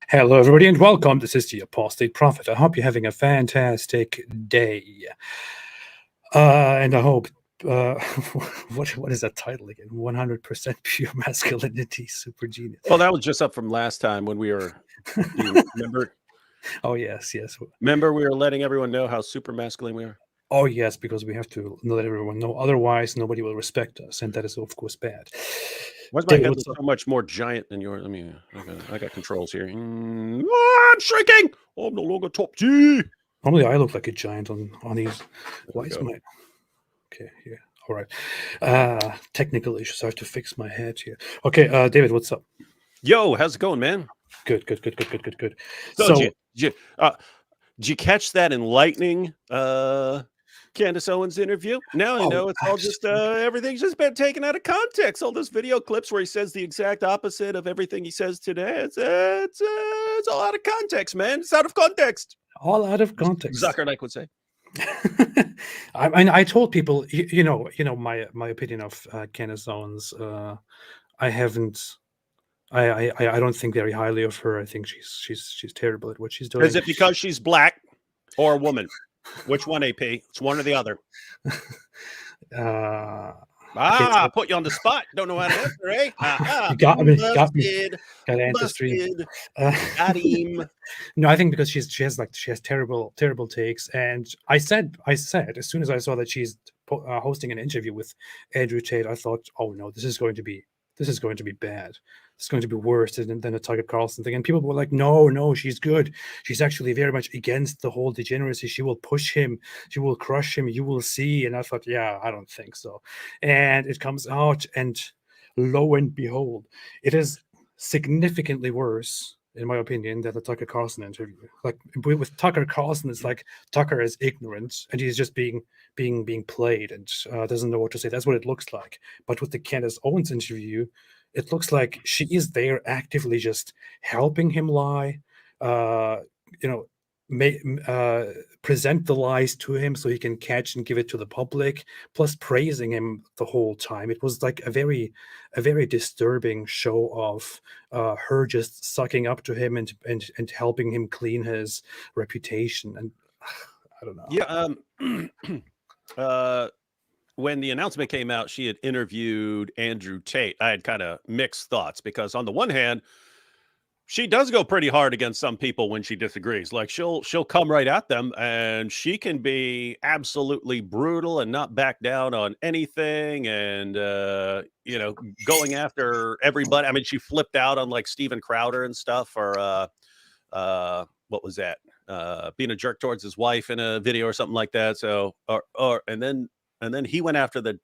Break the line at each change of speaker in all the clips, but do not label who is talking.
Hello, everybody, and welcome. This is the Apostate Prophet. I hope you're having a fantastic day. And I hope, what is that title again? 100% pure masculinity, super genius.
Well, that was just up from last time when we were, do you remember?
Oh, yes.
Remember we were letting everyone know how super masculine we are?
Oh, yes, because we have to let everyone know. Otherwise, nobody will respect us, and that is, of course, bad.
Why's my head so much more giant than yours? I mean, I got controls here. I'm shrinking. Oh, I'm no longer top G.
Normally, I look like a giant on these. Why is my... Okay, yeah. All right. Technical issues. I have to fix my head here. Okay, David, what's up?
Yo, how's it going, man?
Good.
So did you catch that enlightening Candace Owens interview? Now I know it's all just everything's just been taken out of context. All those video clips where he says the exact opposite of everything he says today. It's all out of context, man. It's out of context.
All out of context.
Zuckerberg would say.
I told people, you know, my opinion of Candace Owens. I don't think very highly of her. I think she's terrible at what she's doing.
Is it because she's black or a woman? Which one, AP? It's one or the other. I put you on the spot. Don't know how to answer, eh?
You got me. Got answer stream.
Got him.
No, I think because she has terrible takes. And I said as soon as I saw that she's hosting an interview with Andrew Tate, I thought, oh no, this is going to be bad. It's going to be worse than a Tucker Carlson thing. And people were like, no, she's good. She's actually very much against the whole degeneracy. She will push him. She will crush him. You will see. And I thought, yeah, I don't think so. And it comes out, and lo and behold, it is significantly worse, in my opinion, than the Tucker Carlson interview. Like with Tucker Carlson, it's like Tucker is ignorant and he's just being played and doesn't know what to say. That's what it looks like. But with the Candace Owens interview, it looks like she is there actively just helping him lie, present the lies to him so he can catch and give it to the public, plus praising him the whole time. It was like a very disturbing show of her just sucking up to him and helping him clean his reputation. And I don't know.
Yeah. When the announcement came out, she had interviewed Andrew Tate. I had kind of mixed thoughts because on the one hand, she does go pretty hard against some people when she disagrees. Like she'll come right at them, and she can be absolutely brutal and not back down on anything. And going after everybody. I mean, she flipped out on like Steven Crowder and stuff, or what was that? Being a jerk towards his wife in a video or something like that. So, and then he went after the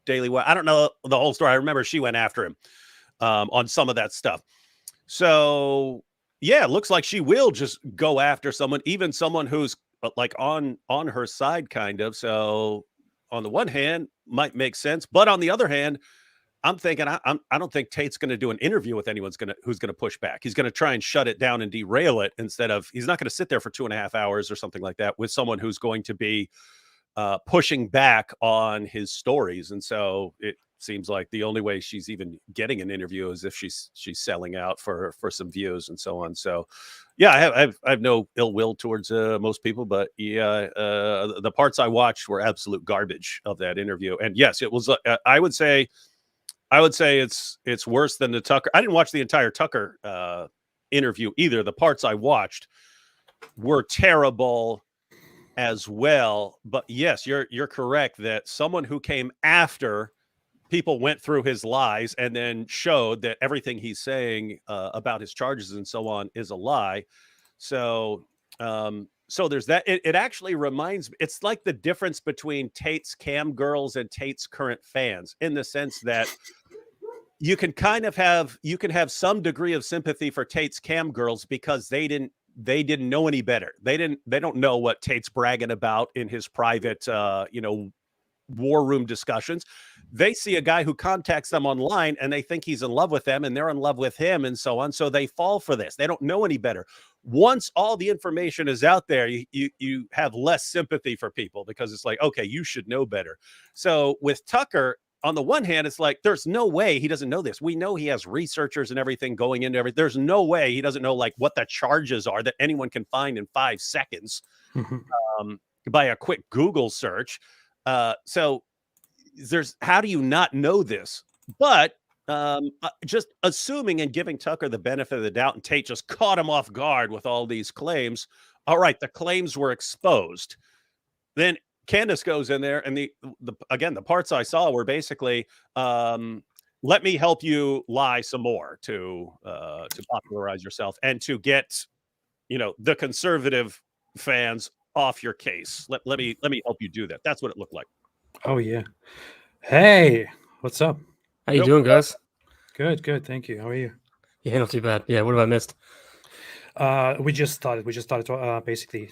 Daily Wire. I don't know the whole story. I remember she went after him on some of that stuff. So yeah, it looks like she will just go after someone, even someone who's like on her side, kind of. So on the one hand, might make sense, but on the other hand, I'm thinking I don't think Tate's going to do an interview with anyone who's going to push back. He's going to try and shut it down and derail it instead of he's not going to sit there for 2.5 hours or something like that with someone who's going to be pushing back on his stories. And so it seems like the only way she's even getting an interview is if she's selling out for some views and so on. So yeah, I have no ill will towards most people, but yeah, the parts I watched were absolute garbage of that interview. And yes, it was I would say I would say it's worse than the Tucker. I didn't watch the entire Tucker interview either. The parts I watched were terrible as well. But yes, you're correct that someone who came after people went through his lies and then showed that everything he's saying about his charges and so on is a lie. So so there's that. It actually reminds me, it's like the difference between Tate's cam girls and Tate's current fans, in the sense that you can kind of have some degree of sympathy for Tate's cam girls because they didn't know any better. They don't know what Tate's bragging about in his private war room discussions. They see a guy who contacts them online and they think he's in love with them and they're in love with him and so on. So they fall for this. They don't know any better. Once all the information is out there, you have less sympathy for people because it's like, okay, you should know better. So with Tucker, on the one hand, it's like, there's no way he doesn't know this. We know he has researchers and everything going into everything. There's no way he doesn't know like what the charges are that anyone can find in 5 seconds by a quick Google search. So how do you not know this? But just assuming and giving Tucker the benefit of the doubt, and Tate just caught him off guard with all these claims. All right, the claims were exposed. Then Candace goes in there, and the parts I saw were basically, let me help you lie some more to popularize yourself and to get, the conservative fans off your case. Let me help you do that. That's what it looked like.
Oh yeah. Hey, what's up?
How you doing, guys?
Good. Thank you. How are you?
Yeah, not too bad. Yeah, what have I missed?
We just started basically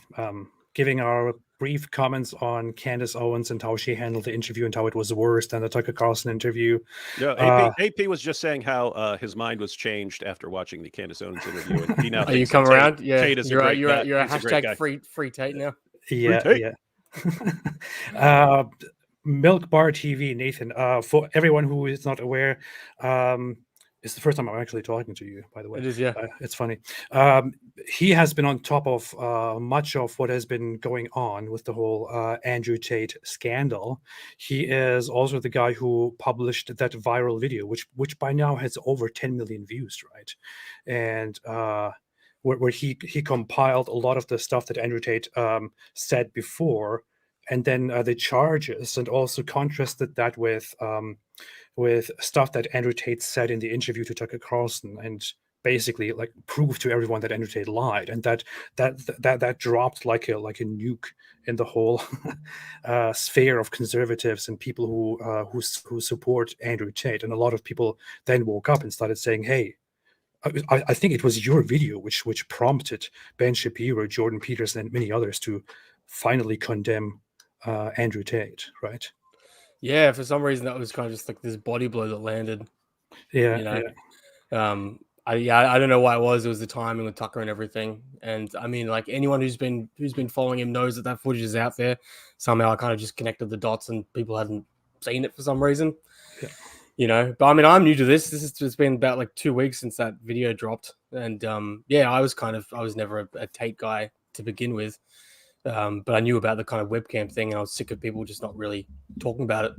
giving our brief comments on Candace Owens and how she handled the interview and how it was worse than the Tucker Carlson interview.
Yeah, AP was just saying how his mind was changed after watching the Candace Owens interview. And he now
you come around? Yeah,
Tate is
you're
a
a hashtag free Tate now.
Yeah. Milk Bar TV, Nathan. For everyone who is not aware, it's the first time I'm actually talking to you, by the way.
It is, yeah.
It's funny. He has been on top of much of what has been going on with the whole Andrew Tate scandal. He is also the guy who published that viral video, which by now has over 10 million views, right? And where he compiled a lot of the stuff that Andrew Tate said before, and then the charges, and also contrasted that with stuff that Andrew Tate said in the interview to Tucker Carlson, and basically like proved to everyone that Andrew Tate lied, and that dropped like a nuke in the whole sphere of conservatives and people who support Andrew Tate. And a lot of people then woke up and started saying, "Hey, I think it was your video which prompted Ben Shapiro, Jordan Peterson, and many others to finally condemn Andrew Tate," right?
Yeah, for some reason that was kind of just like this body blow that landed.
Yeah.
I don't know why it was. It was the timing with Tucker and everything. And I mean, like anyone who's been following him knows that footage is out there. Somehow I kind of just connected the dots and people hadn't seen it for some reason. Yeah. But I mean, I'm new to this. It's been about like 2 weeks since that video dropped. And I was never a Tate guy to begin with. But I knew about the kind of webcam thing, and I was sick of people just not really talking about it,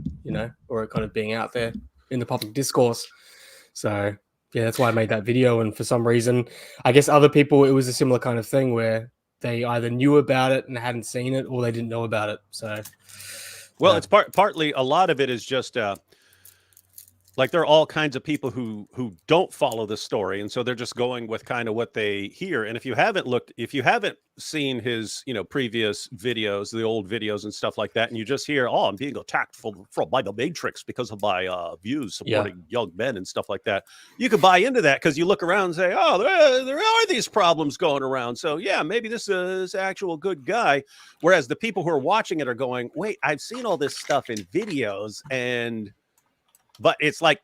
or it kind of being out there in the public discourse. So yeah, that's why I made that video. And for some reason, I guess other people, it was a similar kind of thing where they either knew about it and hadn't seen it, or they didn't know about it. So,
well, it's partly, a lot of it is just like there are all kinds of people who don't follow the story, and so they're just going with kind of what they hear. And if you haven't seen his previous videos, the old videos and stuff like that, and you just hear, "Oh, I'm being attacked by the Matrix because of my views supporting young men and stuff like that," you could buy into that because you look around and say, "Oh, there are these problems going around, so yeah, maybe this is actual good guy." Whereas the people who are watching it are going, "Wait, I've seen all this stuff in videos," but it's like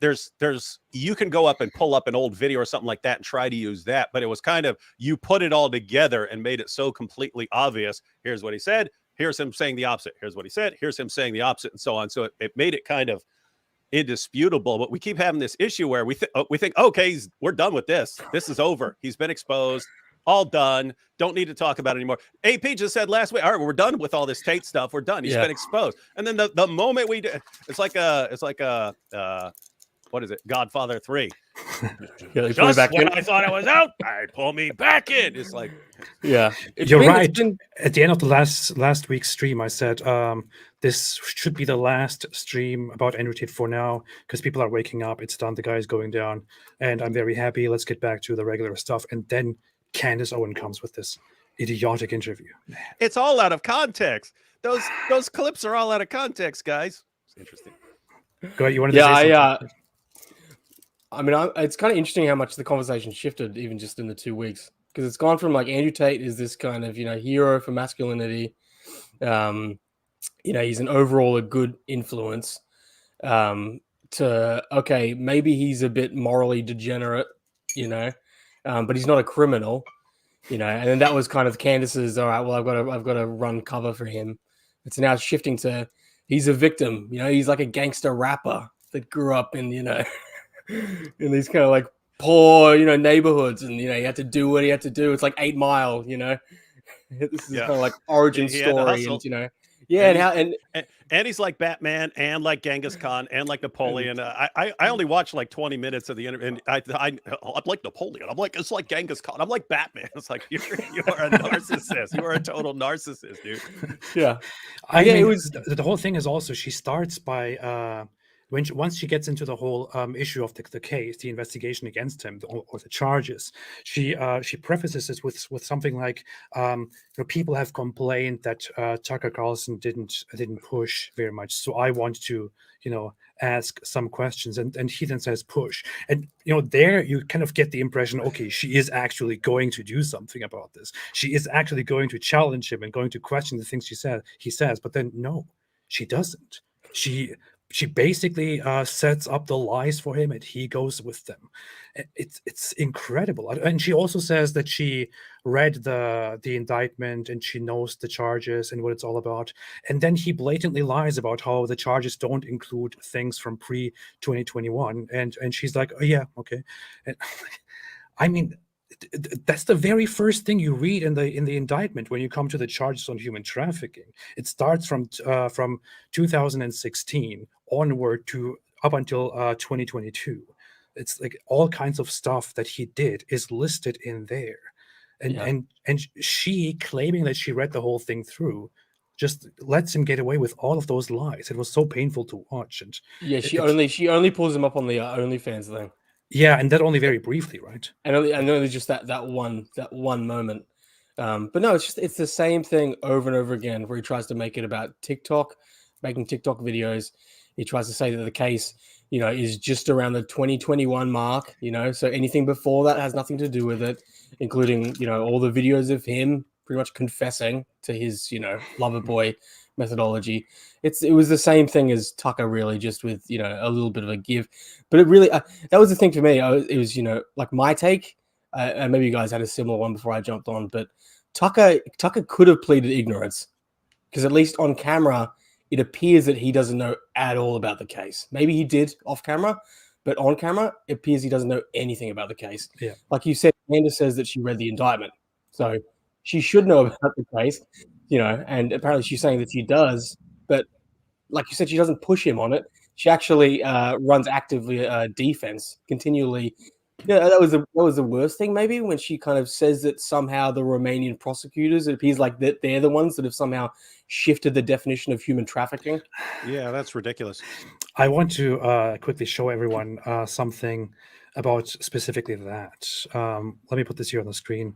you can go up and pull up an old video or something like that and try to use that. But it was kind of, you put it all together and made it so completely obvious. Here's what he said. Here's him saying the opposite. Here's what he said. Here's him saying the opposite, and so on. So it made it kind of indisputable. But we keep having this issue where we think, okay, we're done with this. This is over. He's been exposed. All done. Don't need to talk about it anymore. AP just said last week, all right, we're done with all this Tate stuff. We're done. He's been exposed. And then the moment we do, it's like what is it? Godfather 3.
Yeah, they put it
Just
back
when
in.
I thought I was out, I pull me back in. It's like,
Yeah,
You're right. At the end of the last week's stream, I said this should be the last stream about Andrew Tate for now, because people are waking up. It's done. The guy is going down, and I'm very happy. Let's get back to the regular stuff. And then Candace Owens comes with this idiotic interview.
it's all out of context. Those clips are all out of context, guys. It's interesting.
Go ahead. You wanted to say something?
I mean, it's kind of interesting how much the conversation shifted even just in the 2 weeks, because it's gone from like Andrew Tate is this kind of, hero for masculinity. He's an overall a good influence, to, okay, maybe he's a bit morally degenerate, but he's not a criminal, and then that was kind of Candace's, all right, well, I've got to run cover for him. It's now shifting to he's a victim, he's like a gangster rapper that grew up in, in these kind of like poor, neighborhoods, and he had to do what he had to do. It's like 8 Mile, This is kind of like origin story, and
and he's like Batman and like Genghis Khan and like Napoleon. I only watched like 20 minutes of the interview, and I'm like Napoleon. I'm like, it's like Genghis Khan. I'm like Batman. It's like you are a narcissist. You are a total narcissist, dude.
Yeah,
it was the whole thing is also she starts by once she gets into the whole issue of the case, the investigation against him, or the charges, she prefaces it with something like, people have complained that Tucker Carlson didn't push very much, so I want to ask some questions, and he then says push, and there you kind of get the impression, okay, she is actually going to do something about this. She is actually going to challenge him and going to question the things he says, but then no, she doesn't. She basically sets up the lies for him, and he goes with them. It's incredible. And she also says that she read the indictment and she knows the charges and what it's all about. And then he blatantly lies about how the charges don't include things from pre-2021. And she's like, oh yeah, okay. And, I mean, that's the very first thing you read in the indictment when you come to the charges on human trafficking. It starts from 2016 onward to up until 2022. It's like all kinds of stuff that he did is listed in there, and she claiming that she read the whole thing through just lets him get away with all of those lies. It was so painful to watch. And
she only pulls him up on the OnlyFans thing.
Yeah, and that only very briefly, right?
And only just that one moment. But no, it's the same thing over and over again, where he tries to make it about TikTok, making TikTok videos. He tries to say that the case, is just around the 2021 mark, so anything before that has nothing to do with it, including, all the videos of him pretty much confessing to his, lover boy methodology. It was the same thing as Tucker, really, just with, a little bit of a give. But it really, that was the thing for me. It was, like my take, and maybe you guys had a similar one before I jumped on, but Tucker could have pleaded ignorance, because at least on camera, it appears that he doesn't know at all about the case. Maybe he did off camera, but on camera, it appears he doesn't know anything about the case.
Yeah.
Like you said, Candace says that she read the indictment, so she should know about the case, and apparently she's saying that she does, but like you said, she doesn't push him on it. She actually runs actively defense continually. That was the worst thing, maybe, when she kind of says that somehow the Romanian prosecutors, it appears like that they're the ones that have somehow shifted the definition of human trafficking.
Yeah, that's ridiculous.
I want to quickly show everyone something about specifically that. Let me put this here on the screen.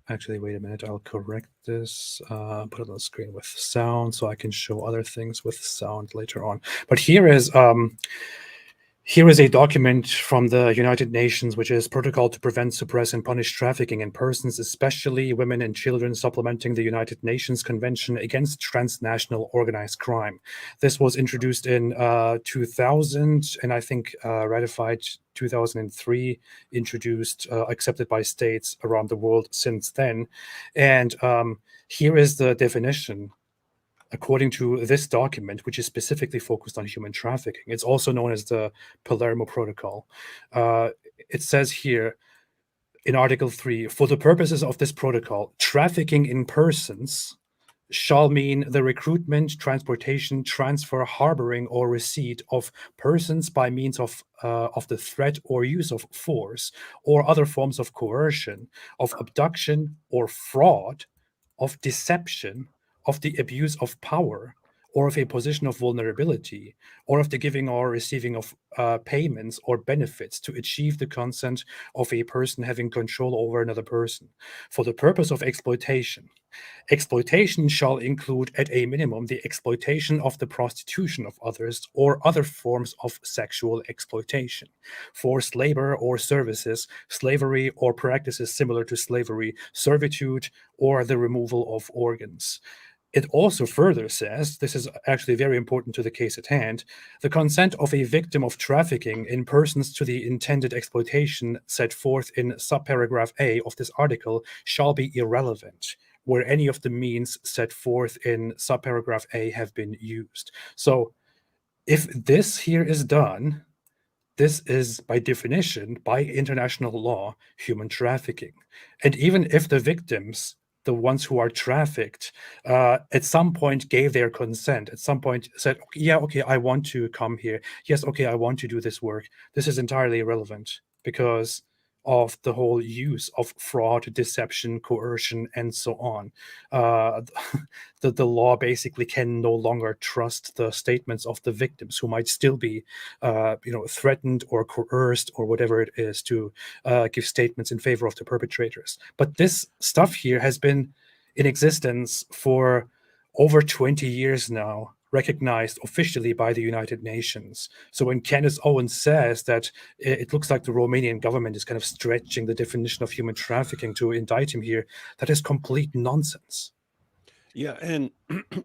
Actually, wait a minute. I'll correct this. Put it on the screen with sound so I can show other things with sound later on. But here is a document from the United Nations, which is Protocol to Prevent, Suppress, and Punish Trafficking in Persons, especially Women and Children, supplementing the United Nations Convention Against Transnational Organized Crime. This was introduced in 2000, and I think ratified 2003, introduced, accepted by states around the world since then. And here is the definition according to this document, which is specifically focused on human trafficking. It's also known as the Palermo Protocol. It says here in Article 3, for the purposes of this protocol, trafficking in persons shall mean the recruitment, transportation, transfer, harboring, or receipt of persons by means of the threat or use of force or other forms of coercion, of abduction or fraud, of deception, of the abuse of power, or of a position of vulnerability, or of the giving or receiving of payments or benefits to achieve the consent of a person having control over another person for the purpose of exploitation. Exploitation shall include, at a minimum, the exploitation of the prostitution of others or other forms of sexual exploitation, forced labor or services, slavery or practices similar to slavery, servitude, or the removal of organs. It also further says, this is actually very important to the case at hand, the consent of a victim of trafficking in persons to the intended exploitation set forth in subparagraph A of this article shall be irrelevant where any of the means set forth in subparagraph A have been used. So if this here is done, this is by definition, by international law, human trafficking. And even if the victims, the ones who are trafficked, at some point gave their consent, at some point said, yeah, okay, I want to come here. Yes, okay, I want to do this work. This is entirely irrelevant because of the whole use of fraud, deception, coercion, and so on. The law basically can no longer trust the statements of the victims who might still be, threatened or coerced or whatever it is to give statements in favor of the perpetrators. But this stuff here has been in existence for over 20 years now, recognized officially by the United Nations. So when Candace Owens says that it looks like the Romanian government is kind of stretching the definition of human trafficking to indict him here, that is complete nonsense.
Yeah, and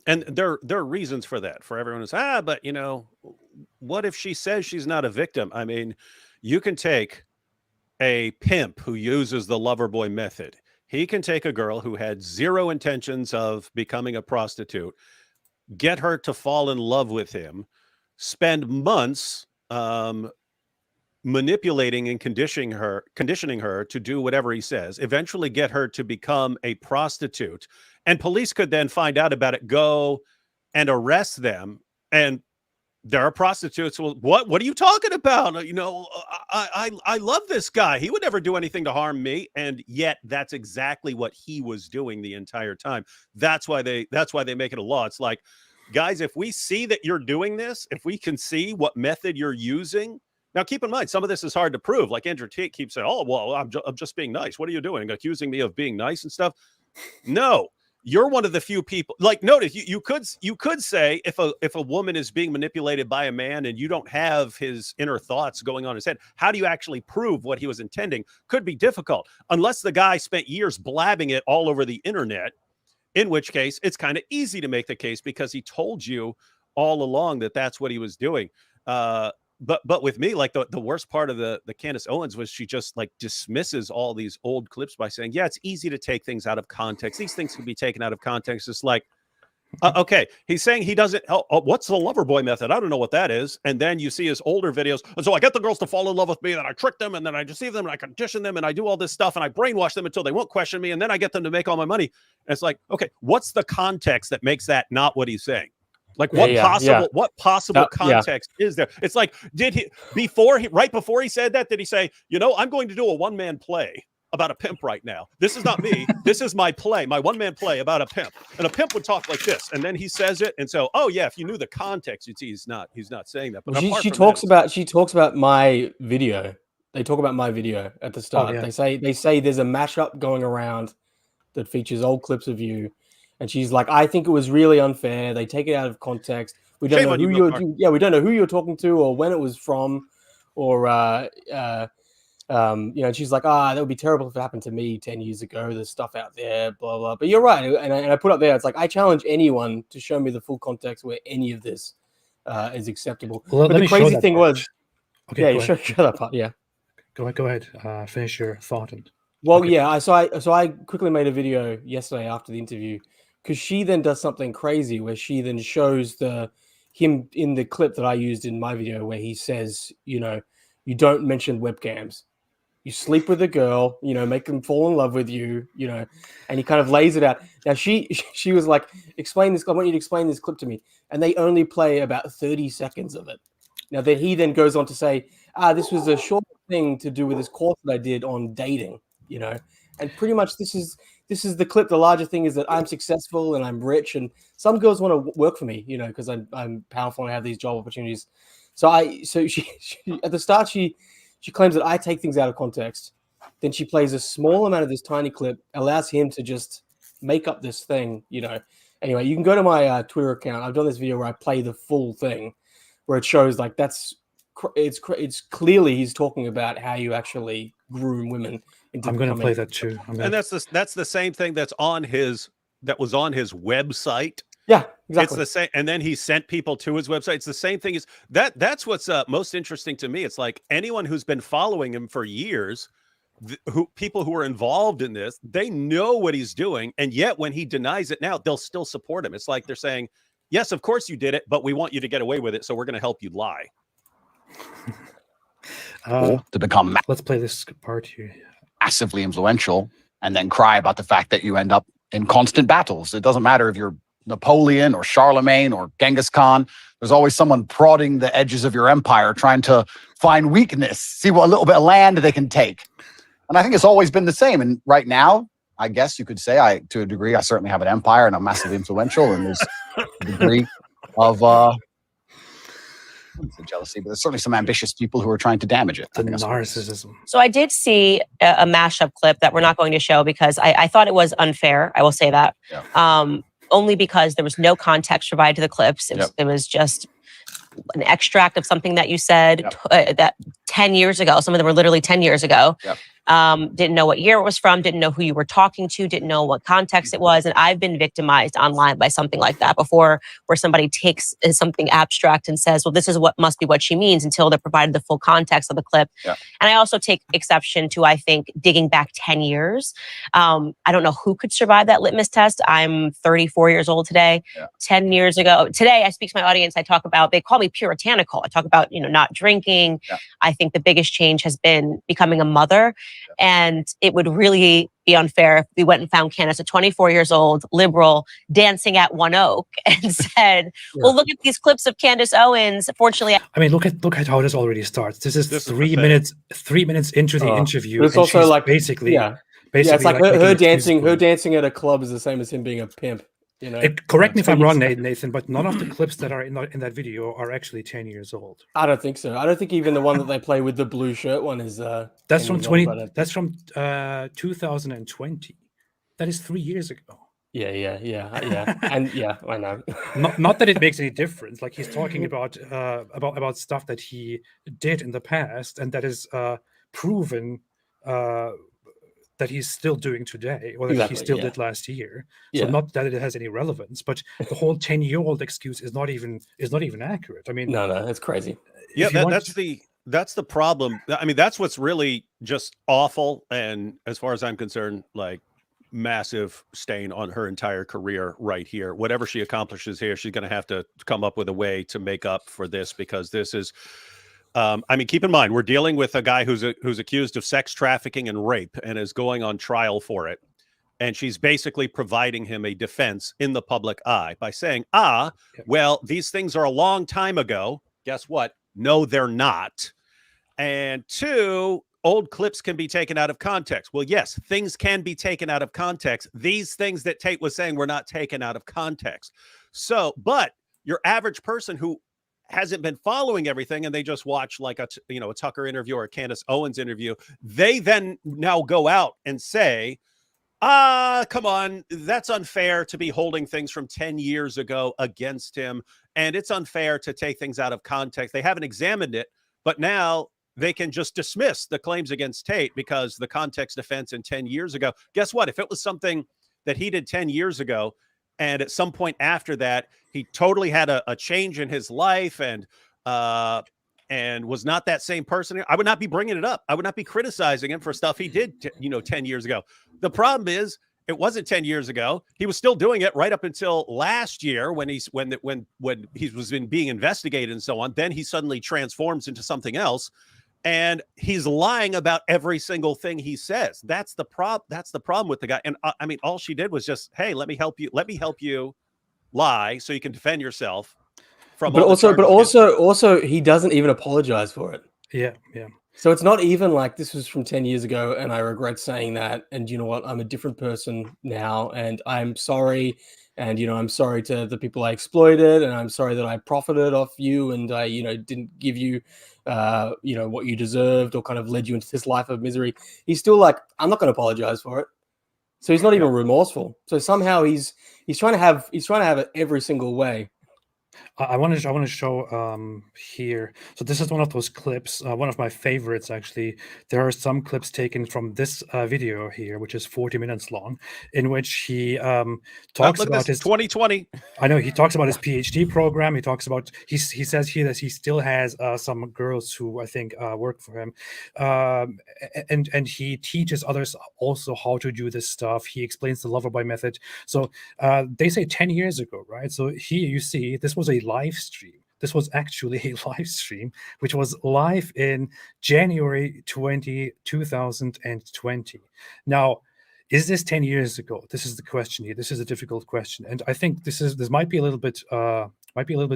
and there are reasons for that. For everyone who's but what if she says she's not a victim? I mean, you can take a pimp who uses the lover boy method. He can take a girl who had zero intentions of becoming a prostitute, get her to fall in love with him, spend months manipulating and conditioning her to do whatever he says, eventually get her to become a prostitute, and police could then find out about it, go and arrest them, and there are prostitutes. Well, what are you talking about? I love this guy. He would never do anything to harm me. And yet that's exactly what he was doing the entire time. That's why they make it a law. It's like, guys, if we see that you're doing this, if we can see what method you're using. Now, keep in mind, some of this is hard to prove. Like Andrew Tate keeps saying, oh, well, I'm just being nice. What are you doing? Accusing me of being nice and stuff? No. You're one of the few people. Like, notice you could say if a woman is being manipulated by a man and you don't have his inner thoughts going on in his head, how do you actually prove what he was intending? Could be difficult unless the guy spent years blabbing it all over the internet, in which case it's kind of easy to make the case because he told you all along that that's what he was doing. But with me, like the worst part of the Candace Owens was she just like dismisses all these old clips by saying, yeah, it's easy to take things out of context. These things can be taken out of context. It's like, okay, he's saying he doesn't. What's the lover boy method? I don't know what that is. And then you see his older videos. And so I get the girls to fall in love with me, and then I trick them, and then I deceive them, and I condition them, and I do all this stuff, and I brainwash them until they won't question me, and then I get them to make all my money. And it's like, okay, what's the context that makes that not what he's saying? Like what possible context is there? It's like, did he right before he said that, did he say, I'm going to do a one-man play about a pimp right now. This is not me. This is my play, my one-man play about a pimp. And a pimp would talk like this. And then he says it. And so, oh yeah, if you knew the context, you'd see he's not saying that. But
well, she talks about my video. They talk about my video at the start. Oh, yeah. They say there's a mashup going around that features old clips of you. And she's like, I think it was really unfair. They take it out of context. We don't know we don't know who you're talking to or when it was from, or and she's like, that would be terrible if it happened to me 10 years ago. There's stuff out there, blah blah. But you're right, and I put up there. It's like I challenge anyone to show me the full context where any of this is acceptable.
Well,
but the crazy thing was,
okay,
show that part. Yeah,
go ahead. Finish your thought.
So I quickly made a video yesterday after the interview. Because she then does something crazy where she then shows him in the clip that I used in my video where he says, you don't mention webcams. you sleep with a girl, make them fall in love with you, and he kind of lays it out. Now she was like, explain this. I want you to explain this clip to me. And they only play about 30 seconds of it. Now then he then goes on to say, this was a short thing to do with this course that I did on dating, and pretty much this is the clip. The larger thing is that I'm successful and I'm rich, and some girls want to work for me, because I'm powerful and I have these job opportunities. So she at the start, she claims that I take things out of context. Then she plays a small amount of this tiny clip, allows him to just make up this thing, Anyway, you can go to my Twitter account. I've done this video where I play the full thing, where it shows like it's clearly he's talking about how you actually groom women into.
I'm going to play that too.
And that's the same thing that was on his website.
Yeah, exactly.
It's the same, and then he sent people to his website. It's the same thing. That's what's most interesting to me. It's like anyone who's been following him for years, people who are involved in this, they know what he's doing, and yet when he denies it now, they'll still support him. It's like they're saying, "Yes, of course you did it, but we want you to get away with it, so we're going to help you lie."
To become
let's play this part here.
Massively influential, and then cry about the fact that you end up in constant battles. It doesn't matter if you're Napoleon or Charlemagne or Genghis Khan. There's always someone prodding the edges of your empire, trying to find weakness, see what a little bit of land they can take. And I think it's always been the same. And right now, I guess you could say, to a degree, I certainly have an empire and I'm massively influential. And there's a degree of jealousy, but there's certainly some ambitious people who are trying to damage it.
The narcissism.
So I did see a mashup clip that we're not going to show because I thought it was unfair. I will say that. Yeah. Only because there was no context provided to the clips. It was just an extract of something that you said that 10 years ago. Some of them were literally 10 years ago. Yep. Didn't know what year it was from, didn't know who you were talking to, didn't know what context it was. And I've been victimized online by something like that before, where somebody takes something abstract and says, well, this is what must be what she means, until they're provided the full context of the clip. Yeah. And I also take exception to, I think, digging back 10 years. I don't know who could survive that litmus test. I'm 34 years old today. Yeah. 10 years ago, today I speak to my audience. I talk about, they call me puritanical. I talk about, not drinking. Yeah. I think the biggest change has been becoming a mother. And it would really be unfair if we went and found Candace at 24 years old, liberal, dancing at One Oak, and said, well, look at these clips of Candace Owens. Fortunately,
I mean, look at how this already starts. This is 3 minutes into the interview.
It's also like
basically,
it's like her dancing at a club is the same as him being a pimp.
Correct me if I'm wrong, Nathan, but none of the clips that are in that video are actually 10 years old.
I don't think so. I don't think even the one that they play with the blue shirt one is.
That's from 2020. That is 3 years ago.
Yeah, and yeah, I know.
not that it makes any difference. Like, he's talking about stuff that he did in the past, and that is proven. That he's still doing today, or that he still did last year. So not that it has any relevance, but the whole 10-year-old excuse is not even accurate. I mean,
no, that's crazy.
Yeah, that's the problem. I mean, that's what's really just awful, and as far as I'm concerned, like, massive stain on her entire career right here. Whatever she accomplishes here, she's going to have to come up with a way to make up for this, because this is. I mean, keep in mind, we're dealing with a guy who's accused of sex trafficking and rape and is going on trial for it. And she's basically providing him a defense in the public eye by saying, well, these things are a long time ago. Guess what? No, they're not. And 2, old clips can be taken out of context. Well, yes, things can be taken out of context. These things that Tate was saying were not taken out of context. So, but your average person who hasn't been following everything, and they just watch like a Tucker interview or a Candace Owens interview, they then now go out and say, come on, that's unfair to be holding things from 10 years ago against him, and it's unfair to take things out of context. They haven't examined it, but now they can just dismiss the claims against Tate because the context defense in 10 years ago. Guess what? If it was something that he did 10 years ago, and at some point after that, he totally had a change in his life and was not that same person, I would not be bringing it up. I would not be criticizing him for stuff he did, 10 years ago. The problem is, it wasn't 10 years ago. He was still doing it right up until last year when he was being investigated and so on. Then he suddenly transforms into something else. and he's lying about every single thing he says. That's the problem with the guy. And I mean, all she did was just, hey, let me help you lie so you can defend yourself from
But
all the charges
also he doesn't even apologize for it.
Yeah.
So it's not even like this was from 10 years ago and I regret saying that. And you know what? I'm a different person now and I'm sorry. And, I'm sorry to the people I exploited and I'm sorry that I profited off you and I, didn't give you, what you deserved or kind of led you into this life of misery. He's still like, I'm not going to apologize for it. So he's not even remorseful. So somehow he's trying to have it every single way.
I want to show here. So this is one of those clips, one of my favorites actually. There are some clips taken from this video here, which is 40 minutes long, in which he talks about his
2020.
I know he talks about his PhD program. He talks about he says here that he still has some girls who I think work for him, and he teaches others also how to do this stuff. He explains the Loverboy method. So they say 10 years ago, right? So here you see this was a live stream. This was actually a live stream, which was live in January 2020. Now, is this 10 years ago? This is the question here. This is a difficult question, and I think this might be a little bit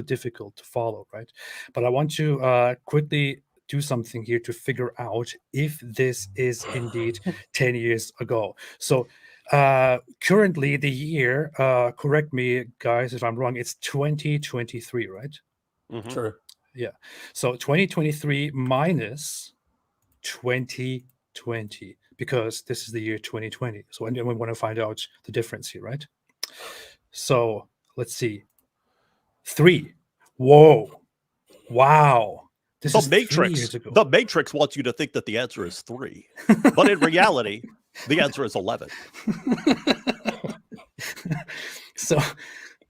difficult to follow, right? But I want to quickly do something here to figure out if this is indeed 10 years ago. So currently the year, correct me guys if I'm wrong, it's 2023, right?
Mm-hmm.
True.
Yeah. So 2023 minus 2020, because this is the year 2020. So we want to find out the difference here, right? So let's see. 3. Whoa. Wow. This is 3 years ago.
The Matrix wants you to think that the answer is 3, but in reality, the answer is 11.
So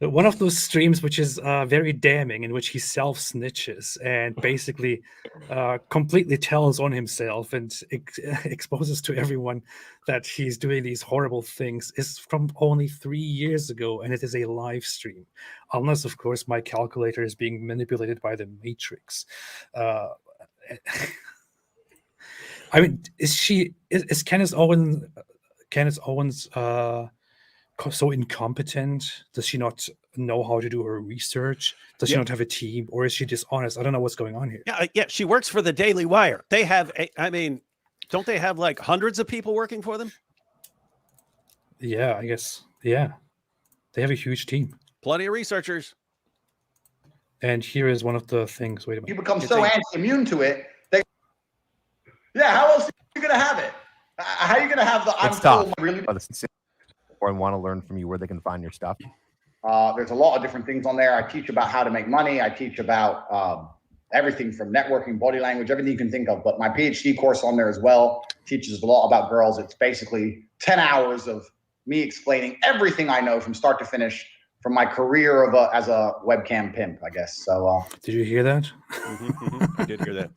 one of those streams which is very damning, in which he self-snitches and basically completely tells on himself and exposes to everyone that he's doing these horrible things, is from only 3 years ago, and it is a live stream. Unless, of course, my calculator is being manipulated by the Matrix. I mean, is Candace Owens so incompetent? Does she not know how to do her research? Does she not have a team, or is she dishonest? I don't know what's going on here.
Yeah. She works for the Daily Wire. They have, don't they have like hundreds of people working for them?
Yeah, I guess. Yeah, they have a huge team.
Plenty of researchers.
And here is one of the things. Wait a minute.
You become so anti-immune to it. How else are you going to have it? How are you going to have the?
It's tough. Really? And want to learn from you where they can find your stuff.
There's a lot of different things on there. I teach about how to make money. I teach about everything from networking, body language, everything you can think of. But my PhD course on there as well teaches a lot about girls. It's basically 10 hours of me explaining everything I know from start to finish from my career as a webcam pimp, I guess. So
did you hear that?
I did hear that.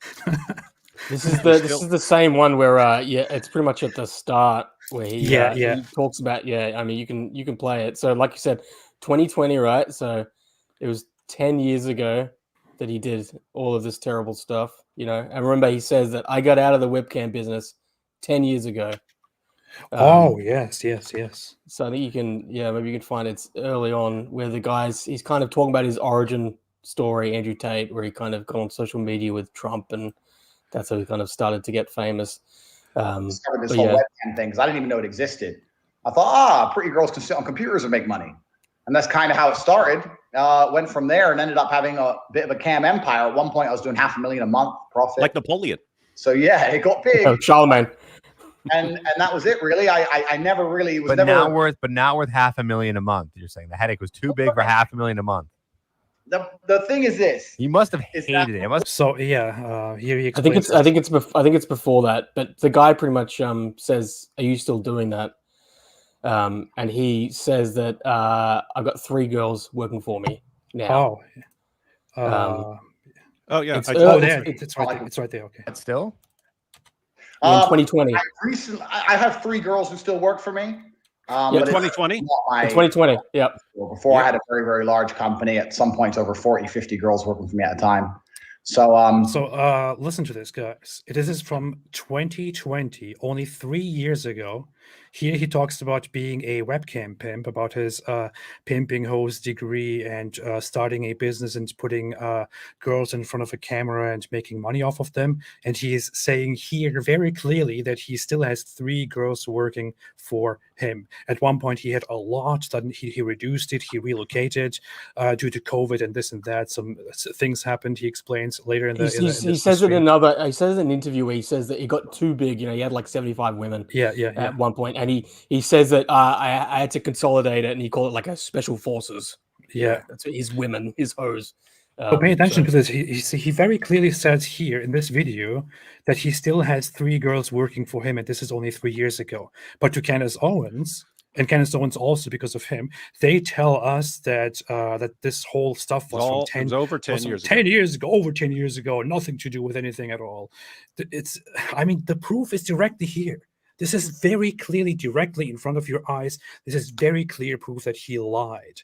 This is the same one where it's pretty much at the start where he talks about I mean you can play it. So like you said, 2020, right? So it was 10 years ago that he did all of this terrible stuff, and remember he says that I got out of the webcam business 10 years ago.
Yes.
So I think you can maybe you can find it's early on where he's kind of talking about his origin story, Andrew Tate, where he kind of got on social media with Trump, and that's how he kind of started to get famous.
Started this whole webcam thing because I didn't even know it existed. I thought, pretty girls can sit on computers and make money. And that's kind of how it started. Went from there and ended up having a bit of a cam empire. At one point, I was doing $500,000 a month profit.
Like Napoleon.
So, yeah, it got big.
Oh, Charlemagne.
And that was it, really. I never really was.
But not worth $500,000 a month. You're saying the headache was too big for $500,000 a month.
The thing is this.
You must have hated it.
So here he
I think it's before that, but the guy pretty much says, "Are you still doing that?" And he says that I've got 3 girls working for me now.
It's right there. It's right there. Okay.
That's still
in 2020.
I have 3 girls who still work for me.
In 2020?
In 2020, yep.
Before I had a very, very large company, at some points over 40, 50 girls working for me at a time. So
Listen to this, guys. This is from 2020, only 3 years ago. Here he talks about being a webcam pimp, about his pimping hose degree and starting a business and putting girls in front of a camera and making money off of them. And he is saying here very clearly that he still has 3 girls working for him. At one point, he had a lot. Then he reduced it. He relocated due to COVID and this and that. Some things happened. He explains later in the.
He says it in another. He says in an interview where he says that he got too big. You know, he had like 75 women. At one point, and he says that I had to consolidate it, and he called it like a special forces.
Yeah,
that's his women, his hoes.
But pay attention to this. He very clearly says here in this video that he still has 3 girls working for him, and this is only 3 years ago. But to Candace Owens, and Candace Owens also because of him, they tell us that that this whole stuff was
over 10 years ago.
10 years ago, over 10 years ago, nothing to do with anything at all. I mean, the proof is directly here. This is very clearly directly in front of your eyes. This is very clear proof that he lied.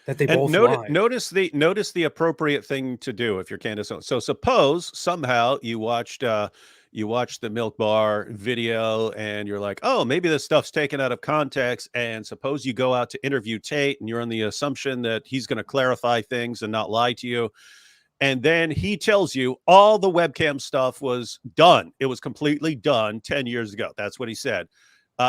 That they both lied.
Notice the appropriate thing to do if you're Candace Owens. So suppose somehow you watched the Milk Bar video and you're like, oh, maybe this stuff's taken out of context. And suppose you go out to interview Tate and you're on the assumption that he's going to clarify things and not lie to you. And then he tells you all the webcam stuff was done. It was completely done 10 years ago. That's what he said.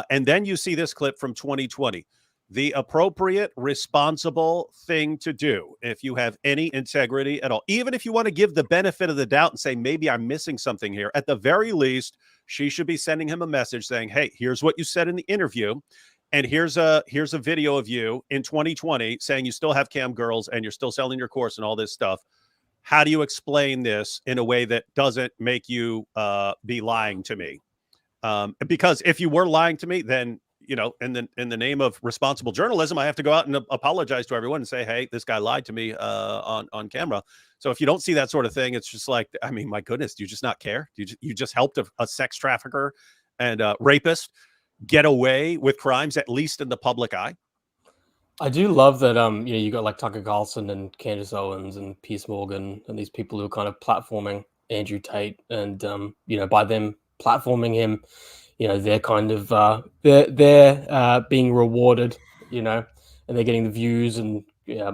And then you see this clip from 2020. The appropriate, responsible thing to do, if you have any integrity at all, even if you want to give the benefit of the doubt and say, maybe I'm missing something here, at the very least, she should be sending him a message saying, hey, here's what you said in the interview. And here's a video of you in 2020 saying you still have cam girls and you're still selling your course and all this stuff. How do you explain this in a way that doesn't make you be lying to me? Because if you were lying to me, then, you know, in the name of responsible journalism, I have to go out and apologize to everyone and say, hey, this guy lied to me on camera. So if you don't see that sort of thing, it's just like, I mean, my goodness, do you just not care? You just helped a sex trafficker and rapist get away with crimes, at least in the public eye.
I do love that, you know, you got like Tucker Carlson and Candace Owens and Piers Morgan and these people who are kind of platforming Andrew Tate, and you know, by them platforming him, you know, they're kind of they're being rewarded, you know, and they're getting the views and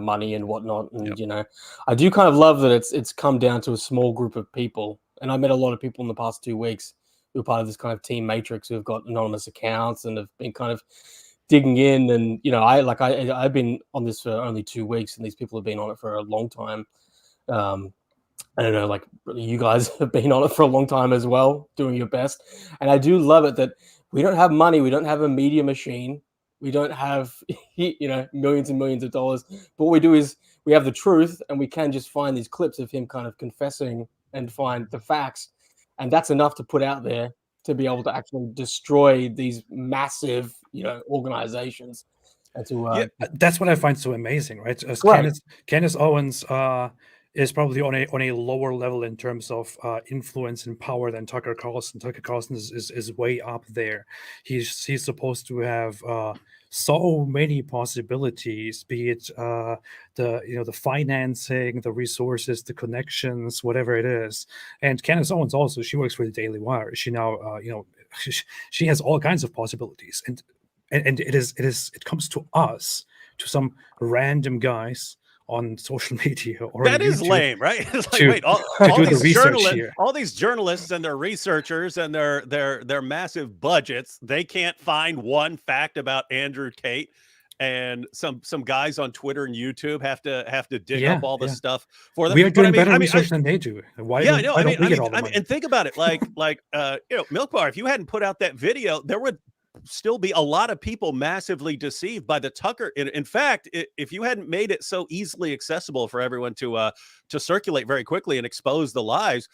money and whatnot. And you know, I do kind of love that it's come down to a small group of people. And I met a lot of people in the past 2 weeks who are part of this kind of team matrix who have got anonymous accounts and have been kind of digging in. And you know, I've been on this for only 2 weeks, and these people have been on it for a long time. I don't know, like you guys have been on it for a long time as well, doing your best. And I do love it that we don't have money. We don't have a media machine. We don't have, you know, millions and millions of dollars. But what we do is we have the truth, and we can just find these clips of him kind of confessing and find the facts. And that's enough to put out there to be able to actually destroy these massive, you know, organizations. And to,
that's what I find so amazing, right? Candace Owens is probably on a lower level in terms of influence and power than Tucker Carlson. Tucker Carlson is way up there. He's supposed to have so many possibilities, be it the financing, the resources, the connections, whatever it is. And Candace Owens also, she works for the Daily Wire. She now she has all kinds of possibilities, and it comes to us, to some random guys on social media or
that is
YouTube
lame, right? It's like, wait, all these journalists and their researchers and their massive budgets, they can't find one fact about Andrew Tate, and some guys on Twitter and YouTube have to dig up all the stuff for them.
We are doing better research than they do. Why don't we get all the money?
And think about it, like you know, Milk Bar, if you hadn't put out that video, there would still be a lot of people massively deceived by the Tucker. In fact, if you hadn't made it so easily accessible for everyone to circulate very quickly and expose the lies,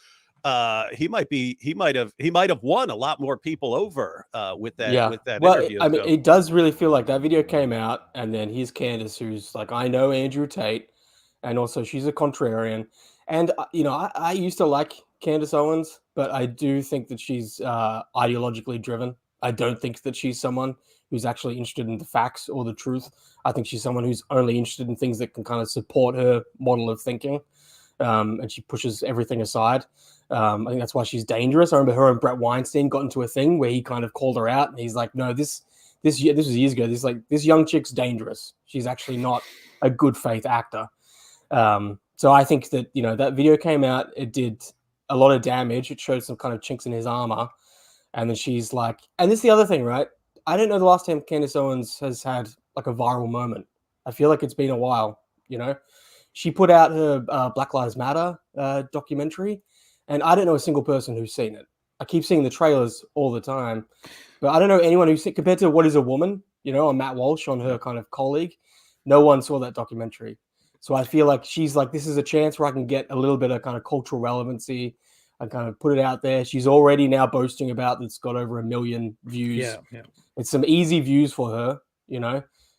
he might have won a lot more people over with that interview.
I mean, it does really feel like that video came out, and then here's Candace, who's like, I know Andrew Tate, and also she's a contrarian, and you know, I used to like Candace Owens, but I do think that she's ideologically driven. I don't think that she's someone who's actually interested in the facts or the truth. I think she's someone who's only interested in things that can kind of support her model of thinking. and she pushes everything aside. I think that's why she's dangerous. I remember her and Brett Weinstein got into a thing where he kind of called her out, and he's like, "No, this was years ago. This young chick's dangerous. She's actually not a good faith actor." So I think that that video came out. It did a lot of damage. It showed some kind of chinks in his armor, and then she's like, and this is the other thing, right? I don't know the last time Candace Owens has had like a viral moment. I feel like it's been a while. She put out her Black Lives Matter documentary, and I don't know a single person who's seen it. I keep seeing the trailers all the time, but I don't know anyone who's seen, compared to What Is a Woman, on Matt Walsh, on her kind of colleague, no one saw that documentary. So I feel like she's like, this is a chance where I can get a little bit of kind of cultural relevancy and kind of put it out there. She's already now boasting about it's got over 1 million views.
Yeah.
It's some easy views for her,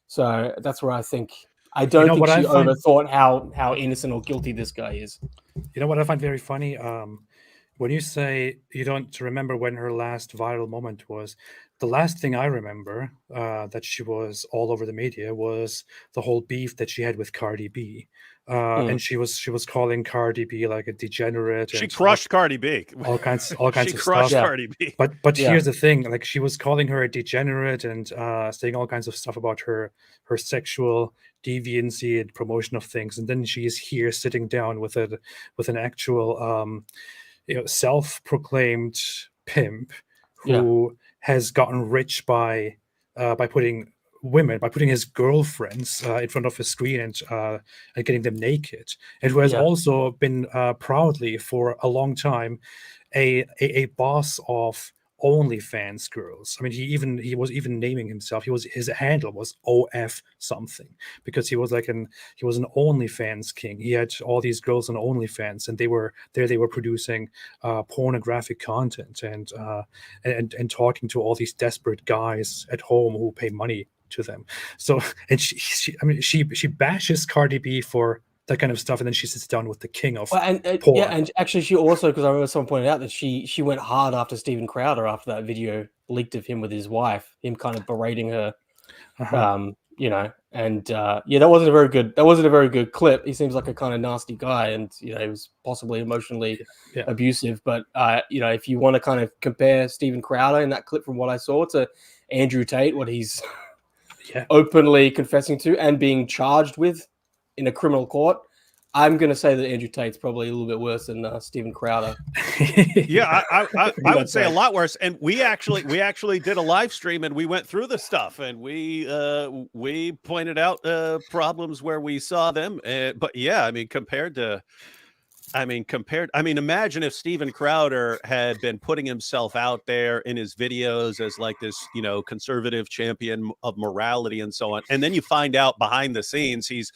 So that's where I think I don't think she overthought how innocent or guilty this guy is.
You know what I find very funny? When you say you don't remember when her last viral moment was, the last thing I remember that she was all over the media was the whole beef that she had with Cardi B. And she was calling Cardi B like a degenerate.
She crushed Cardi B.
All kinds
she
of
crushed
stuff.
Cardi B.
But here's the thing: like, she was calling her a degenerate and saying all kinds of stuff about her sexual deviancy and promotion of things, and then she is here sitting down with an actual self-proclaimed pimp who has gotten rich by putting his girlfriends in front of a screen and getting them naked, and who has also been proudly for a long time a boss of OnlyFans girls. I mean, he was even naming himself. His handle was OF something, because he was an OnlyFans king. He had all these girls on OnlyFans, and they were producing pornographic content and talking to all these desperate guys at home who pay money to them. So, and she bashes Cardi B for that kind of stuff, and then she sits down with the king of porn.
Yeah, and actually she also, because I remember someone pointed out that she went hard after Steven Crowder after that video leaked of him with his wife, him kind of berating her, and that wasn't a very good clip. He seems like a kind of nasty guy, and he was possibly emotionally abusive. But if you want to kind of compare Steven Crowder in that clip from what I saw to Andrew Tate, what he's openly confessing to and being charged with in a criminal court, I'm going to say that Andrew Tate's probably a little bit worse than Steven Crowder.
I would say a lot worse. And we actually did a live stream, and we went through the stuff, and we pointed out problems where we saw them. But yeah, imagine if Steven Crowder had been putting himself out there in his videos as like this, conservative champion of morality and so on. And then you find out behind the scenes, he's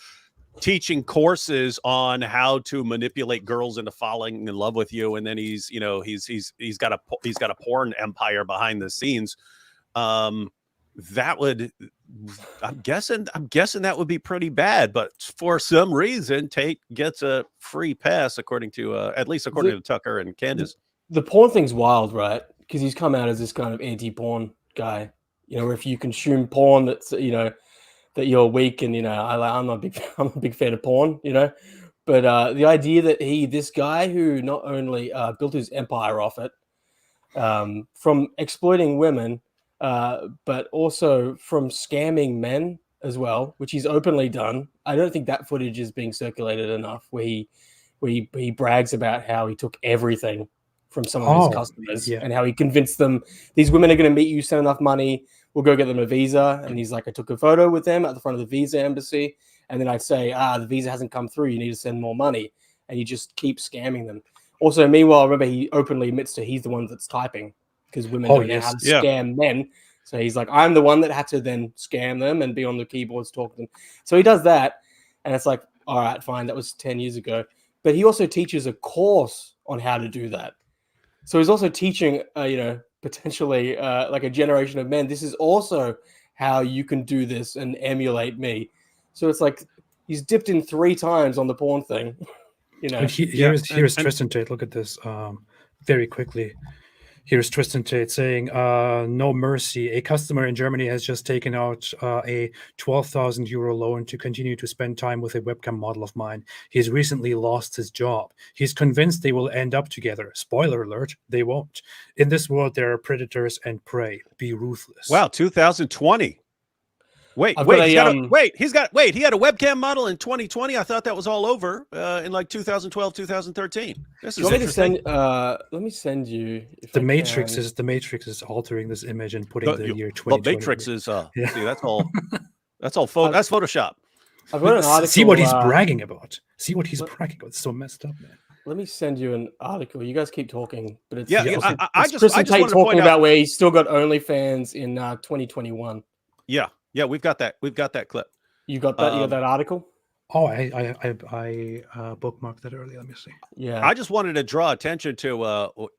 teaching courses on how to manipulate girls into falling in love with you. And then he's got a porn empire behind the scenes. I'm guessing that would be pretty bad, but for some reason Tate gets a free pass, according to Tucker and Candace.
The porn thing's wild, right? Because he's come out as this kind of anti-porn guy. Where if you consume porn, that's that you're weak, and I'm a big fan of porn, But the idea that this guy who not only built his empire off it, from exploiting women, but also from scamming men as well, which he's openly done. I don't think that footage is being circulated enough, where he brags about how he took everything from some of his customers and how he convinced them, these women are going to meet you, send enough money, we'll go get them a visa. And he's like, I took a photo with them at the front of the visa embassy. And then I'd say, the visa hasn't come through, you need to send more money. And you just keep scamming them. Also, meanwhile, remember, he openly admits he's the one that's typing, because women don't know how to scam men. So he's like, I'm the one that had to then scam them and be on the keyboards talking to them. So he does that. And it's like, all right, fine. That was 10 years ago. But he also teaches a course on how to do that. So he's also teaching, potentially like a generation of men. This is also how you can do this and emulate me. So it's like he's dipped in 3 times on the porn thing.
Here's Tristan Tate. Look at this very quickly. Here's Tristan Tate saying, no mercy. A customer in Germany has just taken out a 12,000 euro loan to continue to spend time with a webcam model of mine. He's recently lost his job. He's convinced they will end up together. Spoiler alert, they won't. In this world, there are predators and prey. Be ruthless.
Wow, 2020. Wait,
I've
wait,
got
he
a,
had a webcam model in 2020. I thought that was all over in like 2012, 2013. This is interesting.
Let me send you. If
the
I
Matrix
can.
is altering this image and putting the year 2020.
Well, Matrix is
Yeah.
see, that's all that's Photoshop.
I've got an article.
See what he's bragging about. See what he's bragging about. It's so messed up, man.
Let me send you an article. You guys keep talking, but it's
Yeah, I just
Tristan Tate
wanted to
talking
point out
about where he's still got OnlyFans in 2021.
Yeah, we've got that. We've got that clip.
You got that? You got that article?
Oh, I bookmarked that earlier. Let me see.
Yeah.
I just wanted to draw attention to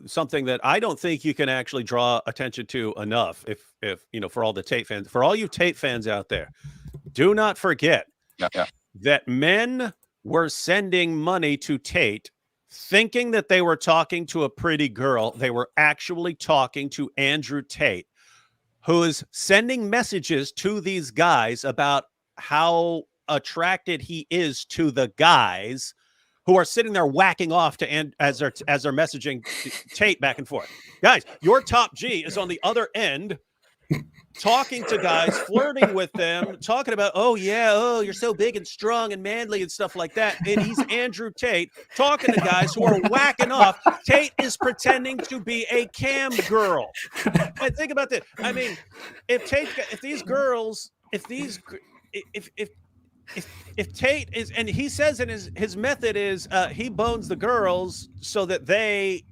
something that I don't think you can actually draw attention to enough. If you know, for all the Tate fans, for all you Tate fans out there, do not forget that men were sending money to Tate, thinking that they were talking to a pretty girl. They were actually talking to Andrew Tate, who is sending messages to these guys about how attracted he is to the guys who are sitting there whacking off to as they're messaging Tate back and forth. Guys, your top G is on the other end, talking to guys, flirting with them, talking about, oh yeah, oh, you're so big and strong and manly and stuff like that. And he's Andrew Tate talking to guys who are whacking off. Tate is pretending to be a cam girl. And think about that. I mean, if Tate is, and he says in his method is he bones the girls so that they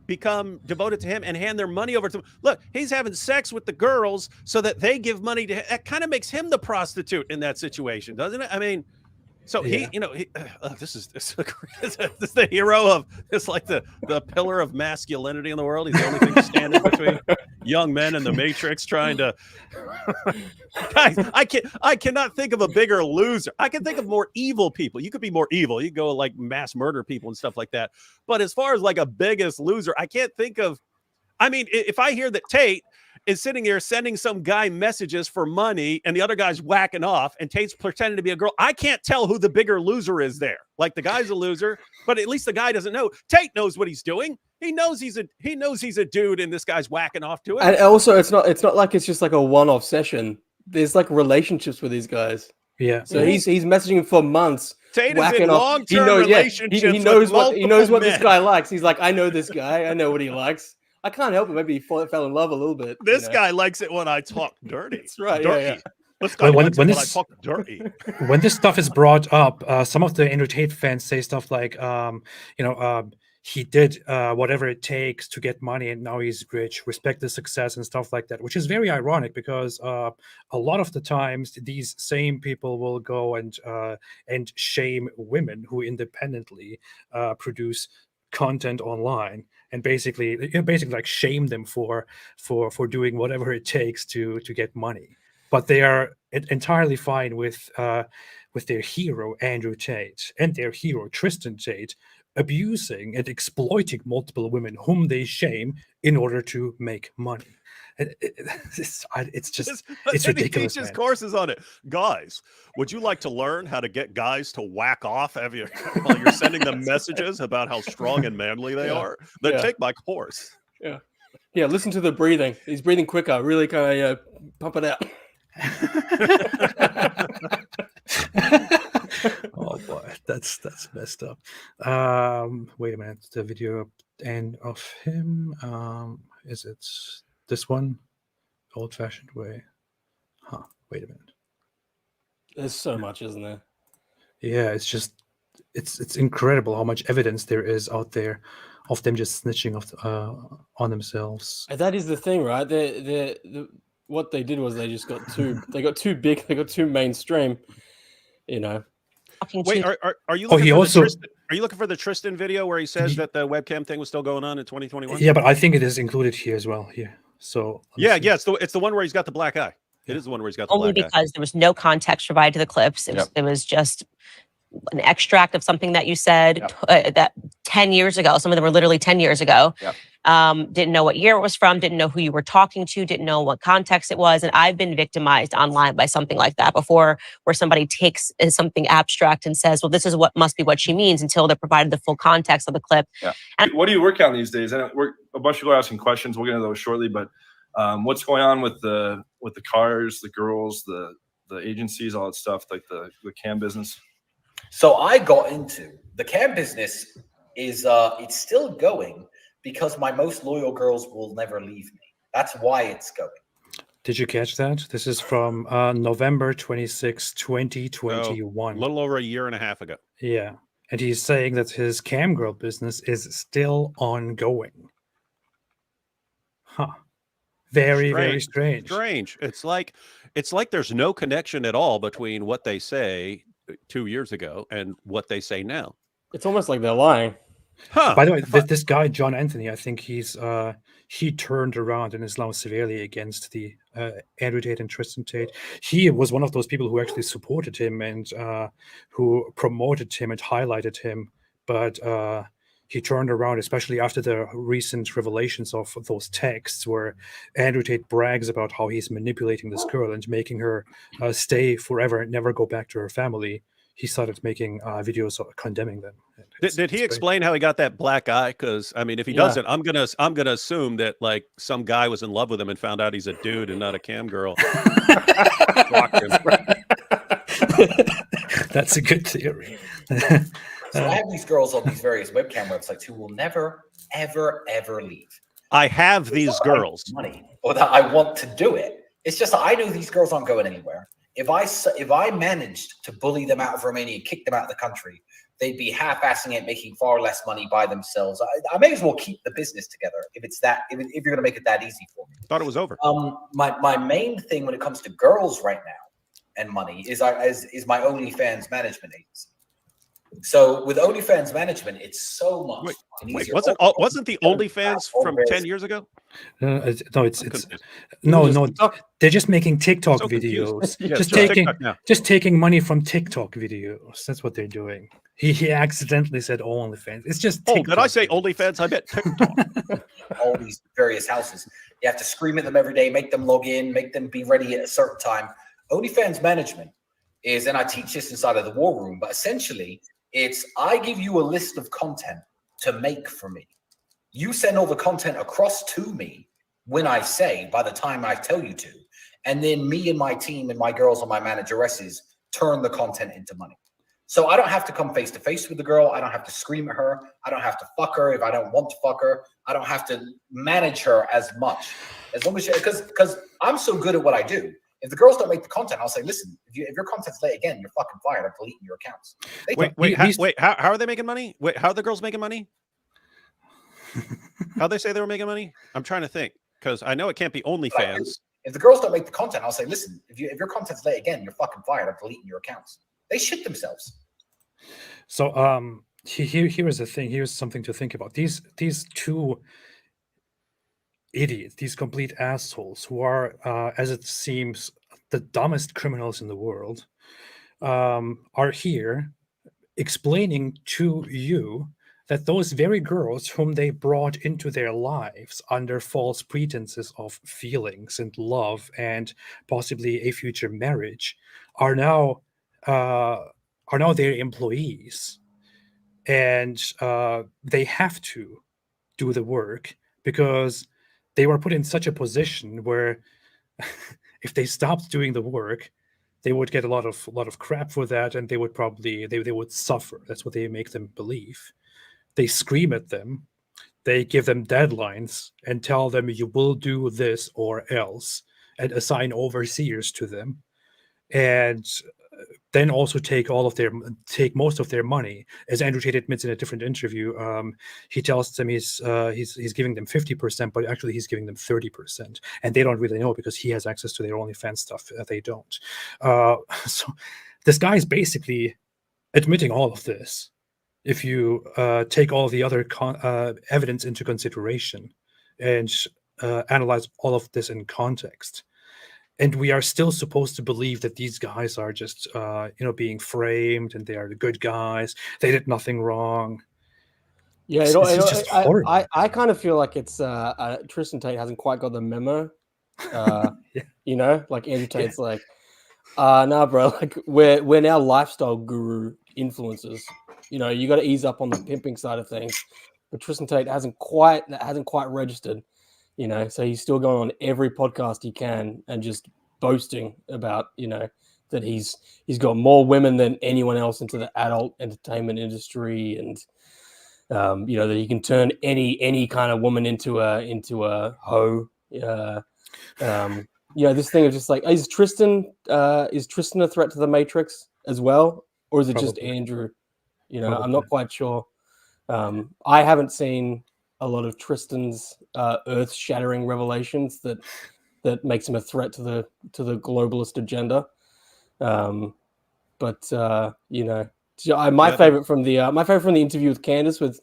become devoted to him and hand their money over to him. Look, he's having sex with the girls so that they give money to him. That kind of makes him the prostitute in that situation, doesn't it? I mean, so this is the hero of, it's like the pillar of masculinity in the world. He's the only thing standing between young men and the Matrix trying to guys, I cannot think of a bigger loser. I can think of more evil people. You could be more evil. You go like mass murder people and stuff like that. But as far as like a biggest loser, I can't think of. I mean, if I hear that Tate is sitting here sending some guy messages for money and the other guy's whacking off and Tate's pretending to be a girl, I can't tell who the bigger loser is there. Like the guy's a loser, but at least the guy doesn't know. Tate knows what he's doing. He knows he's a dude and this guy's whacking off to it.
And also it's not like it's just like a one-off session. There's like relationships with these guys.
Yeah.
So he's messaging for months.
Tate is in long-term relationships.
He knows what this guy likes. He's like, I know this guy. I know what he likes. I can't help it. Maybe he fell in love a little bit.
This guy likes it when I talk dirty.
That's right.
Dirty.
Yeah.
This guy likes it when I talk dirty.
When this stuff is brought up, some of the Andrew Tate fans say stuff like, he did whatever it takes to get money and now he's rich, respect the success and stuff like that, which is very ironic because a lot of the times these same people will go and shame women who independently produce content online and basically like shame them for doing whatever it takes to get money. But they are entirely fine with their hero Andrew Tate and their hero Tristan Tate abusing and exploiting multiple women whom they shame in order to make money. It's ridiculous.
He teaches courses on it. Guys, would you like to learn how to get guys to whack off while you're sending them messages about how strong and manly they are? Then take my course.
Yeah. Listen to the breathing. He's breathing quicker. Really kind of pump it out.
Oh boy, that's messed up. Wait a minute, the video and of him. Is it this one? Old-fashioned way. Wait a minute.
There's so much, isn't there?
Yeah, it's incredible how much evidence there is out there of them just snitching on themselves.
And that is the thing, right? What they did was they just got too big, they got too mainstream, you know.
Wait, are you looking for the Tristan video where he says that the webcam thing was still going on in 2021?
Yeah, but I think it is included here as well. Here, so
it's the one where he's got the black eye. It is the one where he's got the
only
black eye.
because there was no context provided to the clips. It was just an extract of something that you said that 10 years ago. Some of them were literally 10 years ago. didn't know what year it was from, didn't know who you were talking to, didn't know what context it was. And I've been victimized online by something like that before, where somebody takes something abstract and says, well, this is what must be what she means, until they're provided the full context of the clip.
Yeah. And what do you work on these days? And we're a bunch of people are asking questions. We'll get into those shortly, but what's going on with the cars, the girls, the agencies, all that stuff, like the cam business?
So I got into the cam business. It's still going because my most loyal girls will never leave me. That's why it's going.
Did you catch that? This is from November 26, 2021.
A little over a year and a half ago.
Yeah. And he's saying that his cam girl business is still ongoing. Huh. Very strange.
Strange. It's like there's no connection at all between what they say 2 years ago and what they say now.
It's almost like they're lying.
Huh.
By the way, this guy, John Anthony, I think he turned around and is now severely against the Andrew Tate and Tristan Tate. He was one of those people who actually supported him and who promoted him and highlighted him. But he turned around, especially after the recent revelations of those texts where Andrew Tate brags about how he's manipulating this girl and making her stay forever and never go back to her family. He started making videos condemning them.
Did he explain how he got that black eye? Because I mean, if he doesn't, I'm gonna assume that like some guy was in love with him and found out he's a dude and not a cam girl.
That's a good theory.
So I have these girls on these various webcam websites who will never, ever, ever leave.
I have these girls.
Money, or that I want to do it. It's just that I know these girls aren't going anywhere. If I managed to bully them out of Romania and kick them out of the country, they'd be half-assing it, making far less money by themselves. I may as well keep the business together if you're going to make it that easy for me.
Thought it was over.
My main thing when it comes to girls right now and money is my OnlyFans management agency. So with OnlyFans management, it's so much easier.
Wasn't the OnlyFans from 10 years ago?
No, they're just making TikTok videos.
Yeah,
just taking money from TikTok videos. That's what they're doing. He accidentally said OnlyFans. It's just TikTok.
Did I say OnlyFans? I bet TikTok.
All these various houses. You have to scream at them every day, make them log in, make them be ready at a certain time. OnlyFans management is, and I teach this inside of the war room, but essentially it's I give you a list of content to make for me. You send all the content across to me when I say, by the time I tell you to, and then me and my team and my girls and my manageresses turn the content into money. So I don't have to come face to face with the girl. I don't have to scream at her. I don't have to fuck her if I don't want to fuck her. I don't have to manage her as much. As long as because I'm so good at what I do. If the girls don't make the content, I'll say, listen, if your content's late again, you're fucking fired. I'm deleting your accounts.
How are they making money? How are the girls making money? How'd they say they were making money? I'm trying to think, because I know it can't be OnlyFans.
If the girls don't make the content, I'll say, listen, if your content's late again, you're fucking fired. I'm deleting your accounts. They shit themselves.
So here is the thing. Here's something to think about. These two idiots, these complete assholes who are, as it seems, the dumbest criminals in the world, are here explaining to you that those very girls whom they brought into their lives under false pretenses of feelings and love and possibly a future marriage are now their employees, and they have to do the work because they were put in such a position where if they stopped doing the work, they would get a lot of crap for that, and they would probably they would suffer. That's what they make them believe. They scream at them, they give them deadlines and tell them you will do this or else, and assign overseers to them, and then also take most of their money. As Andrew Tate admits in a different interview, he tells them he's giving them 50%, but actually he's giving them 30%, and they don't really know because he has access to their OnlyFans stuff. They don't. So this guy is basically admitting all of this. If you take all the other evidence into consideration and analyze all of this in context. And we are still supposed to believe that these guys are just, being framed and they are the good guys. They did nothing wrong.
Yeah,
It's just horrible.
I kind of feel like it's Tristan Tate hasn't quite got the memo.
Yeah.
You know, like Andrew Tate's like, nah, bro, like we're now lifestyle guru influencers. You know, you got to ease up on the pimping side of things. But Tristan Tate hasn't quite registered. You know, so he's still going on every podcast he can and just boasting about, you know, that he's got more women than anyone else into the adult entertainment industry, and you know, that he can turn any kind of woman into a hoe. You know, this thing of just like, is Tristan a threat to the Matrix as well, or is it just
Probably.
Andrew? You know, I'm
Probably.
not quite sure. I haven't seen a lot of Tristan's earth-shattering revelations that makes him a threat to the globalist agenda. But you know, my favorite from the interview with Candace with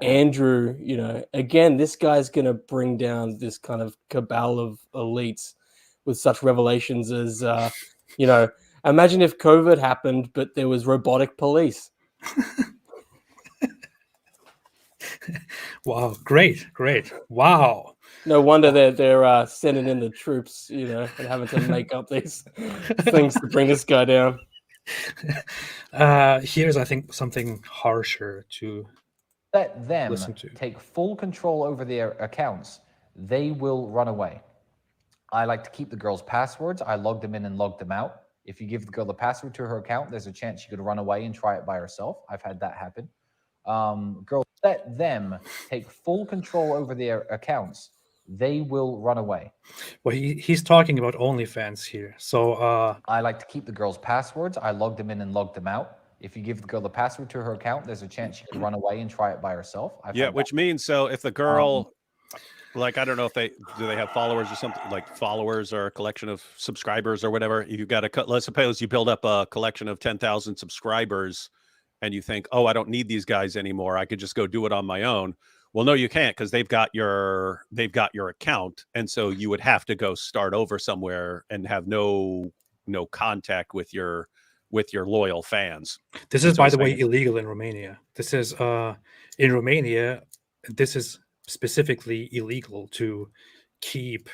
Andrew. You know, again, this guy's gonna bring down this kind of cabal of elites with such revelations as, you know, imagine if COVID happened, but there was robotic police.
Wow, great. Wow.
No wonder they're sending in the troops, you know, and having to make up these things to bring this guy down.
Here's, I think, something harsher to
let them
listen to.
take full control over their accounts. They will run away. I like to keep the girls' passwords. I log them in and log them out. If you give the girl the password to her account, there's a chance she could run away and try it by herself. I've had that happen. Girls, let them take full control over their accounts. They will run away.
Well, he's talking about OnlyFans here. So
I like to keep the girls' passwords. I log them in and log them out. If you give the girl the password to her account, there's a chance she could run away and try it by herself.
Which means, so if the girl, like, I don't know if they have followers or something, like followers or a collection of subscribers or whatever. You've got let's suppose you build up a collection of 10,000 subscribers and you think, oh, I don't need these guys anymore. I could just go do it on my own. Well, no, you can't, because they've got your account. And so you would have to go start over somewhere and have no contact with your loyal fans.
This is, by the way, illegal in Romania. This is in Romania, this is specifically illegal to keep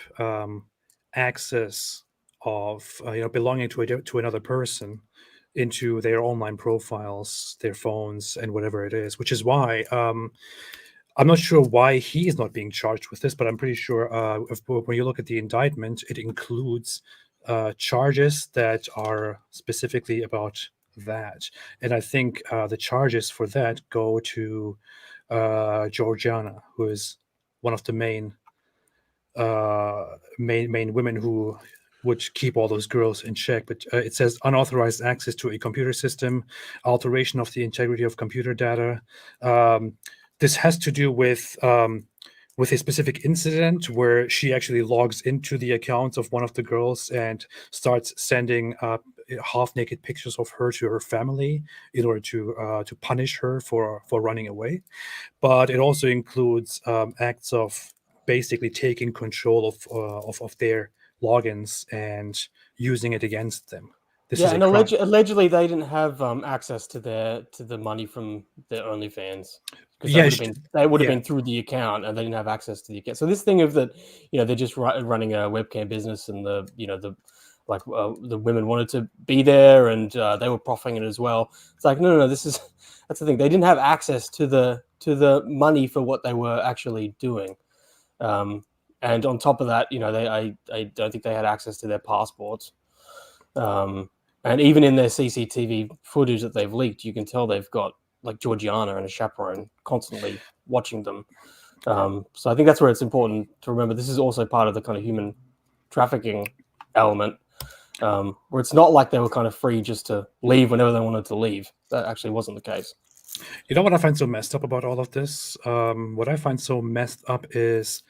access of belonging to another person into their online profiles, their phones, and whatever it is. Which is why I'm not sure why he is not being charged with this, but I'm pretty sure when you look at the indictment, it includes charges that are specifically about that. And I think the charges for that go to Georgiana, who is one of the main women who would keep all those girls in check. But it says unauthorized access to a computer system, alteration of the integrity of computer data. This has to do with a specific incident where she actually logs into the accounts of one of the girls and starts sending half-naked pictures of her to her family in order to punish her for running away. But it also includes acts of basically taking control of their logins and using it against them.
And allegedly they didn't have access to the money from their OnlyFans. They would have been through the account, and they didn't have access to the account. So this thing of that, they're just running a webcam business, and the women wanted to be there, and they were profiting it as well. It's like no, that's the thing. They didn't have access to the money for what they were actually doing. And on top of that, I don't think they had access to their passports. And even in their CCTV footage that they've leaked, you can tell they've got like Georgiana and a chaperone constantly watching them. So I think that's where it's important to remember this is also part of the kind of human trafficking element, where it's not like they were kind of free just to leave whenever they wanted to leave. That actually wasn't the case.
You know what I find so messed up about all of this? What I find so messed up is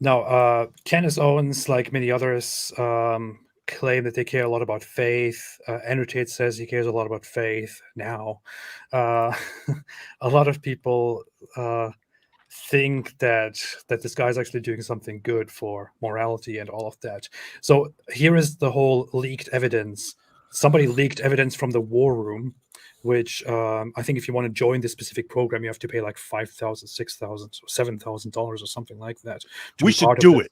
now Candace Owens, like many others, claim that they care a lot about faith. Andrew Tate says he cares a lot about faith now. A lot of people think that this guy's actually doing something good for morality and all of that. So here is the whole leaked evidence. Somebody leaked evidence from the war room which I think if you want to join this specific program, you have to pay like $5,000, $6,000, or $7,000 or something like that.
We should do it.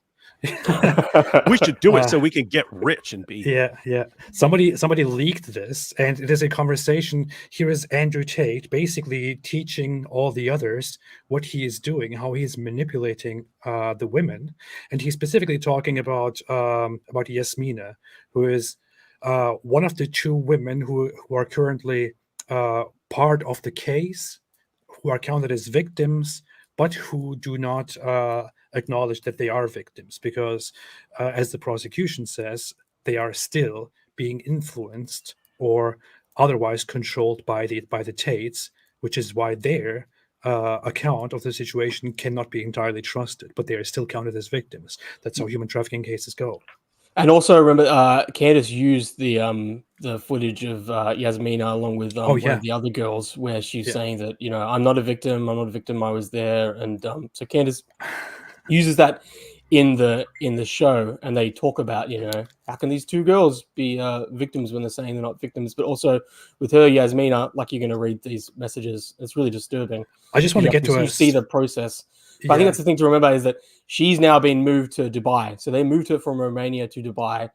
We should do it so we can get rich and be.
Yeah. Somebody leaked this, and it is a conversation. Here is Andrew Tate basically teaching all the others what he is doing, how he is manipulating the women, and he's specifically talking about Yasmina, who is one of the two women who are currently part of the case, who are counted as victims, but who do not acknowledge that they are victims, because as the prosecution says, they are still being influenced or otherwise controlled by the Tates, which is why their account of the situation cannot be entirely trusted, but they are still counted as victims. That's how human trafficking cases go.
And also remember, Candace used the footage of Yasmina along with one of the other girls, where she's saying that, you know, I'm not a victim, I was there, and so Candace uses that in the show, and they talk about, you know, how can these two girls be victims when they're saying they're not victims? But also with her, Yasmina, like, you're going to read these messages, it's really disturbing.
I just want to get to
see the process. But I think that's the thing to remember, is that she's now been moved to Dubai. So they moved her from Romania to Dubai,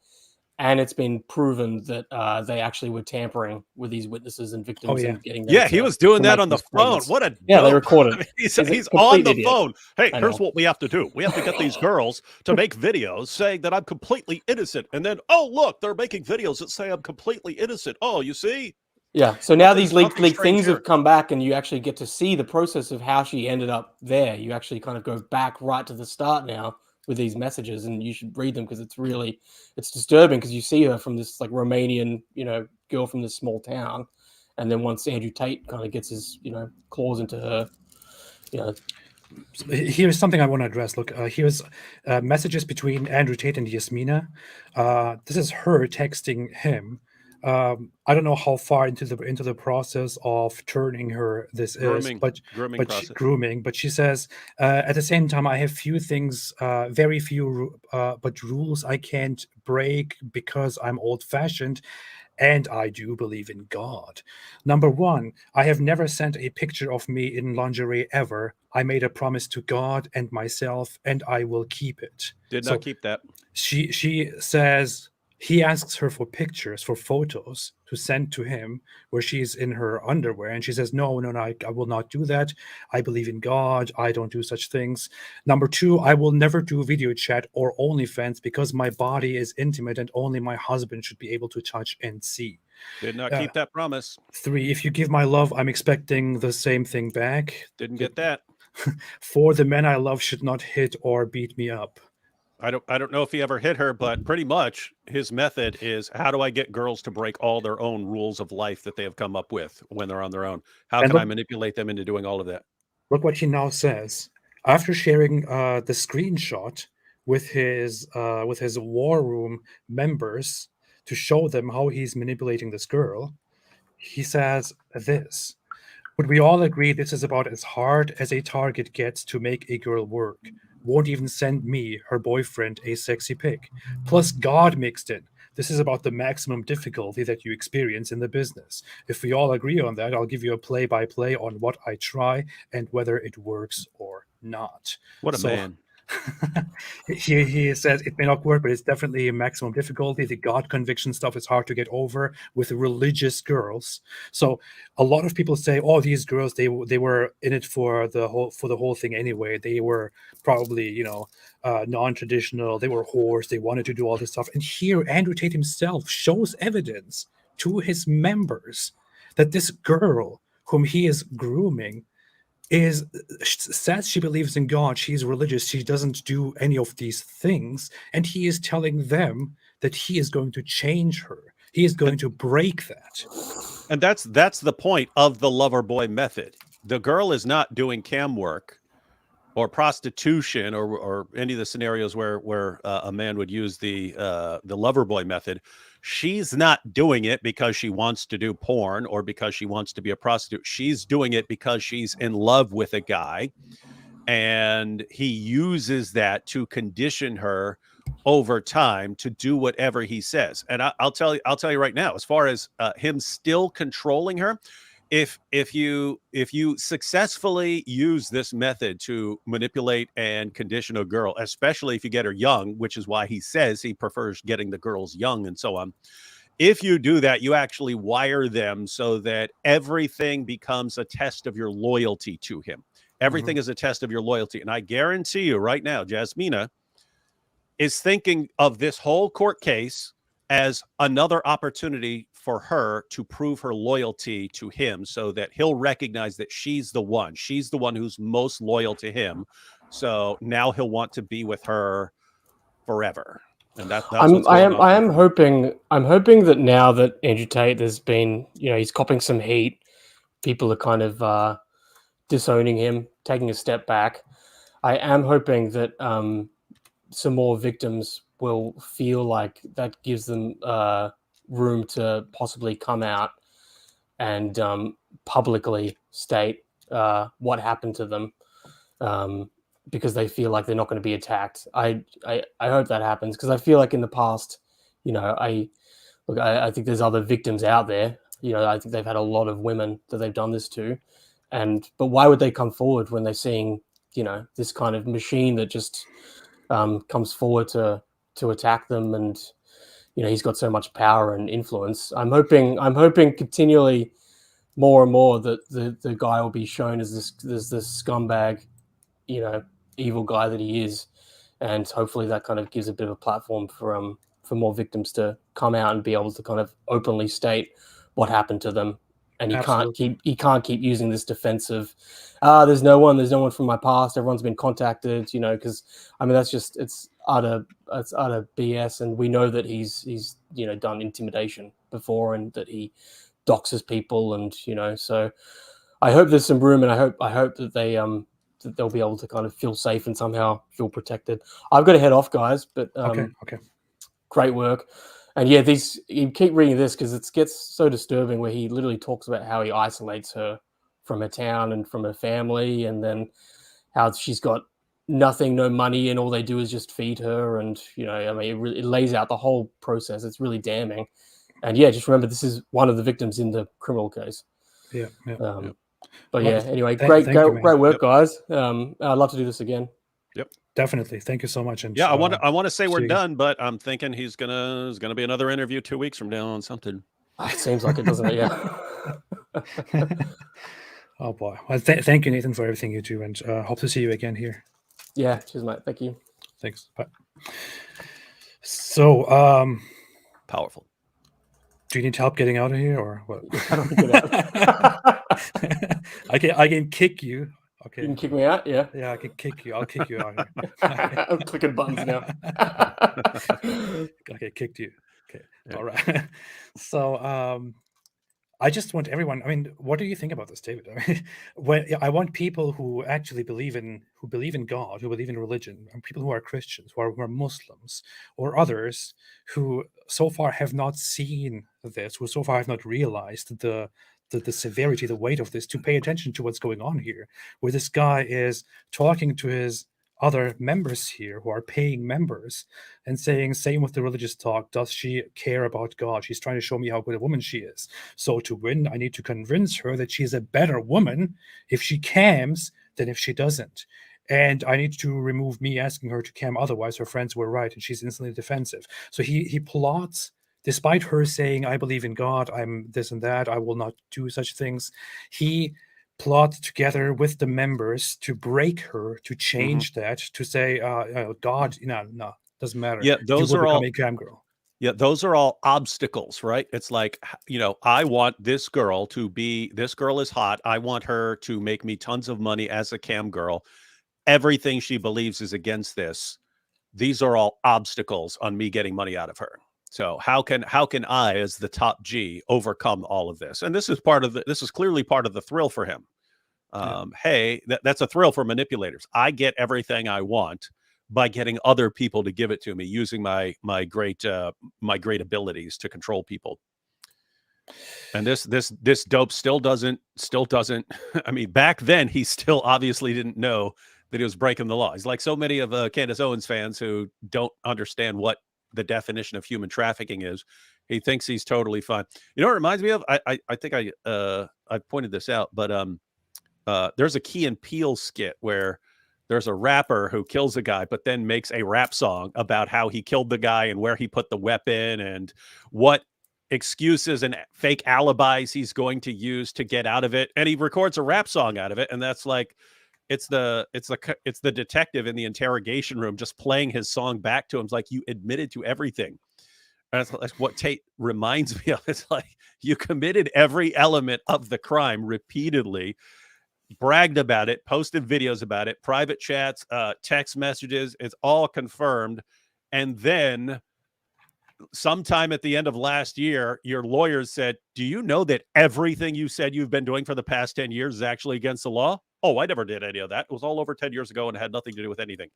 and it's been proven that they actually were tampering with these witnesses and victims and getting them.
Yeah, he was doing that on the phone. What a
they recorded.
I mean, he's on the phone. Hey, here's what we have to do. We have to get these girls to make videos saying that I'm completely innocent, and then, oh look, they're making videos that say I'm completely innocent. Oh, you see.
Yeah, so now these leaked things have come back, and you actually get to see the process of how she ended up there. You actually kind of go back right to the start now with these messages, and you should read them, because it's disturbing, because you see her from this like Romanian, you know, girl from this small town, and then once Andrew Tate kind of gets his, you know, claws into her, you know.
Here's something I want to address. Look, here's messages between Andrew Tate and Yasmina. This is her texting him. I don't know how far into the process of turning her this is, but grooming. But she says, at the same time, I have few things, very few, but rules I can't break because I'm old-fashioned, and I do believe in God. Number one, I have never sent a picture of me in lingerie ever. I made a promise to God and myself, and I will keep it.
Did not keep that.
She says. He asks her for pictures, for photos to send to him where she's in her underwear. And she says, no, I will not do that. I believe in God. I don't do such things. Number two, I will never do video chat or OnlyFans because my body is intimate and only my husband should be able to touch and see.
Did not keep that promise.
Three, if you give my love, I'm expecting the same thing back.
Didn't get that.
Four, the men I love should not hit or beat me up.
I don't know if he ever hit her, but pretty much his method is, how do I get girls to break all their own rules of life that they have come up with when they're on their own? How can I manipulate them into doing all of that?
Look what he now says. After sharing the screenshot with his war room members to show them how he's manipulating this girl, he says this: would we all agree this is about as hard as a target gets to make a girl work? Won't even send me, her boyfriend, a sexy pic. Plus God mixed in. This is about the maximum difficulty that you experience in the business. If we all agree on that, I'll give you a play-by-play on what I try and whether it works or not.
What a man.
He says it may not work, but it's definitely a maximum difficulty. The God conviction stuff is hard to get over with religious girls. So a lot of people say, "Oh, these girls, they were in it for the whole thing anyway. They were probably, non-traditional. They were whores. They wanted to do all this stuff." And here, Andrew Tate himself shows evidence to his members that this girl whom he is grooming says she believes in God, she's religious, she doesn't do any of these things, and he is telling them that he is going to change her. He is going to break that.
And that's the point of the lover boy method. The girl is not doing cam work or prostitution or any of the scenarios where a man would use the lover boy method. She's not doing it because she wants to do porn or because she wants to be a prostitute. She's doing it because she's in love with a guy, and he uses that to condition her over time to do whatever he says. And I'll tell you right now, as far as him still controlling her, if you successfully use this method to manipulate and condition a girl, especially if you get her young, which is why he says he prefers getting the girls young and so on. If you do that, you actually wire them so that everything becomes a test of your loyalty to him. Everything is a test of your loyalty. And I guarantee you right now, Jasmina is thinking of this whole court case as another opportunity for her to prove her loyalty to him so that he'll recognize that she's the one who's most loyal to him. So now he'll want to be with her forever. And that's what's going on.
I'm hoping that now that Andrew Tate, there's been, he's copping some heat. People are kind of disowning him, taking a step back. I am hoping that some more victims will feel like that gives them room to possibly come out and publicly state what happened to them, because they feel like they're not going to be attacked. I hope that happens, because I feel like in the past, I think there's other victims out there. I think they've had a lot of women that they've done this to, but why would they come forward when they're seeing this kind of machine that just comes forward to attack them, and he's got so much power and influence. I'm hoping continually more and more that the guy will be shown as this scumbag, evil guy that he is, and hopefully that kind of gives a bit of a platform for more victims to come out and be able to kind of openly state what happened to them. And he can't keep using this defensive. There's no one from my past. Everyone's been contacted, because it's utter BS. And we know that he's done intimidation before, and that he doxes people, and so I hope there's some room, and I hope that that they'll be able to kind of feel safe and somehow feel protected. I've got to head off, guys, but
okay.
Great work. And yeah, you keep reading this because it gets so disturbing, where he literally talks about how he isolates her from her town and from her family, and then how she's got nothing, no money, and all they do is just feed her. And it lays out the whole process. It's really damning. And yeah, just remember, this is one of the victims in the criminal case.
Yeah.
But yeah, anyway, great work, guys. I'd love to do this again.
Yep.
Definitely. Thank you so much. And
yeah, I want to say we're done, but I'm thinking there's gonna be another interview 2 weeks from now on something.
It seems like it, doesn't it? Yeah.
Oh boy. Well, thank you, Nathan, for everything you do, and hope to see you again here.
Yeah. Cheers, mate. Thank you.
Thanks. Bye. So,
powerful.
Do you need help getting out of here, or what?
I don't get out.
I can kick you. Okay.
You can kick me out, yeah.
Yeah, I can kick you. I'll kick you out here.
I'm clicking buttons now.
Okay, kicked you. Okay,
yeah.
All right. So, I just want everyone. I mean, what do you think about this, David? I mean, I want people who actually believe in God, who believe in religion, and people who are Christians, who are Muslims, or others who so far have not seen this, who so far have not realized the severity, the weight of this, to pay attention to what's going on here, where this guy is talking to his other members here who are paying members and saying, same with the religious talk, does she care about God? She's trying to show me how good a woman she is. So to win, I need to convince her that she's a better woman if she cams than if she doesn't. And I need to remove me asking her to cam, otherwise her friends were right and she's instantly defensive. So he plots, despite her saying, I believe in God, I'm this and that, I will not do such things. He plot together with the members to break her, to change that, to say, God, no, doesn't matter.
Yeah, those are all
a cam girl.
Yeah, those are all obstacles, right? It's like, I want this girl is hot. I want her to make me tons of money as a cam girl. Everything she believes is against this. These are all obstacles on me getting money out of her. So how can I, as the top G, overcome all of this? And this is clearly part of the thrill for him. Hey, that's a thrill for manipulators. I get everything I want by getting other people to give it to me, using my great abilities to control people. And this dope still doesn't. I mean, back then he still obviously didn't know that he was breaking the law. He's like so many of Candace Owens fans who don't understand what the definition of human trafficking is. He thinks he's totally fine. You know what it reminds me of? I think I pointed this out, but there's a Key and Peele skit where there's a rapper who kills a guy, but then makes a rap song about how he killed the guy and where he put the weapon and what excuses and fake alibis he's going to use to get out of it. And he records a rap song out of it. And that's like, it's the detective in the interrogation room just playing his song back to him. It's like, you admitted to everything. And that's what Tate reminds me of. It's like, you committed every element of the crime repeatedly, bragged about it, posted videos about it, private chats, text messages. It's all confirmed. And then sometime at the end of last year, your lawyers said, do you know that everything you said you've been doing for the past 10 years is actually against the law? Oh, I never did any of that. It was all over 10 years ago and it had nothing to do with anything.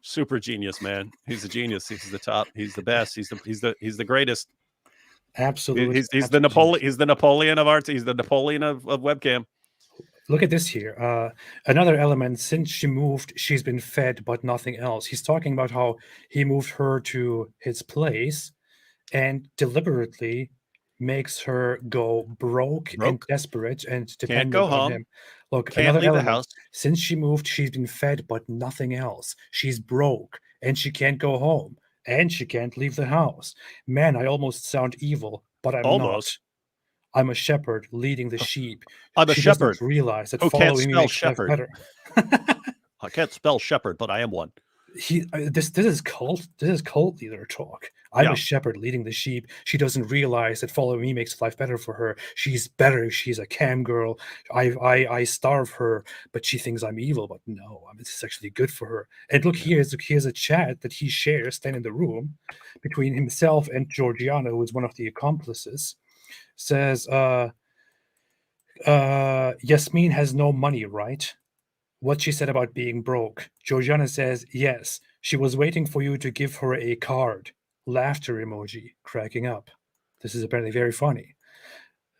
Super genius, man. He's a genius. He's the top. He's the best. He's the greatest.
Absolutely.
He's the Napoleon. He's the Napoleon of arts. He's the Napoleon of webcam.
Look at this here. Another element, since she moved, she's been fed, but nothing else. He's talking about how he moved her to his place and deliberately makes her go broke and desperate and dependent
go
on
home.
him. Look,
Can't
another
leave the
element.
house.
Since she moved, she's been fed, but nothing else. She's broke and she can't go home and she can't leave the house. Man, I almost sound evil, but I'm
Almost.
not. I'm a shepherd leading the sheep.
I'm a
She
shepherd
doesn't realize that
who can't
following me
spell
makes life
shepherd.
better.
I can't spell shepherd, but I am one.
This is cult leader talk. I'm
Yeah.
a shepherd leading the sheep. She doesn't realize that following me makes life better for her. She's better. She's a cam girl. I starve her, but she thinks I'm evil. But no, this is actually good for her. And look, here's a chat that he shares then in the room between himself and Georgiana, who is one of the accomplices. Says, Yasmin has no money, right? What she said about being broke. Georgiana says, yes, she was waiting for you to give her a card. Laughter emoji, cracking up. This is apparently very funny.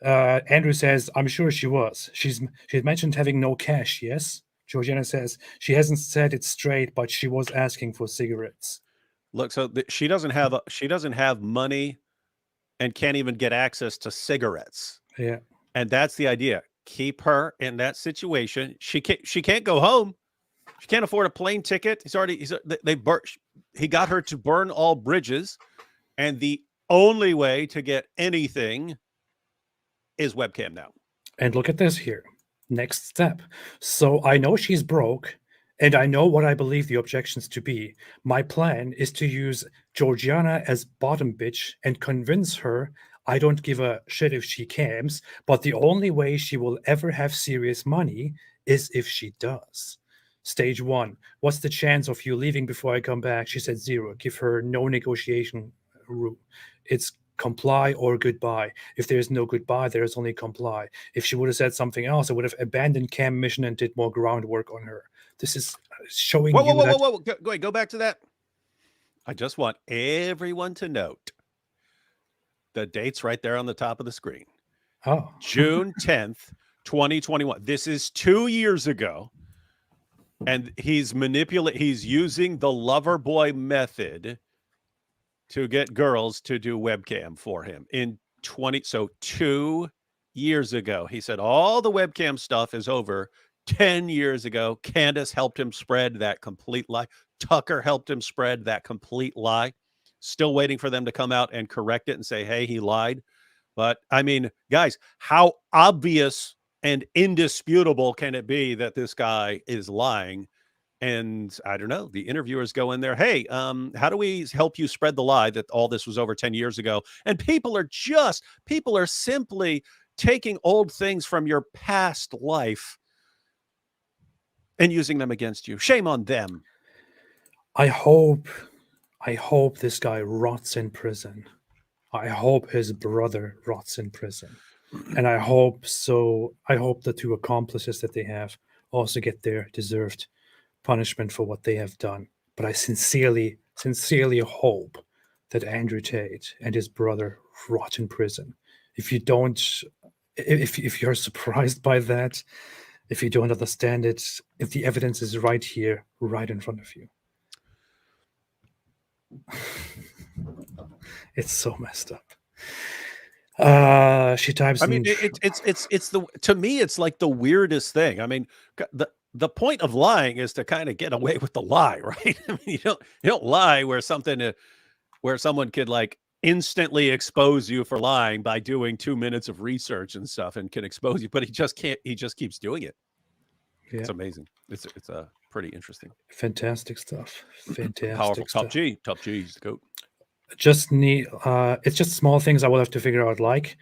Andrew says, I'm sure she was. She's mentioned having no cash, yes? Georgiana says, she hasn't said it straight, but she was asking for cigarettes.
Look, so she doesn't have money and can't even get access to cigarettes.
Yeah.
And that's the idea. Keep her in that situation. She can't go home. She can't afford a plane ticket. He got her to burn all bridges. And the only way to get anything is webcam now.
And look at this here. Next step. So I know she's broke, and I know what I believe the objections to be. My plan is to use Georgiana as bottom bitch and convince her I don't give a shit if she cams, but the only way she will ever have serious money is if she does. Stage 1. What's the chance of you leaving before I come back? She said 0. Give her no negotiation room. It's comply or goodbye. If there's no goodbye, there's only comply. If she would have said something else, I would have abandoned cam mission and did more groundwork on her. This is showing
Whoa. Go back to that. I just want everyone to note the date's right there on the top of the screen.
Oh.
June 10th, 2021. This is 2 years ago. And he's using the lover boy method to get girls to do webcam for him. So 2 years ago, he said all the webcam stuff is over. 10 years ago, Candace helped him spread that complete lie. Tucker helped him spread that complete lie. Still waiting for them to come out and correct it and say, hey, he lied. But I mean, guys, how obvious and indisputable can it be that this guy is lying? And I don't know, the interviewers go in there, hey, how do we help you spread the lie that all this was over 10 years ago? And people are simply taking old things from your past life and using them against you. Shame on them.
I hope this guy rots in prison. I hope his brother rots in prison. And I hope the two accomplices that they have also get their deserved punishment for what they have done. But I sincerely hope that Andrew Tate and his brother rot in prison. If you're surprised by that, if you don't understand it, if the evidence is right here, right in front of you. It's so messed up. She types.
I mean, it's the, to me, it's like the weirdest thing. I mean, the point of lying is to kind of get away with the lie, right? I mean, you don't lie where someone could like instantly expose you for lying by doing 2 minutes of research and stuff and can expose you, but he just can't. He just keeps doing it.
Yeah.
It's amazing. It's pretty interesting.
Fantastic stuff. Fantastic
Powerful.
stuff.
Top G's the goat.
Just need it's just small things I will have to figure out, like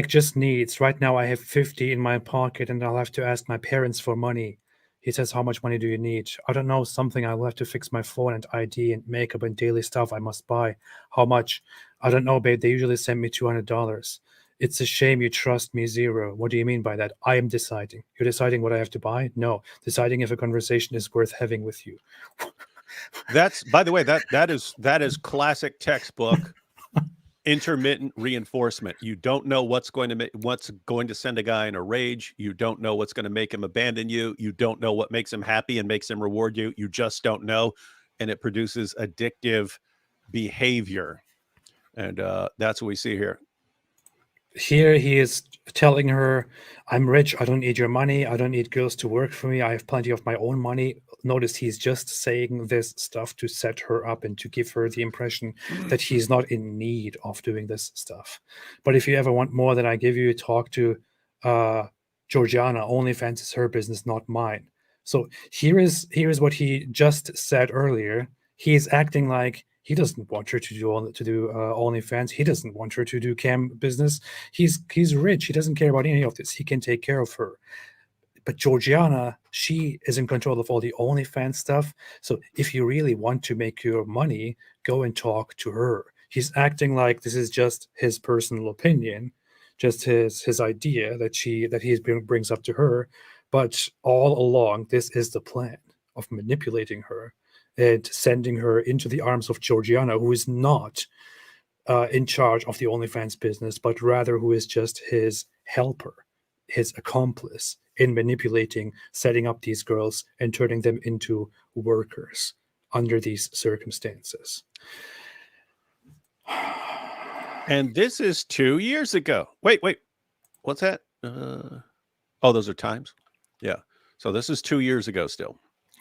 just needs. Right now I have 50 in my pocket and I'll have to ask my parents for money. He says, how much money do you need? I don't know, something. I will have to fix my phone and ID and makeup and daily stuff I must buy. How much? I don't know, babe. They usually send me $200. It's a shame you trust me zero. What do you mean by that? I am deciding. You're deciding what I have to buy? No. Deciding if a conversation is worth having with you.
That's, by the way, that is classic textbook intermittent reinforcement. You don't know what's going to send a guy in a rage. You don't know what's going to make him abandon you. You don't know what makes him happy and makes him reward you. You just don't know, and it produces addictive behavior. And that's what we see here.
Here he is telling her, I'm rich. I don't need your money. I don't need girls to work for me. I have plenty of my own money. Notice he's just saying this stuff to set her up and to give her the impression that he's not in need of doing this stuff. But if you ever want more than I give you, talk to Georgiana. OnlyFans is her business, not mine. So here is what he just said earlier. He's acting like he doesn't want her to do OnlyFans. He doesn't want her to do cam business. He's rich. He doesn't care about any of this. He can take care of her. But Georgiana, she is in control of all the OnlyFans stuff. So if you really want to make your money, go and talk to her. He's acting like this is just his personal opinion, just his idea that he brings up to her. But all along, this is the plan of manipulating her and sending her into the arms of Georgiana, who is not in charge of the OnlyFans business, but rather who is just his helper, his accomplice in manipulating, setting up these girls and turning them into workers under these circumstances.
And this is 2 years ago. Wait. What's that? Oh, those are times? Yeah. So this is 2 years ago still.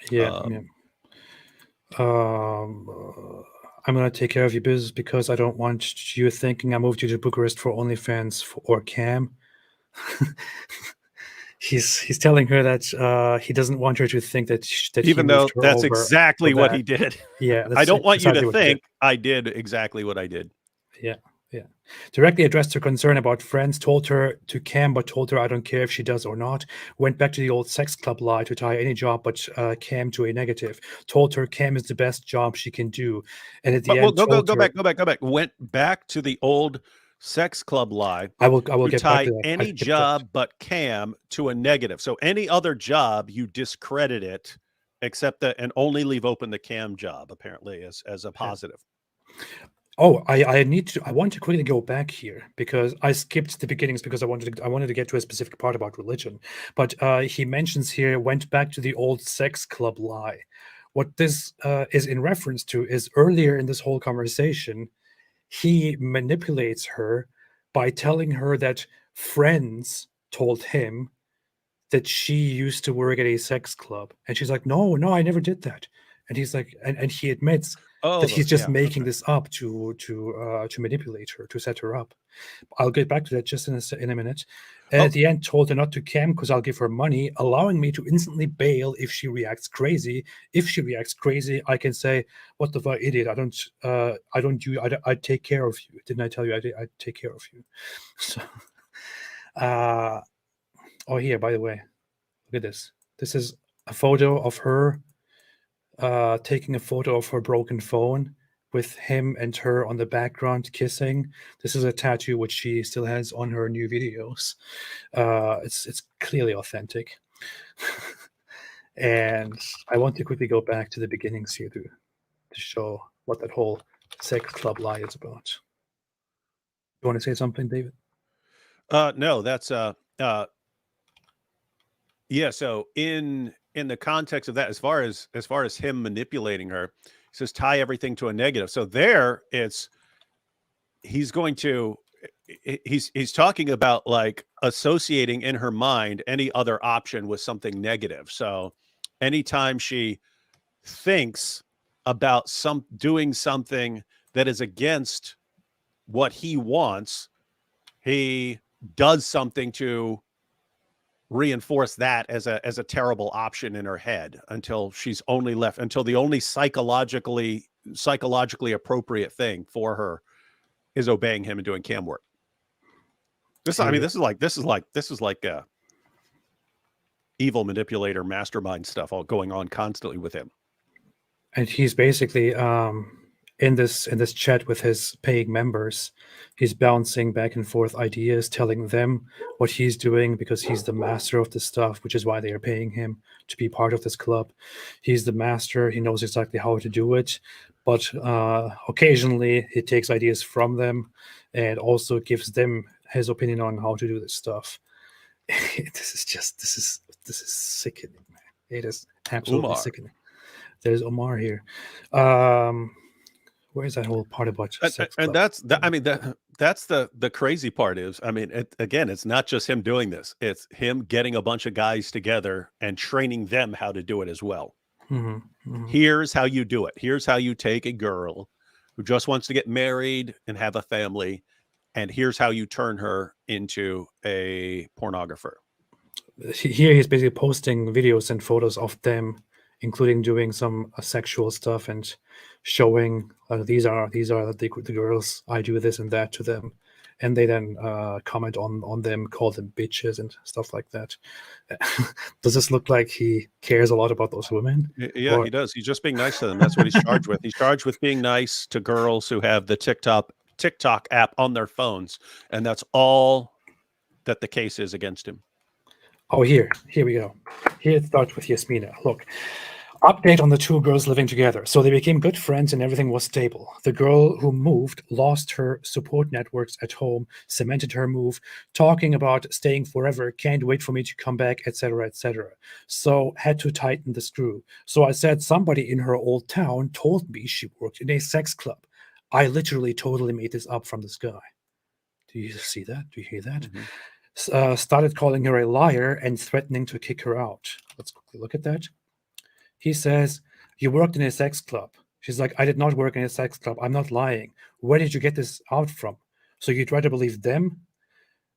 Yeah. I'm going to take care of your business because I don't want you thinking I moved you to Bucharest for OnlyFans or cam. He's telling her that he doesn't want her to think that
even though that's exactly what he did.
Yeah.
I don't want you to think I did exactly what I did.
Yeah. Directly addressed her concern about friends, told her to cam, but told her I don't care if she does or not. Went back to the old sex club lie to tie any job but cam to a negative. Told her cam is the best job she can do. And at the end,
go back. Went back to the old sex club lie.
I will get
tie
back to that.
Any job but cam to a negative. So any other job you discredit it, except that, and only leave open the cam job apparently as a positive.
Oh, I want to quickly go back here because I skipped the beginnings because I wanted to get to a specific part about religion. But he mentions here went back to the old sex club lie. What this is in reference to is earlier in this whole conversation, he manipulates her by telling her that friends told him that she used to work at a sex club, and she's like, no, I never did that. And he's like, and he admits that he's just making this up to manipulate her, to set her up. I'll get back to that just in a minute. And at the end, told her not to cam because I'll give her money, allowing me to instantly bail if she reacts crazy. If she reacts crazy, I can say, "What the fuck, idiot? I take care of you. Didn't I tell you I take care of you?" So, here, by the way, look at this. This is a photo of her. Taking a photo of her broken phone with him and her on the background kissing. This is a tattoo which she still has on her new videos. It's clearly authentic. And I want to quickly go back to the beginnings here to show what that whole sex club lie is about. You want to say something, David?
No, that's Yeah. So in the context of that, as far as him manipulating her, he says tie everything to a negative. So there, he's talking about like associating in her mind any other option with something negative. So anytime she thinks about doing something that is against what he wants, he does something to reinforce that as a terrible option in her head until the only psychologically appropriate thing for her is obeying him and doing cam work. This is like evil manipulator mastermind stuff all going on constantly with him.
And he's basically in this chat with his paying members, he's bouncing back and forth ideas, telling them what he's doing because he's the master of this stuff, which is why they are paying him to be part of this club. He's the master. He knows exactly how to do it. But occasionally he takes ideas from them and also gives them his opinion on how to do this stuff. This is sickening, man. It is absolutely sickening. There's Omar here. Where's that whole part about sex club?
And that's the crazy part is, again, it's not just him doing this. It's him getting a bunch of guys together and training them how to do it as well.
Mm-hmm, mm-hmm.
Here's how you do it. Here's how you take a girl who just wants to get married and have a family, and here's how you turn her into a pornographer.
Here he's basically posting videos and photos of them, including doing some sexual stuff and showing these are the girls. I do this and that to them, and they then comment on them, call them bitches and stuff like that. Does this look like he cares a lot about those women?
Yeah, he does. He's just being nice to them. That's what he's charged with. He's charged with being nice to girls who have the TikTok app on their phones, and that's all that the case is against him.
Oh, here we go. Here it starts with Yasmina. Look, update on the two girls living together. So they became good friends and everything was stable. The girl who moved lost her support networks at home, cemented her move, talking about staying forever, can't wait for me to come back, etc., etc. So had to tighten the screw. So I said somebody in her old town told me she worked in a sex club. I literally totally made this up from the sky. Do you see that? Do you hear that?
Mm-hmm.
Started calling her a liar and threatening to kick her out. Let's quickly look at that. He says, you worked in a sex club. She's like, I did not work in a sex club. I'm not lying. Where did you get this out from? So you try to believe them?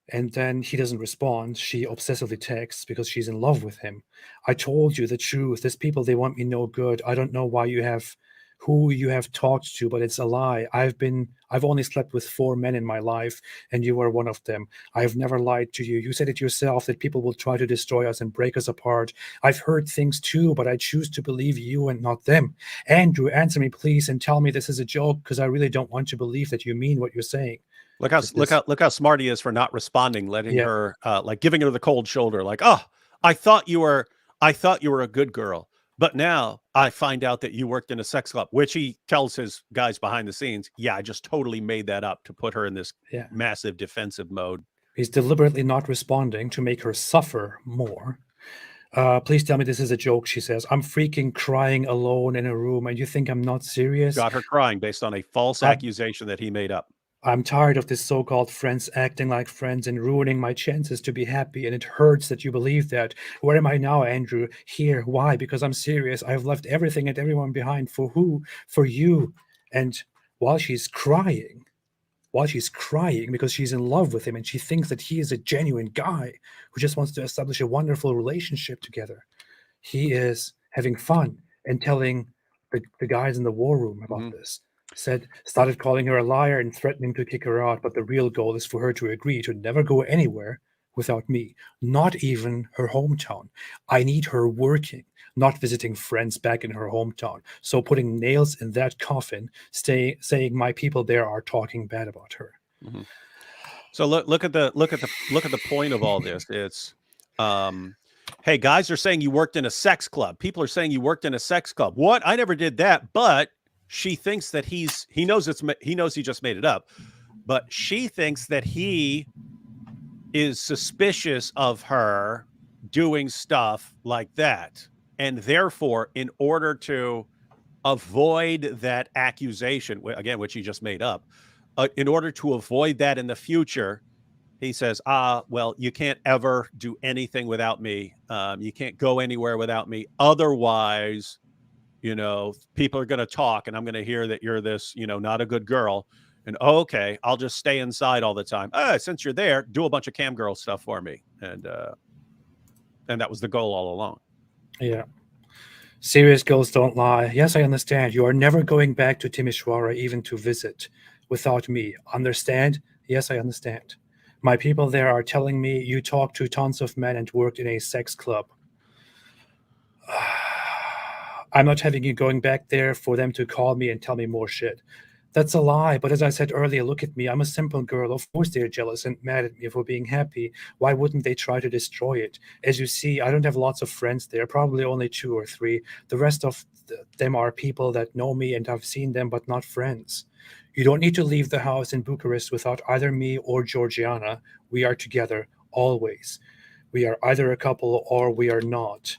And then he doesn't respond. She obsessively texts because she's in love with him. I told you the truth. These people, they want me no good. I don't know who you have talked to, but it's a lie. I've only slept with 4 men in my life, and you were one of them. I've never lied to you. You said it yourself that people will try to destroy us and break us apart. I've heard things too, but I choose to believe you and not them. Andrew, answer me please and tell me this is a joke, because I really don't want to believe that you mean what you're saying.
Look how smart he is for not responding, letting her like giving her the cold shoulder, like, oh, I thought you were a good girl. But now I find out that you worked in a sex club, which he tells his guys behind the scenes. Yeah, I just totally made that up to put her in this massive defensive mode.
He's deliberately not responding to make her suffer more. Please tell me this is a joke, she says. I'm freaking crying alone in a room, and you think I'm not serious?
Got her crying based on a false accusation that he made up.
I'm tired of this so-called friends acting like friends and ruining my chances to be happy, and it hurts that you believe that. Where am I now, Andrew? Here. Why? Because I'm serious. I've left everything and everyone behind. For who? For you. And while she's crying because she's in love with him and she thinks that he is a genuine guy who just wants to establish a wonderful relationship together, he is having fun and telling the guys in the war room about this. Started calling her a liar and threatening to kick her out, but the real goal is for her to agree to never go anywhere without me, not even her hometown. I need her working, not visiting friends back in her hometown. So putting nails in that coffin, saying my people there are talking bad about her.
Mm-hmm. So look at the point of all this. It's hey, guys are saying you worked in a sex club. People are saying you worked in a sex club. What? I never did that, but she thinks that he knows he just made it up, but she thinks that he is suspicious of her doing stuff like that. And therefore, in order to avoid that accusation, again, which he just made up, in order to avoid that in the future, he says, well, you can't ever do anything without me. You can't go anywhere without me. Otherwise, you know, people are going to talk and I'm going to hear that you're this, you know, not a good girl. And okay, I'll just stay inside all the time. Since you're there, do a bunch of cam girl stuff for me. And that was the goal all along.
Yeah. Serious girls don't lie. Yes, I understand. You are never going back to Timisoara even to visit without me. Understand? Yes, I understand. My people there are telling me you talked to tons of men and worked in a sex club. I'm not having you going back there for them to call me and tell me more shit. That's a lie. But as I said earlier, look at me. I'm a simple girl. Of course they're jealous and mad at me for being happy. Why wouldn't they try to destroy it? As you see, I don't have lots of friends there, probably only 2 or 3. The rest of them are people that know me and I've seen them, but not friends. You don't need to leave the house in Bucharest without either me or Georgiana. We are together always. We are either a couple or we are not.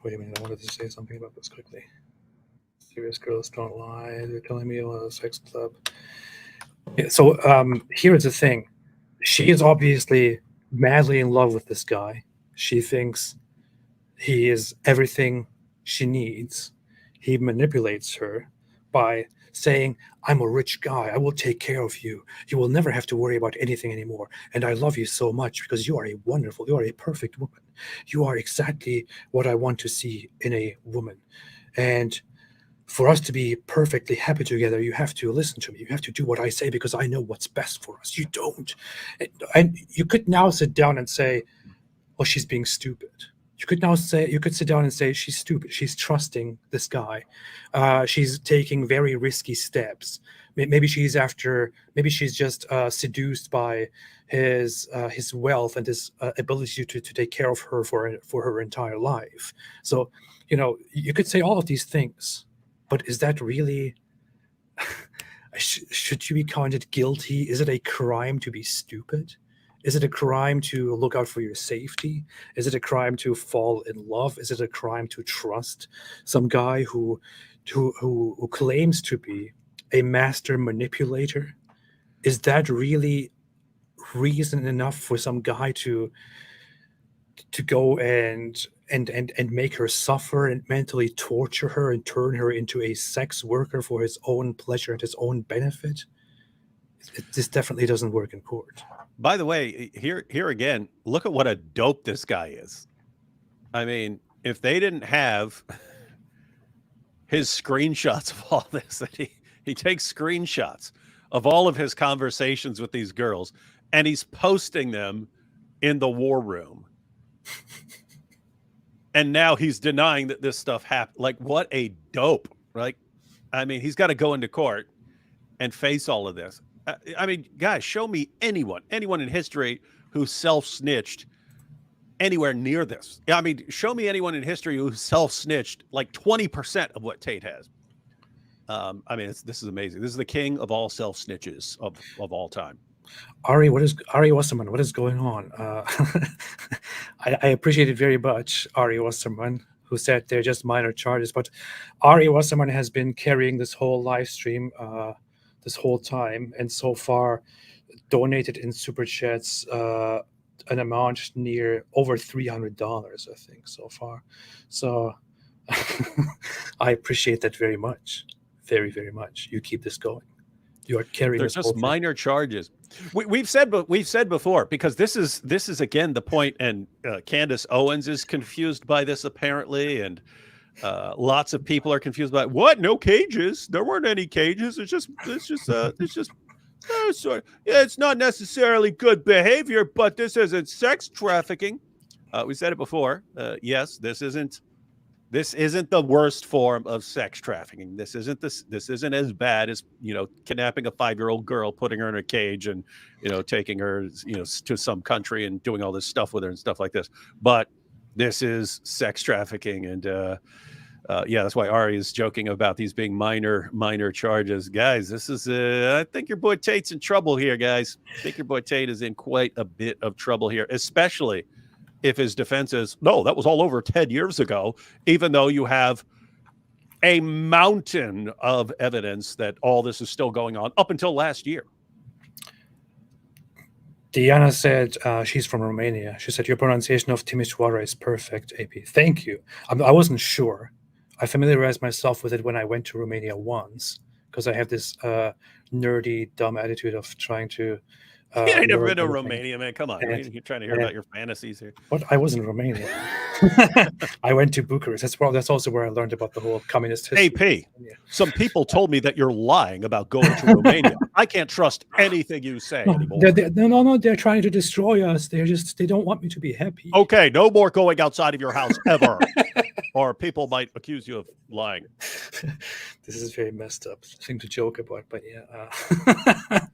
Wait a minute, I wanted to say something about this quickly. Serious girls don't lie. They're telling me about a sex club. Yeah, so here's the thing. She is obviously madly in love with this guy. She thinks he is everything she needs. He manipulates her by saying, I'm a rich guy. I will take care of you. You will never have to worry about anything anymore. And I love you so much because you are a perfect woman. You are exactly what I want to see in a woman. And for us to be perfectly happy together, you have to listen to me. You have to do what I say because I know what's best for us. You don't. And you could now sit down and say, oh, she's being stupid. You could sit down and say she's stupid. She's trusting this guy. She's taking very risky steps. Maybe she's just seduced by his wealth and his ability to take care of her for her entire life. So, you know, you could say all of these things, but is that really? Should you be counted guilty? Is it a crime to be stupid? Is it a crime to look out for your safety? Is it a crime to fall in love? Is it a crime to trust some guy who claims to be a master manipulator? Is that really reason enough for some guy to go and make her suffer and mentally torture her and turn her into a sex worker for his own pleasure and his own benefit? This definitely doesn't work in court.
By the way, here again, look at what a dope this guy is. I mean, if they didn't have his screenshots of all this, that he takes screenshots of all of his conversations with these girls, and he's posting them in the war room. And now he's denying that this stuff happened. Like, what a dope, right? I mean, he's got to go into court and face all of this. I mean, guys, show me anyone in history who self-snitched anywhere near this. I mean, show me anyone in history who self-snitched like 20% of what Tate has. I mean, this is amazing. This is the king of all self-snitches of all time.
Ari Wasserman, what is going on? I appreciate it very much, Ari Wasserman, who said they're just minor charges. But Ari Wasserman has been carrying this whole live stream this whole time, and so far donated in super chats an amount near over $300, I think, so far. So I appreciate that very much, very, very much. You keep this going. You are carrying.
They're just minor charges. We've said before, because this is again the point, and Candace Owens is confused by this apparently, and lots of people are confused by what? No cages? There weren't any cages. It's not necessarily good behavior, but this isn't sex trafficking. We said it before. Yes, this isn't the worst form of sex trafficking. This isn't as bad as, you know, kidnapping a 5-year-old girl, putting her in a cage, and, you know, taking her, you know, to some country and doing all this stuff with her and stuff like this. But this is sex trafficking, and Yeah, that's why Ari is joking about these being minor charges. Guys, this is, I think your boy Tate's in trouble here, guys. I think your boy Tate is in quite a bit of trouble here, especially if his defense is, no, that was all over 10 years ago, even though you have a mountain of evidence that all this is still going on up until last year.
Diana said she's from Romania. She said, your pronunciation of Timișoara is perfect, AP. Thank you. I wasn't sure. I familiarized myself with it when I went to Romania once, because I have this nerdy, dumb attitude of trying to...
You ain't never
learn
been to
everything.
Romania, man. Come on.
And-
You're trying to hear about your fantasies here.
But I was in Romania. I went to Bucharest. That's also where I learned about the whole communist history.
AP, some people told me that you're lying about going to Romania. I can't trust anything you say anymore.
No, they're trying to destroy us. They don't want me to be happy.
Okay, no more going outside of your house ever, or people might accuse you of lying.
This is very messed up thing to joke about, but yeah.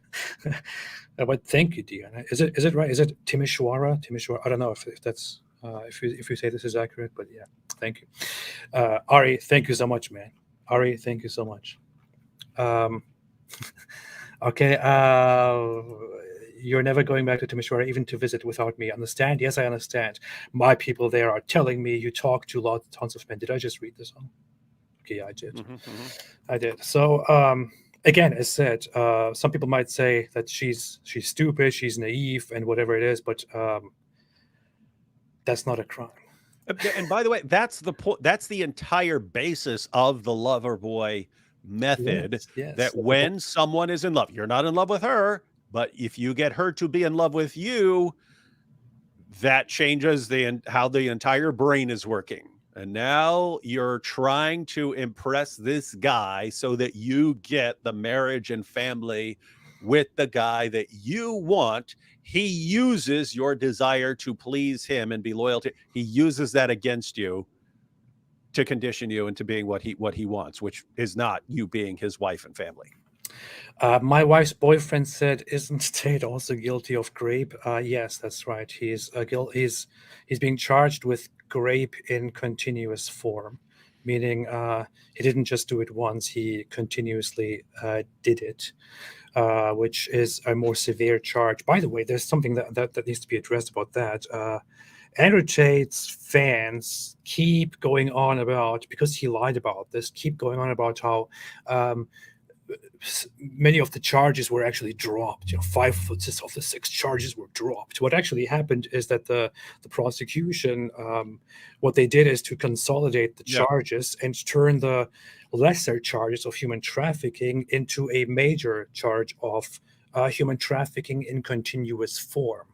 But thank you, Diana. Is it right? Is it Timișoara? Timișoara? I don't know if that's if you say this is accurate, but yeah, thank you. Ari, thank you so much, man. Ari, thank you so much. Okay, you're never going back to Timișoara even to visit without me. Understand? Yes, I understand. My people there are telling me you talk to tons of men. Did I just read this one? Okay, yeah, I did. I did. So again, as said, some people might say that she's stupid, she's naive, and whatever it is, but that's not a crime.
And by the way, that's the point. That's the entire basis of the lover boy method.
Yes.
That when someone is in love, you're not in love with her, but if you get her to be in love with you, that changes how the entire brain is working. And now you're trying to impress this guy so that you get the marriage and family with the guy that you want. He uses your desire to please him and be loyal to. He uses that against you to condition you into being what he wants, which is not you being his wife and family.
My wife's boyfriend said, "Isn't Tate also guilty of grape?" Yes, that's right. He's being charged with grape in continuous form, meaning he didn't just do it once; he continuously did it, which is a more severe charge. By the way, there's something that needs to be addressed about that. Andrew Tate's fans keep going on about, because he lied about this, keep going on about how many of the charges were actually dropped. 5 of the 6 charges were dropped. What actually happened is that the prosecution, what they did is to consolidate the charges and turn the lesser charges of human trafficking into a major charge of human trafficking in continuous form,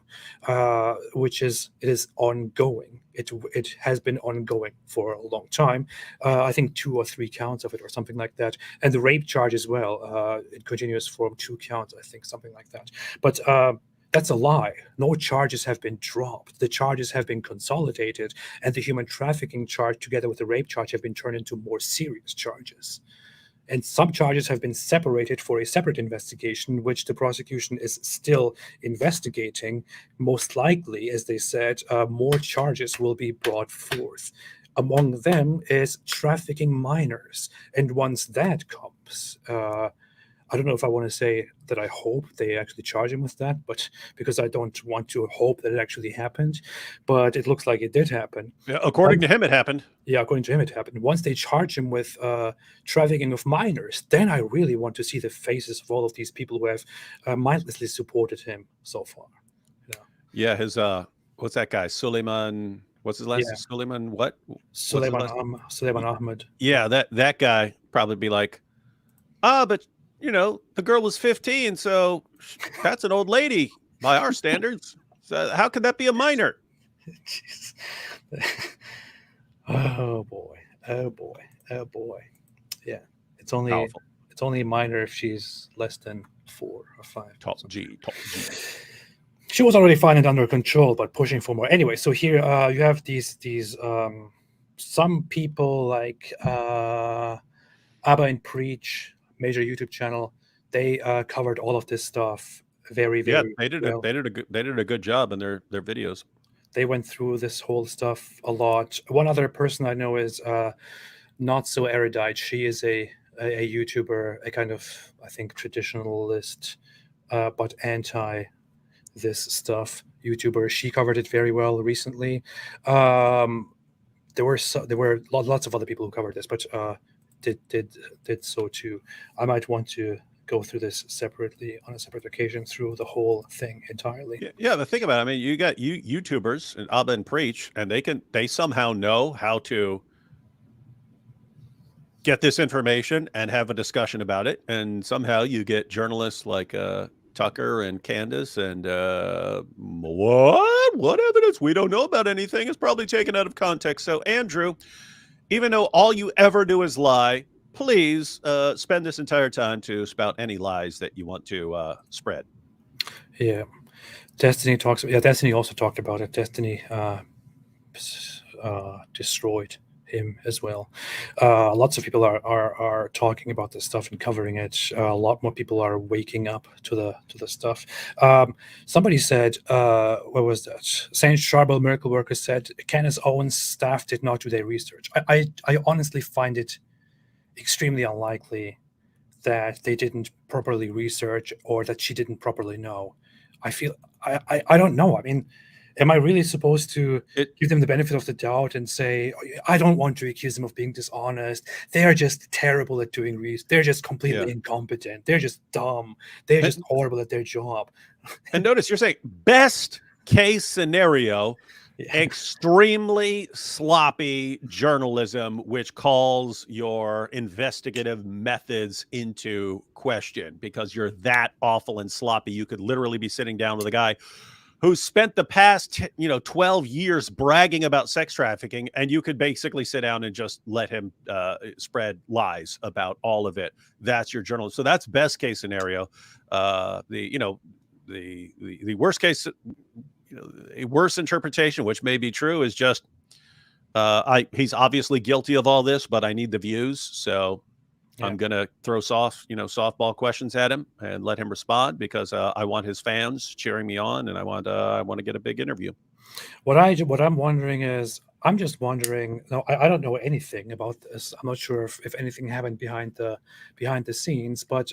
which is ongoing. It has been ongoing for a long time. I think 2 or 3 counts of it or something like that. And the rape charge as well, in continuous form, 2 counts, I think, something like that. But that's a lie. No charges have been dropped. The charges have been consolidated, and the human trafficking charge together with the rape charge have been turned into more serious charges. And some charges have been separated for a separate investigation, which the prosecution is still investigating. Most likely, as they said, more charges will be brought forth. Among them is trafficking minors. And once that comes, I don't know if I want to say that I hope they actually charge him with that, but because I don't want to hope that it actually happened, but it looks like it did happen.
Yeah, according to him, it happened.
Yeah, according to him, it happened. Once they charge him with trafficking of minors, then I really want to see the faces of all of these people who have mindlessly supported him so far.
Yeah, his what's that guy? Suleiman. What's his last name? Suleiman what?
Suleiman Ahmed.
Yeah, that guy probably be like, but the girl was 15, so that's an old lady by our standards. So how could that be a minor?
Oh boy. Yeah, it's only a minor if she's less than 4 or 5.
Top G.
She was already fine and under control, but pushing for more. Anyway, so here you have these some people like Abba and Preach, major YouTube channel. They covered all of this stuff very
they did
well.
They did a good job in their videos.
They went through this whole stuff a lot. One other person I know is not so erudite. She is a YouTuber, a kind of, I think, traditionalist, but anti this stuff YouTuber. She covered it very well recently. There were lots of other people who covered this, but did so too. I might want to go through this separately on a separate occasion through the whole thing entirely.
Yeah, the thing about it, I mean, you got YouTubers and Abba and Preach, and they somehow know how to get this information and have a discussion about it. And somehow you get journalists like Tucker and Candace and what evidence? We don't know about anything. It's probably taken out of context. So Andrew, even though all you ever do is lie, please spend this entire time to spout any lies that you want to spread.
Yeah. Destiny also talked about it. Destiny destroyed him as well. Lots of people are talking about this stuff and covering it. A lot more people are waking up to the stuff. Somebody said, what was that? Saint Charbel Miracle Worker said, Candace Owens' staff did not do their research. I honestly find it extremely unlikely that they didn't properly research or that she didn't properly know. I don't know. I mean, am I really supposed to give them the benefit of the doubt and say, I don't want to accuse them of being dishonest. They are just terrible at doing research. They're just completely incompetent. They're just dumb. They're just horrible at their job.
And notice you're saying best case scenario, extremely sloppy journalism, which calls your investigative methods into question because you're that awful and sloppy. You could literally be sitting down with a guy who spent the past 12 years bragging about sex trafficking, and you could basically sit down and just let him spread lies about all of it. That's your journalist. So that's best case scenario. The worst case, a worse interpretation, which may be true, is just he's obviously guilty of all this, but I need the views, so I'm gonna throw softball questions at him and let him respond because I want his fans cheering me on, and I want to get a big interview.
What I'm wondering is, I'm just wondering. No, I don't know anything about this. I'm not sure if anything happened behind the scenes. But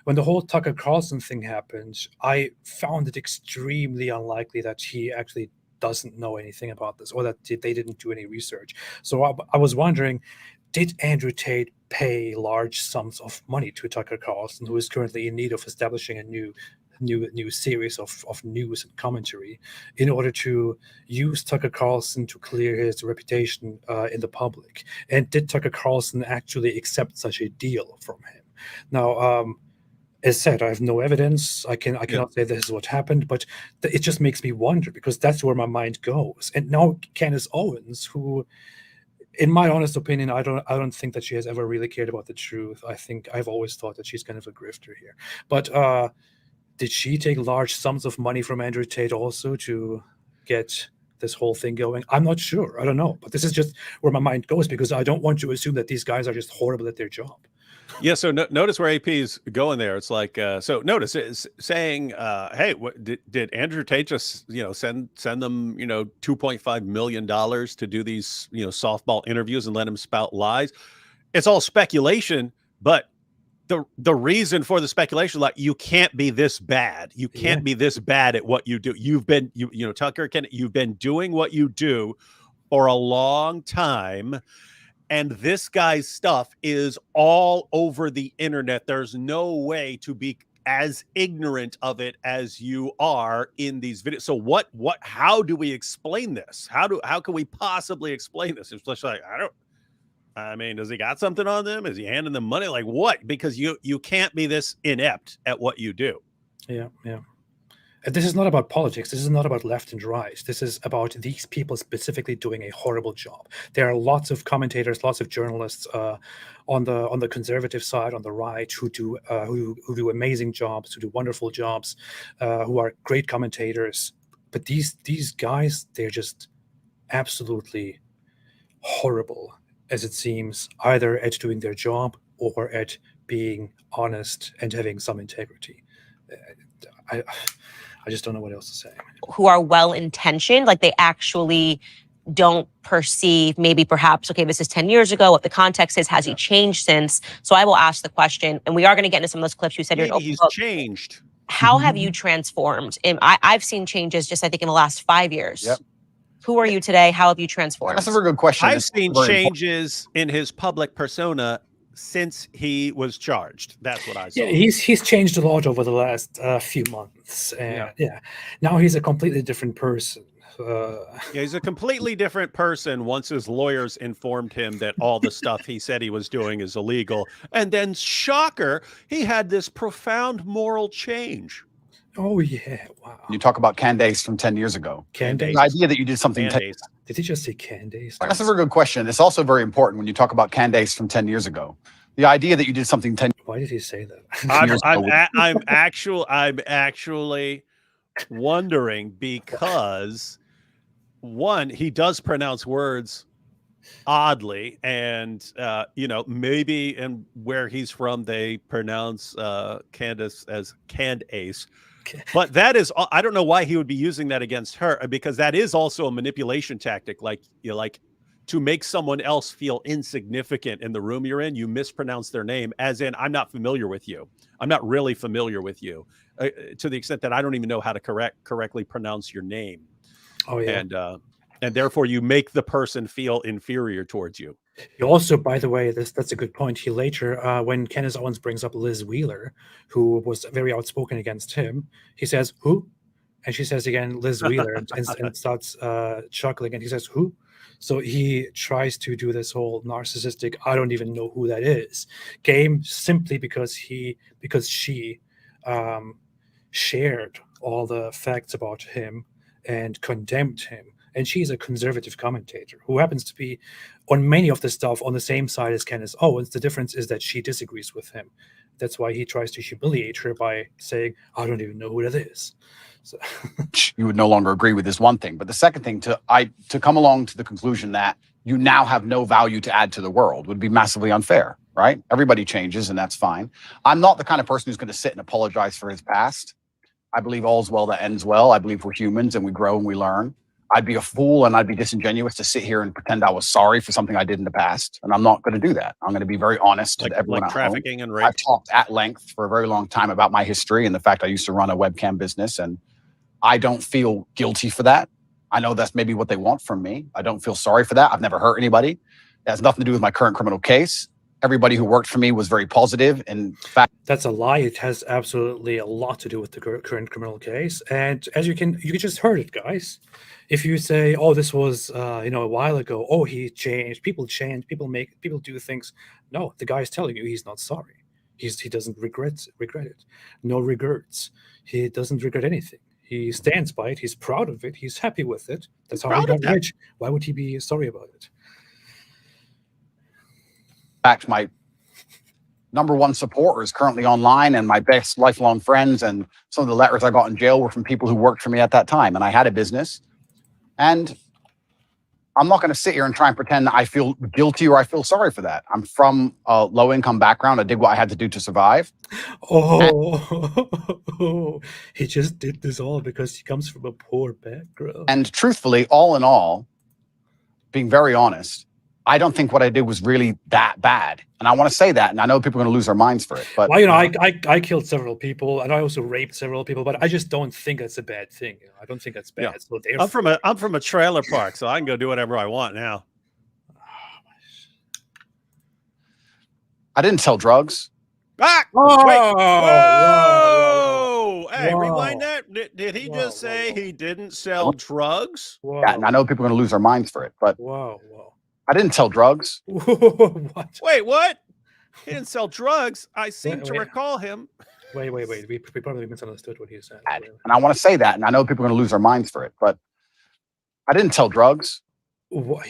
when the whole Tucker Carlson thing happened, I found it extremely unlikely that he actually doesn't know anything about this, or that they didn't do any research. So I was wondering, did Andrew Tate pay large sums of money to Tucker Carlson, who is currently in need of establishing a new series of news and commentary, in order to use Tucker Carlson to clear his reputation in the public? And did Tucker Carlson actually accept such a deal from him? Now, as said, I have no evidence. I cannot say this is what happened, but it just makes me wonder, because that's where my mind goes. And now Candace Owens, who, in my honest opinion, I don't think that she has ever really cared about the truth. I think I've always thought that she's kind of a grifter here. But did she take large sums of money from Andrew Tate also to get this whole thing going? I'm not sure. I don't know. But this is just where my mind goes, because I don't want to assume that these guys are just horrible at their job.
Yeah, so notice where AP is going there. It's like, so notice it's saying, hey, what did Andrew Tate just, send them, $2.5 million to do these, softball interviews and let him spout lies? It's all speculation, but the reason for the speculation, like, you can't be this bad. You can't be this bad at what you do. You've been, Tucker, you've been doing what you do for a long time. And this guy's stuff is all over the internet. There's no way to be as ignorant of it as you are in these videos. So how do we explain this? How can we possibly explain this? It's just like, does he got something on them? Is he handing them money? Like what? Because you can't be this inept at what you do.
Yeah. And this is not about politics. This is not about left and right. This is about these people specifically doing a horrible job. There are lots of commentators, lots of journalists on the conservative side, on the right, who do amazing jobs, who do wonderful jobs, who are great commentators. But these guys, they're just absolutely horrible, as it seems, either at doing their job or at being honest and having some integrity. I just don't know what else to say.
Who are well-intentioned, like they actually don't perceive maybe perhaps, okay, this is 10 years ago, what the context is, has he changed since? So I will ask the question, and we are going to get into some of those clips you said.
Maybe he's changed.
How have you transformed? And I've seen changes just, I think, in the last 5 years.
Yep.
Who are you today? How have you transformed?
That's a very good question.
I've seen changes in his public persona since he was charged. That's what I saw.
Yeah, he's changed a lot over the last few months, and now he's a completely different person.
He's a completely different person once his lawyers informed him that all the stuff he said he was doing is illegal. And then, shocker, he had this profound moral change.
Oh, yeah. Wow.
You talk about Candace from 10 years ago.
Candace.
The idea that you did something.
Did he just say Candace?
That's a very good question. It's also very important when you talk about Candace from 10 years ago. The idea that you did something 10
Why did he say that?
I'm actually wondering because, one, he does pronounce words oddly, and maybe in where he's from they pronounce Candace as Candace, but that is, I don't know why he would be using that against her, because that is also a manipulation tactic. Like to make someone else feel insignificant in the room you're in, you mispronounce their name, as in, I'm not familiar with you. I'm not really familiar with you, to the extent that I don't even know how to correctly pronounce your name.
Oh yeah.
And therefore you make the person feel inferior towards you.
He also, by the way, that's a good point. He later, when Candace Owens brings up Liz Wheeler, who was very outspoken against him, he says, "Who?" And she says again, Liz Wheeler, and starts chuckling, and he says, "Who?" So he tries to do this whole narcissistic, I don't even know who that is game, simply because she shared all the facts about him and condemned him. And she's a conservative commentator who happens to be on many of the stuff on the same side as Candace Owens. The difference is that she disagrees with him. That's why he tries to humiliate her by saying, I don't even know who that is. So
you would no longer agree with this one thing. But the second thing, to come along to the conclusion that you now have no value to add to the world would be massively unfair, right? Everybody changes, and that's fine. I'm not the kind of person who's going to sit and apologize for his past. I believe all's well that ends well. I believe we're humans and we grow and we learn. I'd be a fool and I'd be disingenuous to sit here and pretend I was sorry for something I did in the past. And I'm not going to do that. I'm going to be very honest to everyone.
Like trafficking and rape.
I've talked at length for a very long time about my history and the fact I used to run a webcam business, and I don't feel guilty for that. I know that's maybe what they want from me. I don't feel sorry for that. I've never hurt anybody. It has nothing to do with my current criminal case. Everybody who worked for me was very positive. In fact,
that's a lie. It has absolutely a lot to do with the current criminal case. And as you just heard it, guys. If you say, "Oh, this was a while ago," "Oh, he changed," people change, people do things. No, the guy is telling you he's not sorry. He doesn't regret it. No regrets. He doesn't regret anything. He stands by it. He's proud of it. He's happy with it. That's how he got rich. Why would he be sorry about it?
In fact, my number one supporter is currently online, and my best lifelong friends and some of the letters I got in jail were from people who worked for me at that time. And I had a business, and I'm not going to sit here and try and pretend that I feel guilty or I feel sorry for that. I'm from a low-income background. I did what I had to do to survive.
He just did this all because he comes from a poor background.
And truthfully, all in all, being very honest, I don't think what I did was really that bad. And I want to say that. And I know people are going to lose their minds for it. But
well, I killed several people, and I also raped several people, but I just don't think that's a bad thing. I don't think that's bad.
Yeah. So I'm from a trailer park, so I can go do whatever I want now.
I didn't sell drugs.
Ah!
Oh,
wait. Whoa! Hey,
Whoa.
Rewind that. Did he just say he didn't sell drugs?
Yeah, and I know people are going to lose their minds for it, but
wow.
I didn't sell drugs.
What?
Wait, what? He didn't sell drugs. I seem to recall him.
Wait. We probably misunderstood what he said.
And I want to say that, and I know people are going to lose their minds for it, but I didn't sell drugs.
What,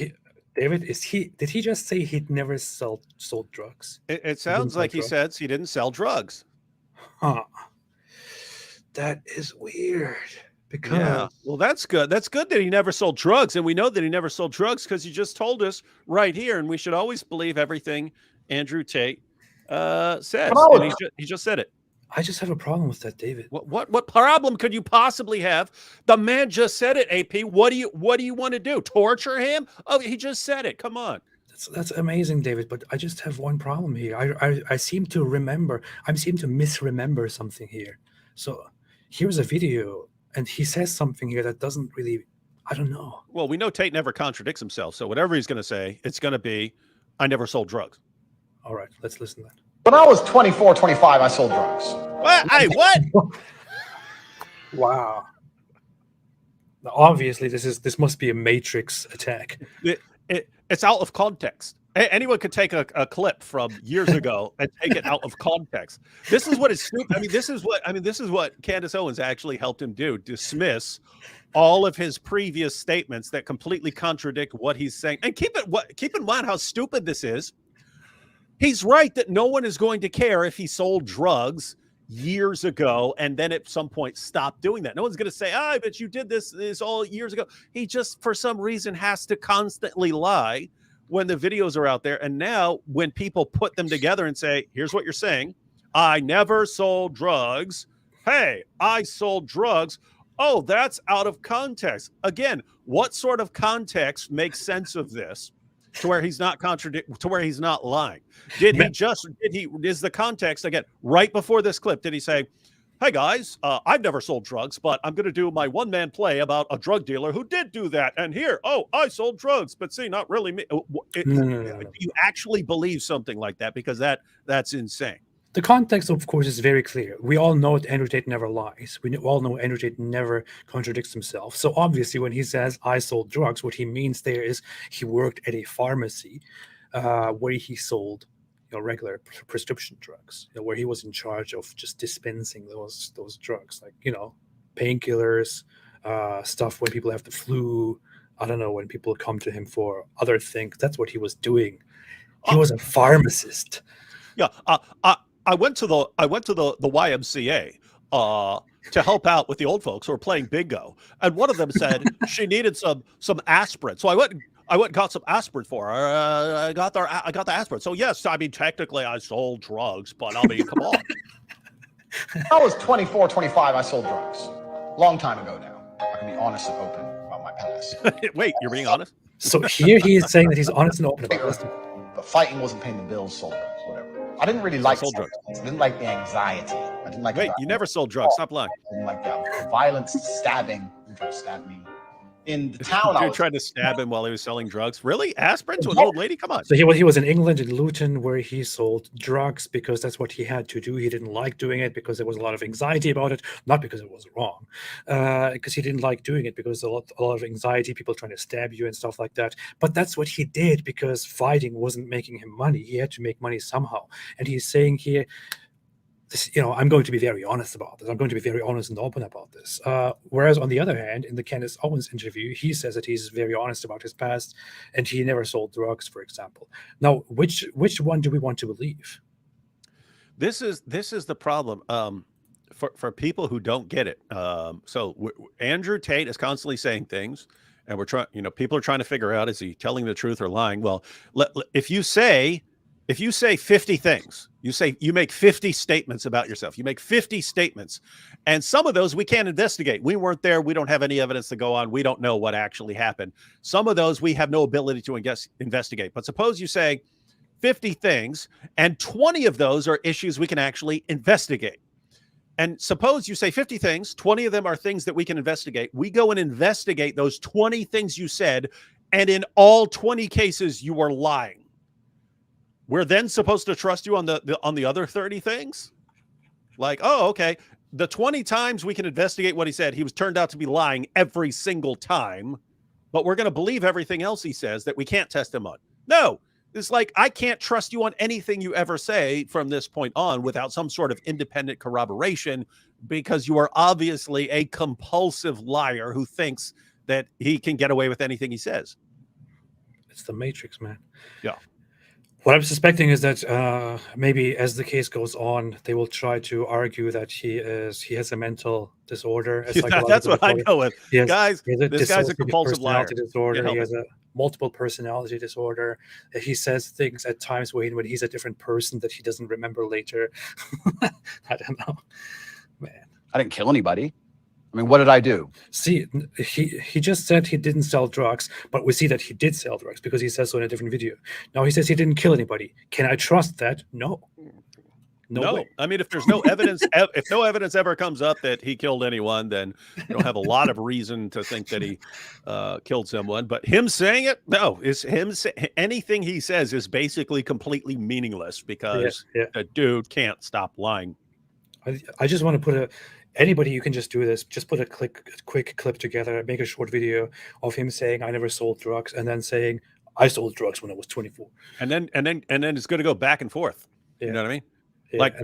David, did he just say he'd never sold drugs?
It sounds like he says he didn't sell drugs.
Huh. That is weird. Because
yeah, well, that's good. That's good that he never sold drugs, and we know that he never sold drugs because he just told us right here, and we should always believe everything Andrew Tate says. And he just said it.
I just have a problem with that, David.
What problem could you possibly have? The man just said it, AP. What do you want to do? Torture him? Oh, he just said it. Come on.
That's amazing, David. But I just have one problem here. I seem to misremember something here. So here's a video, and he says something here that doesn't really. I don't know.
Well, we know Tate never contradicts himself, so whatever he's going to say, it's going to be, "I never sold drugs."
All right, let's listen to that.
When I was 24, 25, I sold drugs.
What? Hey, what?
Wow. Now, obviously, this must be a Matrix attack.
It's out of context. Anyone could take a clip from years ago and take it out of context. This is what is stupid. This is what Candace Owens actually helped him do: dismiss all of his previous statements that completely contradict what he's saying. And keep in mind how stupid this is. He's right that no one is going to care if he sold drugs years ago and then at some point stopped doing that. No one's going to say, "I bet you did this all years ago." He just, for some reason, has to constantly lie when the videos are out there. And now when people put them together and say, "Here's what you're saying. I never sold drugs. Hey, I sold drugs." Oh, that's out of context. Again, what sort of context makes sense of this to where he's not to where he's not lying? Is the context, again, right before this clip, did he say, "Hey guys, I've never sold drugs, but I'm going to do my one-man play about a drug dealer who did do that. And here, I sold drugs, but see, not really me."
No.
Do you actually believe something like that? Because that's insane.
The context, of course, is very clear. We all know that Andrew Tate never lies. We all know Andrew Tate never contradicts himself. So obviously, when he says, "I sold drugs," what he means there is he worked at a pharmacy where he sold regular prescription drugs, where he was in charge of just dispensing those drugs, like painkillers, stuff when people have the flu. I don't know, when people come to him for other things. That's what he was doing. He was a pharmacist.
Yeah, I went to the YMCA to help out with the old folks who were playing bingo, and one of them said she needed some aspirin. So I went and got some aspirin for her. I got the aspirin. So yes, technically I sold drugs, but come on.
I was 24, 25, I sold drugs. Long time ago now. I can be honest and open about my past.
Wait, you're being honest?
So here he is saying that he's honest and open about this.
But fighting wasn't paying the bills, sold drugs, whatever. I didn't really like
sold drugs.
I didn't like the anxiety. I didn't like.
Wait, you never sold drugs? Stop lying.
I didn't like the violence, stabbing. You tried to stab me in the town.
You tried to stab him while he was selling drugs. Really? Aspirin to an old lady? Come on.
So he was in England, in Luton, where he sold drugs because that's what he had to do. He didn't like doing it because there was a lot of anxiety about it, not because it was wrong, because he didn't like doing it because a lot of anxiety, people trying to stab you and stuff like that. But that's what he did because fighting wasn't making him money. He had to make money somehow. And he's saying here, I'm going to be very honest about this. I'm going to be very honest and open about this. Whereas on the other hand, in the Candace Owens interview, he says that he's very honest about his past and he never sold drugs, for example. Now, which one do we want to believe?
This is the problem for people who don't get it. Andrew Tate is constantly saying things, and we're trying. People are trying to figure out, is he telling the truth or lying? Well, if you say 50 things, you make 50 statements about yourself. You make 50 statements, and some of those we can't investigate. We weren't there. We don't have any evidence to go on. We don't know what actually happened. Some of those we have no ability to investigate. But suppose you say 50 things, and 20 of those are issues we can actually investigate. And suppose you say 50 things, 20 of them are things that we can investigate. We go and investigate those 20 things you said, and in all 20 cases, you were lying. We're then supposed to trust you on the other 30 things? Like, oh, okay. The 20 times we can investigate what he said, he was turned out to be lying every single time, but we're going to believe everything else he says that we can't test him on. No, it's like, I can't trust you on anything you ever say from this point on without some sort of independent corroboration, because you are obviously a compulsive liar who thinks that he can get away with anything he says.
It's the Matrix, man.
Yeah.
What I'm suspecting is that maybe as the case goes on, they will try to argue that he has a mental disorder, a
That's
psychological
what I
disorder.
go with.
He has,
Guys,
he has a
this guy's a
dissociative
compulsive liar.
personality disorder.
Can't
He
help
has a multiple personality disorder. He says things at times when he's a different person that he doesn't remember later. I don't know, man.
I didn't kill anybody. I mean, what did I do?
See, he just said he didn't sell drugs, but we see that he did sell drugs because he says so in a different video. Now he says he didn't kill anybody. Can I trust that? No. No way.
I mean, if there's no evidence, if no evidence ever comes up that he killed anyone, then you don't have a lot of reason to think that he killed someone. But him saying it, no, anything he says is basically completely meaningless because the dude can't stop lying.
I just want to put anybody, you can just do this. Just put a quick clip together, make a short video of him saying, "I never sold drugs," and then saying, "I sold drugs when I was 24."
And then it's going to go back and forth.
Yeah.
You know what I mean?
Yeah,
like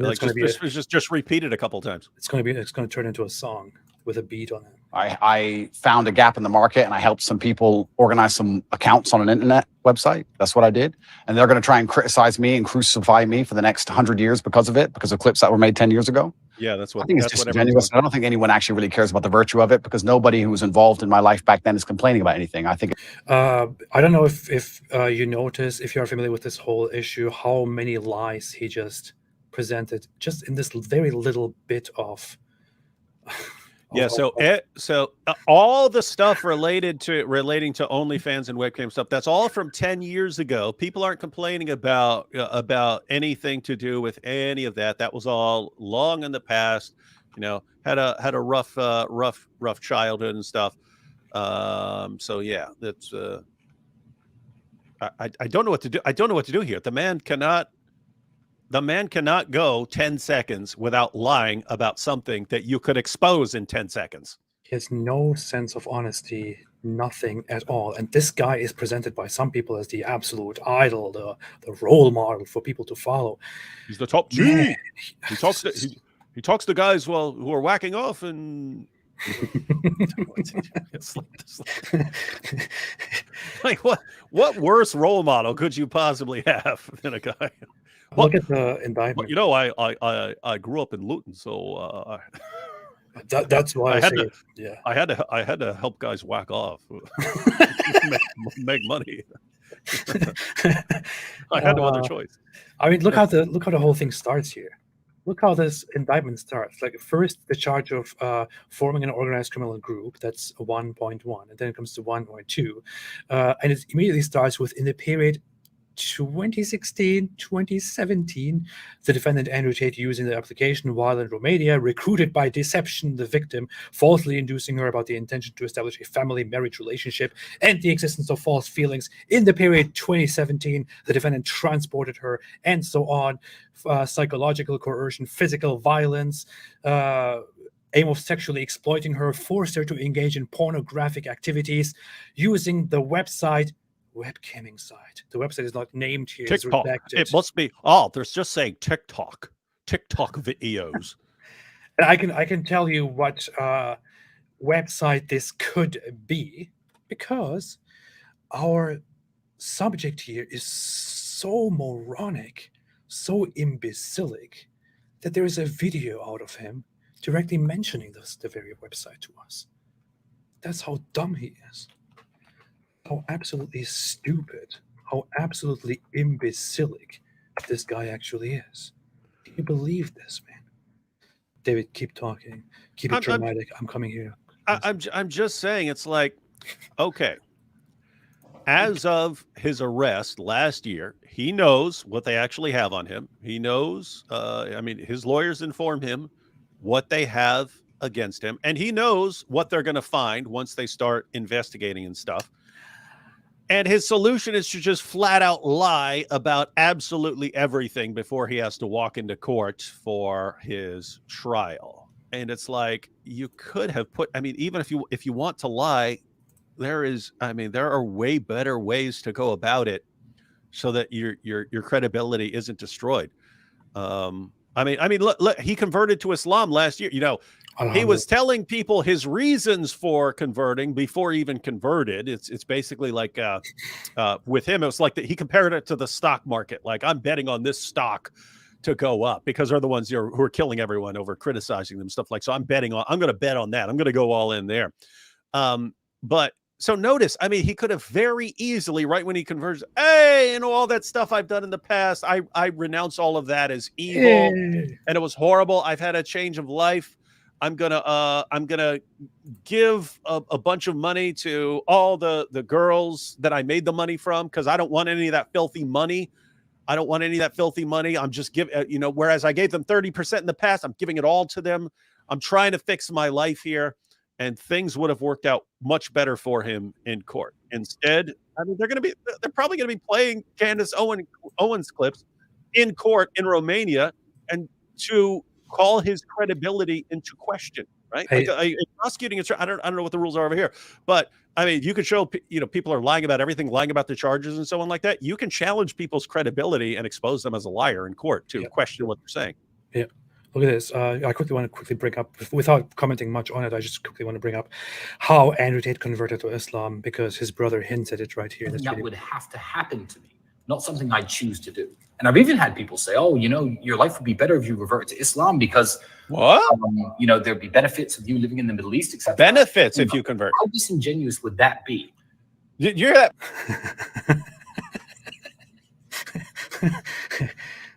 just repeat it a couple times.
It's going to turn into a song with a beat on it.
I found a gap in the market and I helped some people organize some accounts on an internet website. That's what I did. And they're going to try and criticize me and crucify me for the next 100 years because of it, because of clips that were made 10 years ago.
Yeah, that's what
I think it's disingenuous. I don't think anyone actually really cares about the virtue of it because nobody who was involved in my life back then is complaining about anything. I think.
I don't know if you notice, if you're familiar with this whole issue, how many lies he just presented just in this very little bit of.
So all the stuff relating to OnlyFans and webcam stuff, that's all from 10 years ago. People aren't complaining about anything to do with any of that. That was all long in the past. You know, had a rough childhood and stuff. So yeah, that's I don't know what to do. I don't know what to do here. The man cannot go 10 seconds without lying about something that you could expose in 10 seconds.
He has no sense of honesty, nothing at all. And this guy is presented by some people as the absolute idol, the role model for people to follow.
He's the top G. He talks to guys who are whacking off and like what worse role model could you possibly have than a guy?
Look at the indictment.
You know, I grew up in Luton, so
that's why
I had to help guys whack off, make money. I had no other choice.
I mean, look how the whole thing starts here. Look how this indictment starts. Like first, the charge of forming an organized criminal group. That's 1.1, and then it comes to 1.2, and it immediately starts with in the period 2016-2017, the defendant Andrew Tate, using the application while in Romania, recruited by deception the victim, falsely inducing her about the intention to establish a family marriage relationship and the existence of false feelings. In the period 2017, the defendant transported her, and so on. Psychological coercion, physical violence, aim of sexually exploiting her, forced her to engage in pornographic activities using the website. Webcamming site. The website is not named here.
TikTok. It must be. They're just saying TikTok videos.
And I can tell you what website this could be, because our subject here is so moronic, so imbecilic, that there is a video out of him directly mentioning the very website to us. That's how dumb he is. How absolutely stupid, how absolutely imbecilic this guy actually is. Can you believe this, man? David, keep talking. Keep it dramatic. I'm coming here.
I'm just saying, it's like, okay, as of his arrest last year, he knows what they actually have on him. He knows, his lawyers inform him what they have against him, and he knows what they're going to find once they start investigating and stuff. And his solution is to just flat out lie about absolutely everything before he has to walk into court for his trial. And it's like, you could have even if you want to lie, there are way better ways to go about it so that your credibility isn't destroyed. I mean, look, he converted to Islam last year. You know, he was telling people his reasons for converting before he even converted. It's basically like with him, it was like he compared it to the stock market. Like, I'm betting on this stock to go up because they're the ones who are killing everyone over criticizing them, stuff like. So I'm going to bet on that. I'm going to go all in there. But so notice, I mean, he could have very easily, right when he converts, hey, you know, all that stuff I've done in the past, I renounce all of that as evil, and it was horrible. I've had a change of life. I'm gonna give a bunch of money to all the girls that I made the money from, because I don't want any of that filthy money. I'm just giving, you know, whereas I gave them 30% in the past, I'm giving it all to them. I'm trying to fix my life here. And things would have worked out much better for him in court. Instead, I mean, they're probably going to be playing Candace Owens clips in court in Romania, and to call his credibility into question, right? Like a prosecuting attorney. I don't know what the rules are over here, but I mean, you could show, you know, people are lying about everything, lying about the charges and so on like that. You can challenge people's credibility and expose them as a liar in court to question what they're saying.
Yeah. Look at this. I want to bring up, without commenting much on it, I just quickly want to bring up how Andrew Tate converted to Islam, because his brother hints at it right here.
That would have to happen to me, not something I choose to do. And I've even had people say, oh, you know, your life would be better if you revert to Islam because, you know, there'd be benefits of you living in the Middle East, etc.
Benefits if you convert.
How disingenuous would that be?
You're that.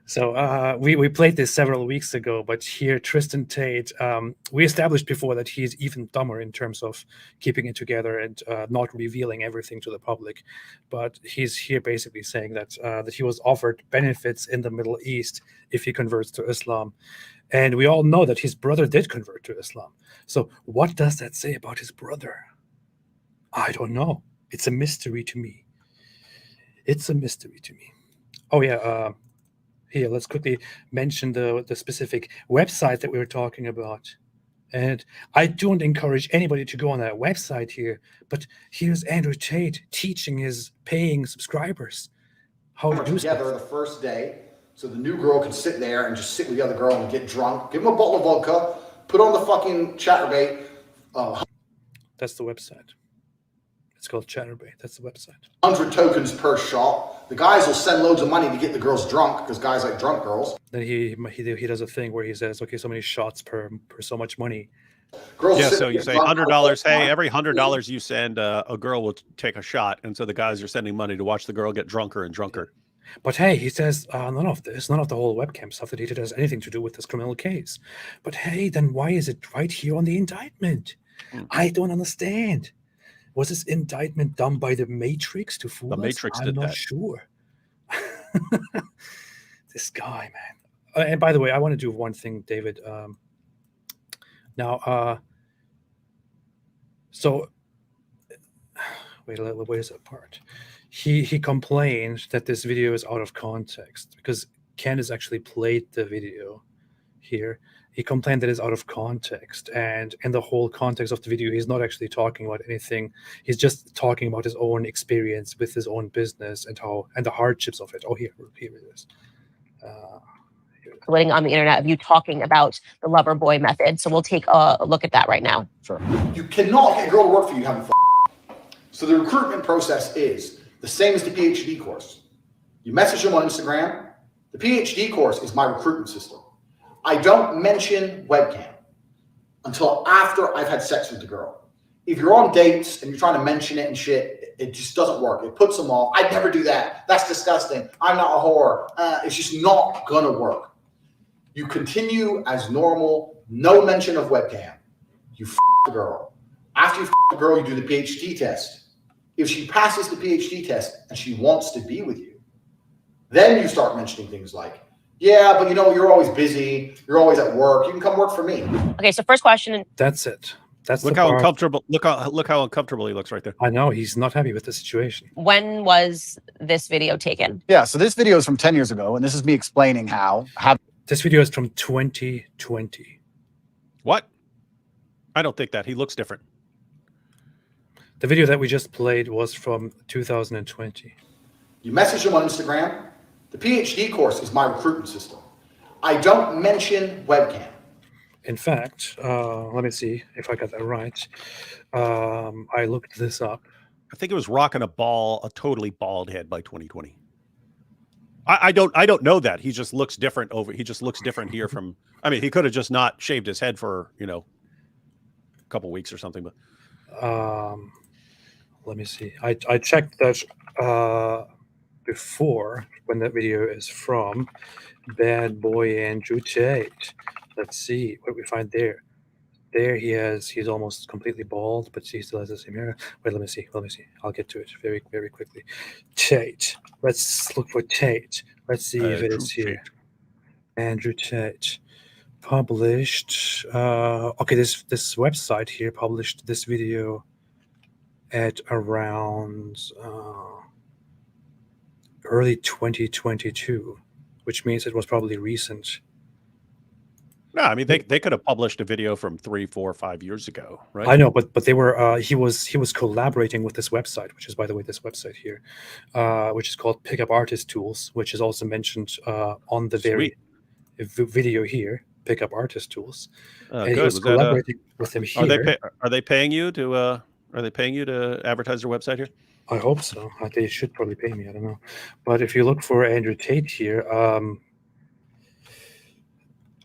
So we played this several weeks ago, but here Tristan Tate, we established before that he's even dumber in terms of keeping it together and not revealing everything to the public. But he's here basically saying that that he was offered benefits in the Middle East if he converts to Islam. And we all know that his brother did convert to Islam. So what does that say about his brother? I don't know. It's a mystery to me. Oh, yeah. Here, let's quickly mention the specific website that we were talking about. And I don't encourage anybody to go on that website here, but here's Andrew Tate teaching his paying subscribers how to do
together the first day, so the new girl can sit there and just sit with the other girl and get drunk. Give him a bottle of vodka, put on the fucking chatterbait.
That's the website. It's called Chatterbait. That's the website. 100
tokens per shot. The guys will send loads of money to get the girls drunk because guys like drunk girls.
Then he does a thing where he says, okay, so many shots per so much money.
Girls
so you say $100. Hey, every $100 you send, a girl will take a shot, and so the guys are sending money to watch the girl get drunker and drunker.
But hey, he says none of the whole webcam stuff that he did has anything to do with this criminal case. But hey, then why is it right here on the indictment? I don't understand. Was this indictment done by the Matrix to fool us?
The Matrix did that.
I'm not sure. This guy, man. And by the way, I want to do one thing, David. So where's that part? He complained that this video is out of context because Candace actually played the video here. He complained that it's out of context, and in the whole context of the video, he's not actually talking about anything. He's just talking about his own experience with his own business and the hardships of it. Oh, here it is.
Splitting on the internet of you talking about the lover boy method. So we'll take a look at that right now.
Sure. You cannot get a girl to work for you having fun. So the recruitment process is the same as the PhD course. You message them on Instagram. The PhD course is my recruitment system. I don't mention webcam until after I've had sex with the girl. If you're on dates and you're trying to mention it and shit, it just doesn't work. It puts them off. I'd never do that. That's disgusting. I'm not a whore. It's just not gonna work. You continue as normal, no mention of webcam. You f the girl. After you f the girl, you do the PhD test. If she passes the PhD test and she wants to be with you, then you start mentioning things like, yeah, but you know, you're always busy. You're always at work. You can come work for me.
Okay, so first question.
That's it.
Look how uncomfortable. Look how uncomfortable he looks right there.
I know he's not happy with the situation.
When was this video taken?
Yeah, so this video is from 10 years ago, and this is me explaining how.
This video is from 2020.
What? I don't think that. He looks different.
The video that we just played was from 2020.
You message them on Instagram. The PhD course is my recruitment system. I don't mention webcam.
In fact, let me see if I got that right. I looked this up.
I think it was rocking a totally bald head by 2020. I don't know that. He just looks different he just looks different here from, I mean, he could have just not shaved his head for, a couple weeks or something, but
let me see. I checked that before, when that video is from. Bad boy Andrew Tate. Let's see what we find there. There he's almost completely bald, but he still has the same hair. Wait, let me see. I'll get to it very, very quickly. Tate. Let's look for Tate. Let's see if it is here. Andrew Tate. Published. Okay, this website here published this video at around early 2022, which means it was probably recent.
No, I mean they could have published a video from 3, 4, 5 years ago, right?
I know, but they were he was collaborating with this website, which is, by the way, this website here, which is called Pickup Artist Tools, which is also mentioned on the very video here, Pickup Artist Tools. And
good.
he was collaborating with them here.
Are they paying you to advertise their website here?
I hope so. They should probably pay me. I don't know, but if you look for Andrew Tate here,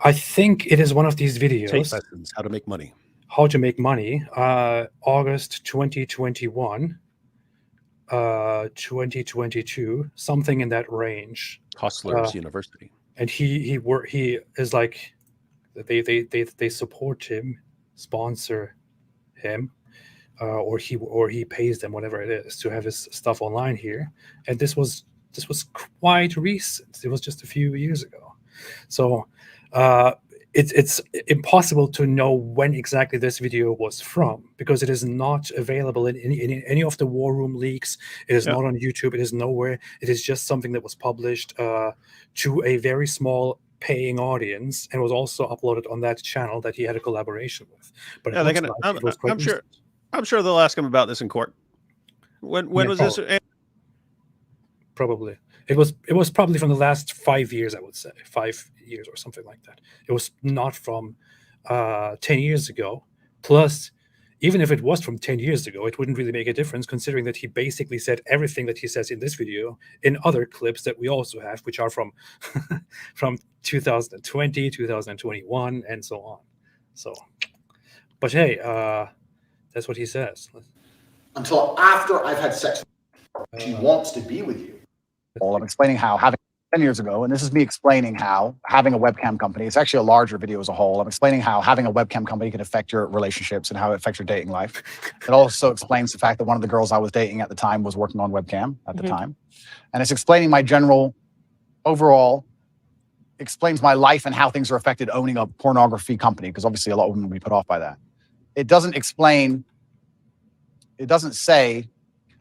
I think it is one of these videos.
Tate lessons, how to make money.
How to make money. August 2021, 2022, something in that range.
Hustlers University.
And he is like, they support him, sponsor him, or he pays them, whatever it is, to have his stuff online here. And this was quite recent. It was just a few years ago. So it's impossible to know when exactly this video was from, because it is not available in any of the War Room leaks. It is not on YouTube. It is nowhere. It is just something that was published to a very small paying audience, and was also uploaded on that channel that he had a collaboration with. But
I'm sure they'll ask him about this in court. When was this?
Probably. It was probably from the last 5 years, I would say. 5 years or something like that. It was not from 10 years ago. Plus, even if it was from 10 years ago, it wouldn't really make a difference, considering that he basically said everything that he says in this video in other clips that we also have, which are from from 2020, 2021, and so on. So, but hey, that's what he says.
Until after I've had sex, she wants to be with you.
I'm explaining how having 10 years ago, and this is me explaining how having a webcam company, it's actually a larger video as a whole. I'm explaining how having a webcam company can affect your relationships and how it affects your dating life. It also explains the fact that one of the girls I was dating at the time was working on webcam at the time. And it's explaining my general overall, explains my life and how things are affected owning a pornography company, because obviously a lot of women will be put off by that. It doesn't say,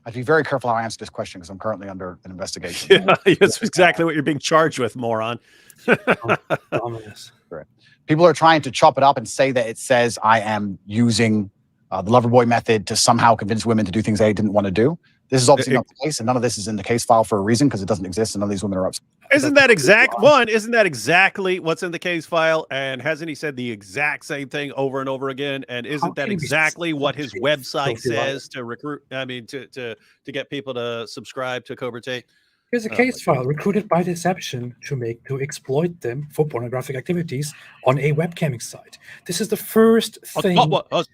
I have to be very careful how I answer this question because I'm currently under an investigation.
Yeah, that's exactly what you're being charged with, moron.
Correct. People are trying to chop it up and say that it says I am using the Loverboy method to somehow convince women to do things they didn't want to do. This is obviously not the case, and none of this is in the case file for a reason, because it doesn't exist, and none of these women are upset.
Isn't that exactly what's in the case file? And hasn't he said the exact same thing over and over again? And isn't that exactly what his website says to recruit? I mean, to get people to subscribe to Cobra Tate?
Here's a case file: recruited by deception to exploit them for pornographic activities on a webcamming site. This is the first thing.
That's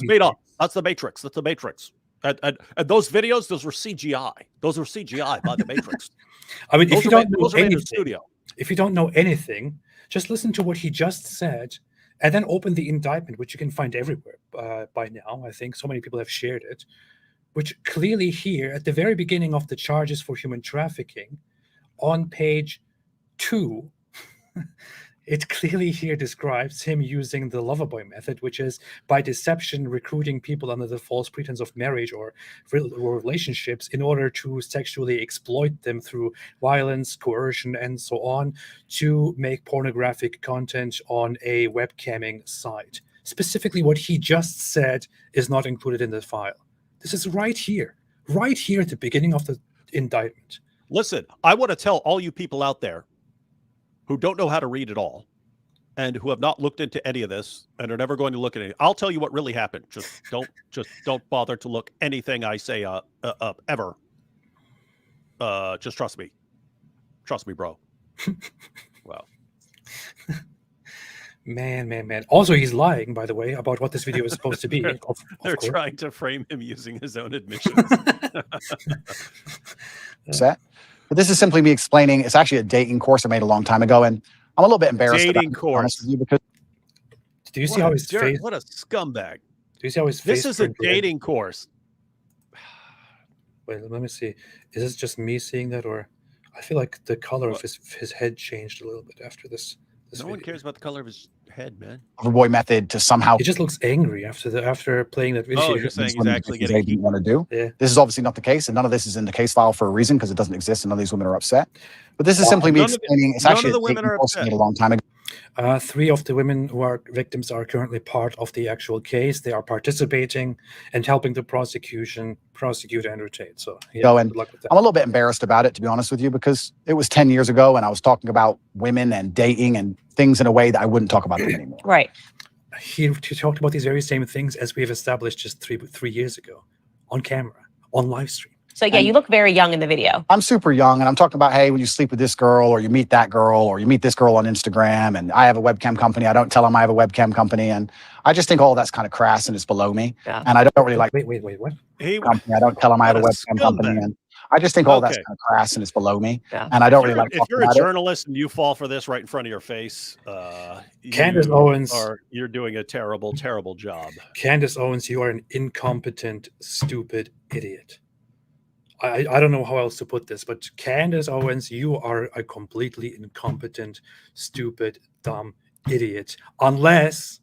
made up. That's the Matrix. That's the Matrix. And those videos, those were CGI. Those were CGI by the Matrix.
I mean, if you don't know anything, just listen to what he just said, and then open the indictment, which you can find everywhere by now. I think so many people have shared it, which clearly here at the very beginning of the charges for human trafficking, on page 2, it clearly here describes him using the Loverboy method, which is by deception recruiting people under the false pretense of marriage or relationships in order to sexually exploit them through violence, coercion, and so on, to make pornographic content on a webcamming site. Specifically, what he just said is not included in the file. This is right here at the beginning of the indictment.
Listen, I want to tell all you people out there, who don't know how to read at all and who have not looked into any of this and are never going to look at it. I'll tell you what really happened. Just don't bother to look anything I say up ever. Just trust me. Trust me, bro. Wow.
Man. Also, he's lying, by the way, about what this video is supposed to be.
They're
course.
trying to frame him using his own admissions.
Set. But this is simply me explaining. It's actually a dating course I made a long time ago, and I'm a little bit embarrassed
Dating
about it, to be honest
course.
with you, because
Do you see how his face?
What a scumbag.
Do you see how his face?
This is a
turned red?
dating course.
Wait, let me see. Is this just me seeing that, or I feel like the color of his head changed a little bit after this.
No one cares about the color of his head, man.
Overboy method to somehow.
He just looks angry after playing that video.
Oh, you're saying he's actually
they
getting
didn't want to do.
Yeah.
This is obviously not the case, and none of this is in the case file for a reason because it doesn't exist, and none of these women are upset. But this is simply me explaining. It's actually a dating course I made a long time ago.
3 of the women who are victims are currently part of the actual case. They are participating and helping the prosecution prosecute Andrew Tate. So yeah,
And
good luck with that.
I'm a little bit embarrassed about it, to be honest with you, because it was 10 years ago, and I was talking about women and dating and things in a way that I wouldn't talk about them anymore.
Right.
He talked about these very same things as we have established just three years ago on camera, on live stream.
So yeah, you look very young in the video.
I'm super young, and I'm talking about, hey, when you sleep with this girl, or you meet that girl, or you meet this girl on Instagram, and I have a webcam company. I don't tell them I have a webcam company, and I just think all that's kind of crass and it's below me.
Yeah.
And I don't really like.
Wait, what?
Company. I don't tell them I have a webcam company, and I just think all that's kind of crass and it's below me.
Yeah.
And I don't really like.
If you're a journalist and you fall for this right in front of your face,
Candace Owens,
you're doing a terrible, terrible job.
Candace Owens, you are an incompetent, stupid idiot. I don't know how else to put this, but Candace Owens, you are a completely incompetent, stupid, dumb idiot. Unless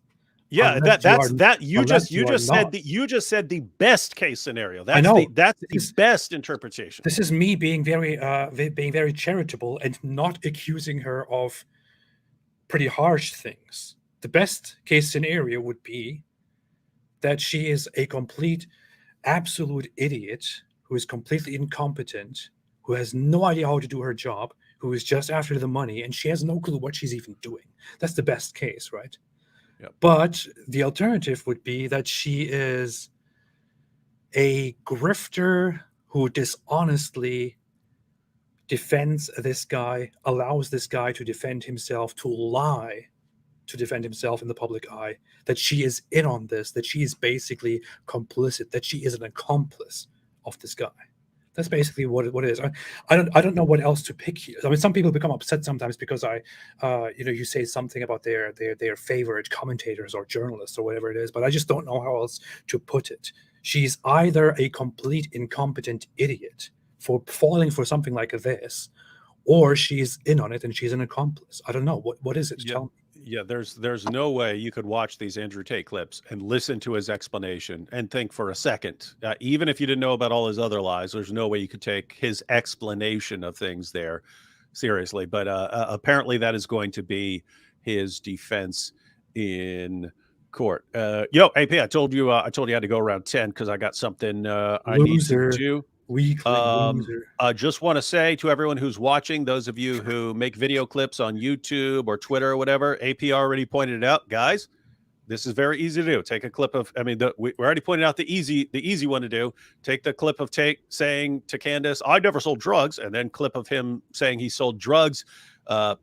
you just said the best case scenario. That's
I know.
That's the best interpretation.
This is me being very charitable and not accusing her of pretty harsh things. The best case scenario would be that she is a complete, absolute idiot who is completely incompetent, who has no idea how to do her job, who is just after the money, and she has no clue what she's even doing. That's the best case, right?
Yep.
But the alternative would be that she is a grifter who dishonestly defends this guy, allows this guy to defend himself, to lie, to defend himself in the public eye, that she is in on this, that she is basically complicit, that she is an accomplice of this guy. That's basically what it is. I don't know what else to pick here. I mean, some people become upset sometimes because you say something about their favorite commentators or journalists or whatever it is, but I just don't know how else to put it. She's either a complete incompetent idiot for falling for something like this, or she's in on it and she's an accomplice. I don't know. What is it?
Yeah.
Tell me.
Yeah, there's no way you could watch these Andrew Tate clips and listen to his explanation and think for a second, even if you didn't know about all his other lies, there's no way you could take his explanation of things there seriously. But apparently that is going to be his defense in court. AP, I told you I had to go around 10 because I got something I need to do. I just want to say to everyone who's watching, those of you who make video clips on YouTube or Twitter or whatever, AP already pointed it out, guys. This is very easy to do. Take a clip of, we already pointed out the easy one to do. Take the clip of Tate saying to Candace, I never sold drugs, and then clip of him saying he sold drugs.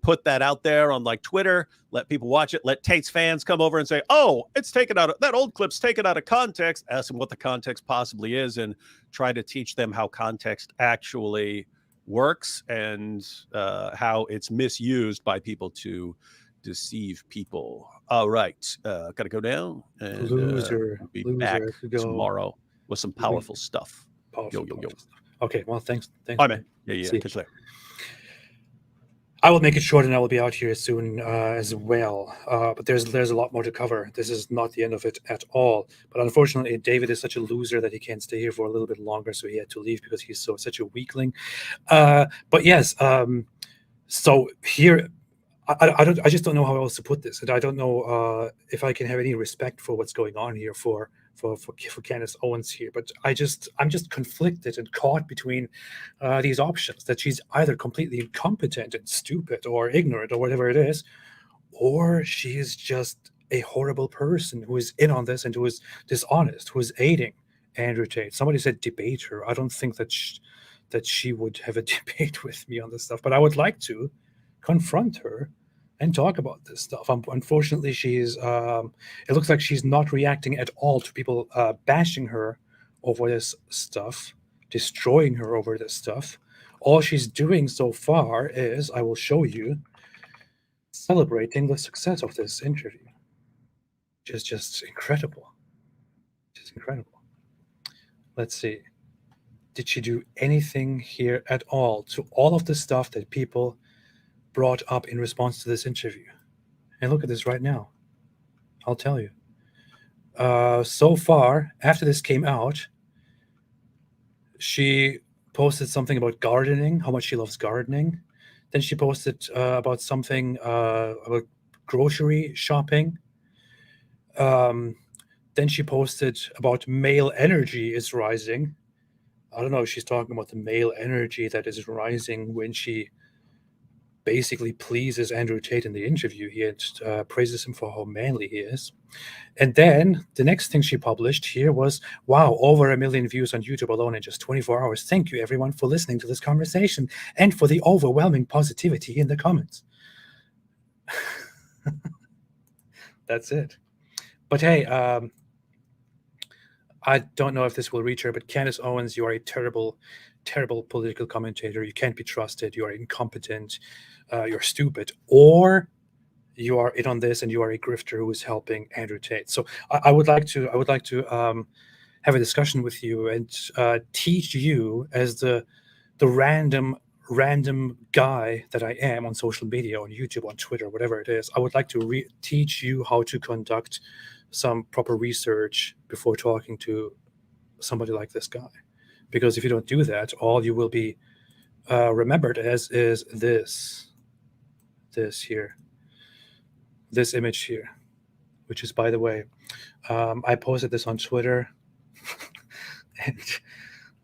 Put that out there on like Twitter, let people watch it, let Tate's fans come over and say, oh, it's taken out of that old clip's taken out of context. Ask them what the context possibly is and try to teach them how context actually works and how it's misused by people to deceive people. All right, gotta go down and we'll be back tomorrow with some powerful stuff. Yo.
Okay, well, thanks.
Bye, man. Yeah. Catch you later.
I will make it short, and I will be out here soon as well. But there's a lot more to cover. This is not the end of it at all. But unfortunately, David is such a loser that he can't stay here for a little bit longer, so he had to leave because he's such a weakling. But yes, so here, I just don't know how else to put this, and I don't know if I can have any respect for what's going on here for Candace Owens here, but I'm just conflicted and caught between these options, that she's either completely incompetent and stupid or ignorant or whatever it is, or she is just a horrible person who is in on this and who is dishonest, who is aiding Andrew Tate. Somebody said debate her. I don't think that she would have a debate with me on this stuff, but I would like to confront her and talk about this stuff. Unfortunately, she's it looks like she's not reacting at all to people bashing her over this stuff, destroying her over this stuff. All she's doing so far is, I will show you, celebrating the success of this interview, which is just incredible. Just incredible. Let's see. Did she do anything here at all to all of the stuff that people brought up in response to this interview? And look at this right now. I'll tell you. So far, after this came out, she posted something about gardening, how much she loves gardening. Then she posted about something about grocery shopping. Then she posted about male energy is rising. I don't know if she's talking about the male energy that is rising when she basically pleases Andrew Tate in the interview here and praises him for how manly he is. And then the next thing she published here was, wow, over 1 million views on YouTube alone in just 24 hours. Thank you, everyone, for listening to this conversation and for the overwhelming positivity in the comments. That's it. But hey, I don't know if this will reach her, but Candace Owens, you are a terrible, terrible political commentator. You can't be trusted. You are incompetent. You're stupid. Or you are in on this and you are a grifter who is helping Andrew Tate. So I would like to have a discussion with you and teach you, as the random guy that I am on social media, on YouTube, on Twitter, whatever it is. I would like to teach you how to conduct some proper research before talking to somebody like this guy. Because if you don't do that, all you will be remembered as is this here, this image here, which is, by the way, I posted this on Twitter, and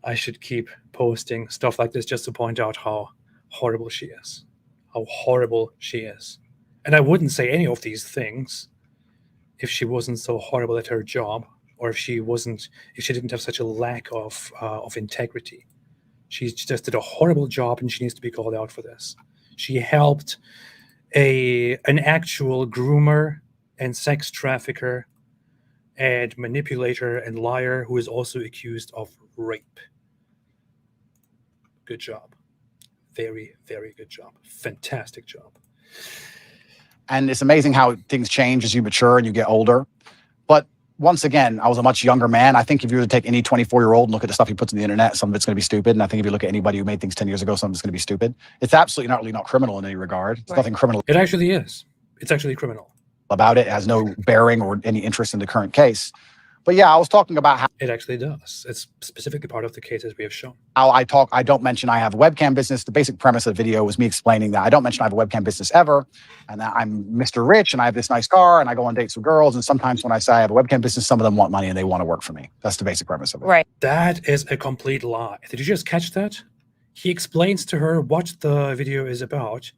I should keep posting stuff like this just to point out how horrible she is, how horrible she is. And I wouldn't say any of these things if she wasn't so horrible at her job, or if she didn't have such a lack of integrity. She just did a horrible job, and she needs to be called out for this. She helped an actual groomer and sex trafficker and manipulator and liar who is also accused of rape. Good job. Very, very good job. Fantastic job.
And it's amazing how things change as you mature and you get older. But once again, I was a much younger man. I think if you were to take any 24-year-old and look at the stuff he puts on the internet, some of it's going to be stupid. And I think if you look at anybody who made things 10 years ago, some of it's going to be stupid. It's absolutely not criminal in any regard. It's nothing criminal.
It actually is. It's actually criminal.
About it. It has no bearing or any interest in the current case. But yeah, I was talking about how
it actually does. It's specifically part of the cases we have shown.
How I don't mention I have a webcam business. The basic premise of the video was me explaining that I don't mention I have a webcam business ever, and that I'm Mr. Rich and I have this nice car and I go on dates with girls. And sometimes when I say I have a webcam business, some of them want money and they want to work for me. That's the basic premise of it.
Right.
That is a complete lie. Did you just catch that? He explains to her what the video is about,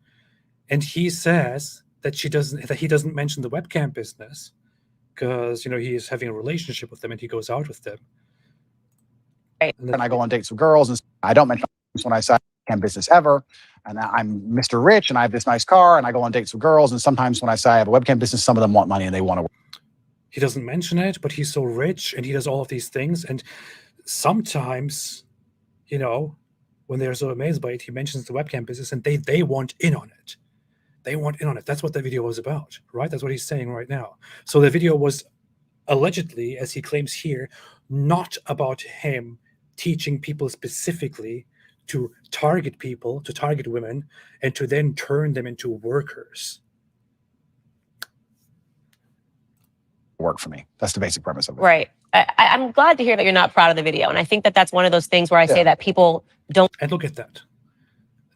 and he says that he doesn't mention the webcam business, because he is having a relationship with them and he goes out with them.
Right.
And I go on dates with girls, and I don't mention when I say I have business ever, and I'm Mr. Rich and I have this nice car and I go on dates with girls. And sometimes when I say I have a webcam business, some of them want money and they want to work.
He doesn't mention it, but he's so rich and he does all of these things. And sometimes, when they're so amazed by it, he mentions the webcam business and they want in on it. They want in on it. That's what the video was about, right? That's what he's saying right now. So the video was allegedly, as he claims here, not about him teaching people specifically to target people, to target women, and to then turn them into workers.
Work for me. That's the basic premise of it.
Right. I'm glad to hear that you're not proud of the video. And I think that that's one of those things where I say that people don't.
And look at that.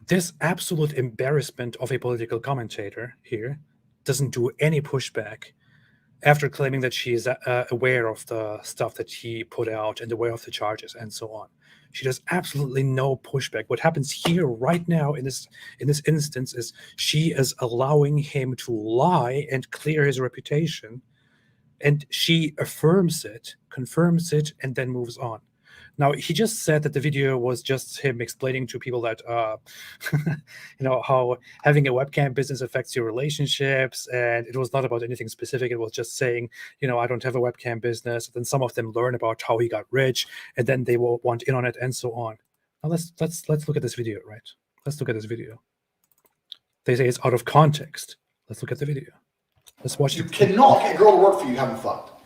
This absolute embarrassment of a political commentator here doesn't do any pushback after claiming that she's aware of the stuff that he put out and aware of the charges and so on. She does absolutely no pushback. What happens here right now in this instance is she is allowing him to lie and clear his reputation, and she affirms it, confirms it, and then moves on. Now, he just said that the video was just him explaining to people that, how having a webcam business affects your relationships, and it was not about anything specific. It was just saying, I don't have a webcam business. Then some of them learn about how he got rich, and then they will want in on it, and so on. Now let's look at this video, right? Let's look at this video. They say it's out of context. Let's look at the video. Let's watch.
You cannot get a girl to work for you haven't fucked.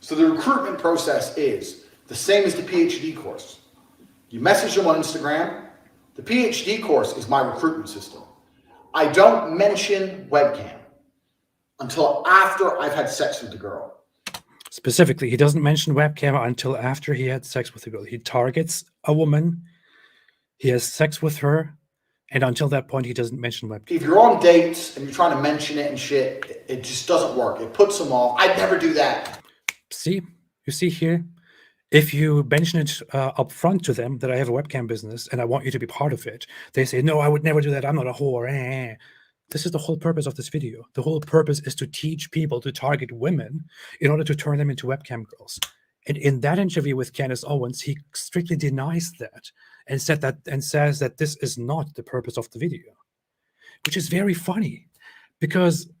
So the recruitment process is the same as the PhD course. You message them on Instagram. The PhD course is my recruitment system. I don't mention webcam until after I've had sex with the girl.
Specifically, he doesn't mention webcam until after he had sex with the girl. He targets a woman, he has sex with her, and until that point, he doesn't mention webcam.
If you're on dates and you're trying to mention it and shit, it just doesn't work. It puts them off. I'd never do that.
See? You see here? If you mention it up front to them that I have a webcam business and I want you to be part of it, they say, no, I would never do that. I'm not a whore. This is the whole purpose of this video. The whole purpose is to teach people to target women in order to turn them into webcam girls. And in that interview with Candace Owens, he strictly denies that and says that this is not the purpose of the video, which is very funny because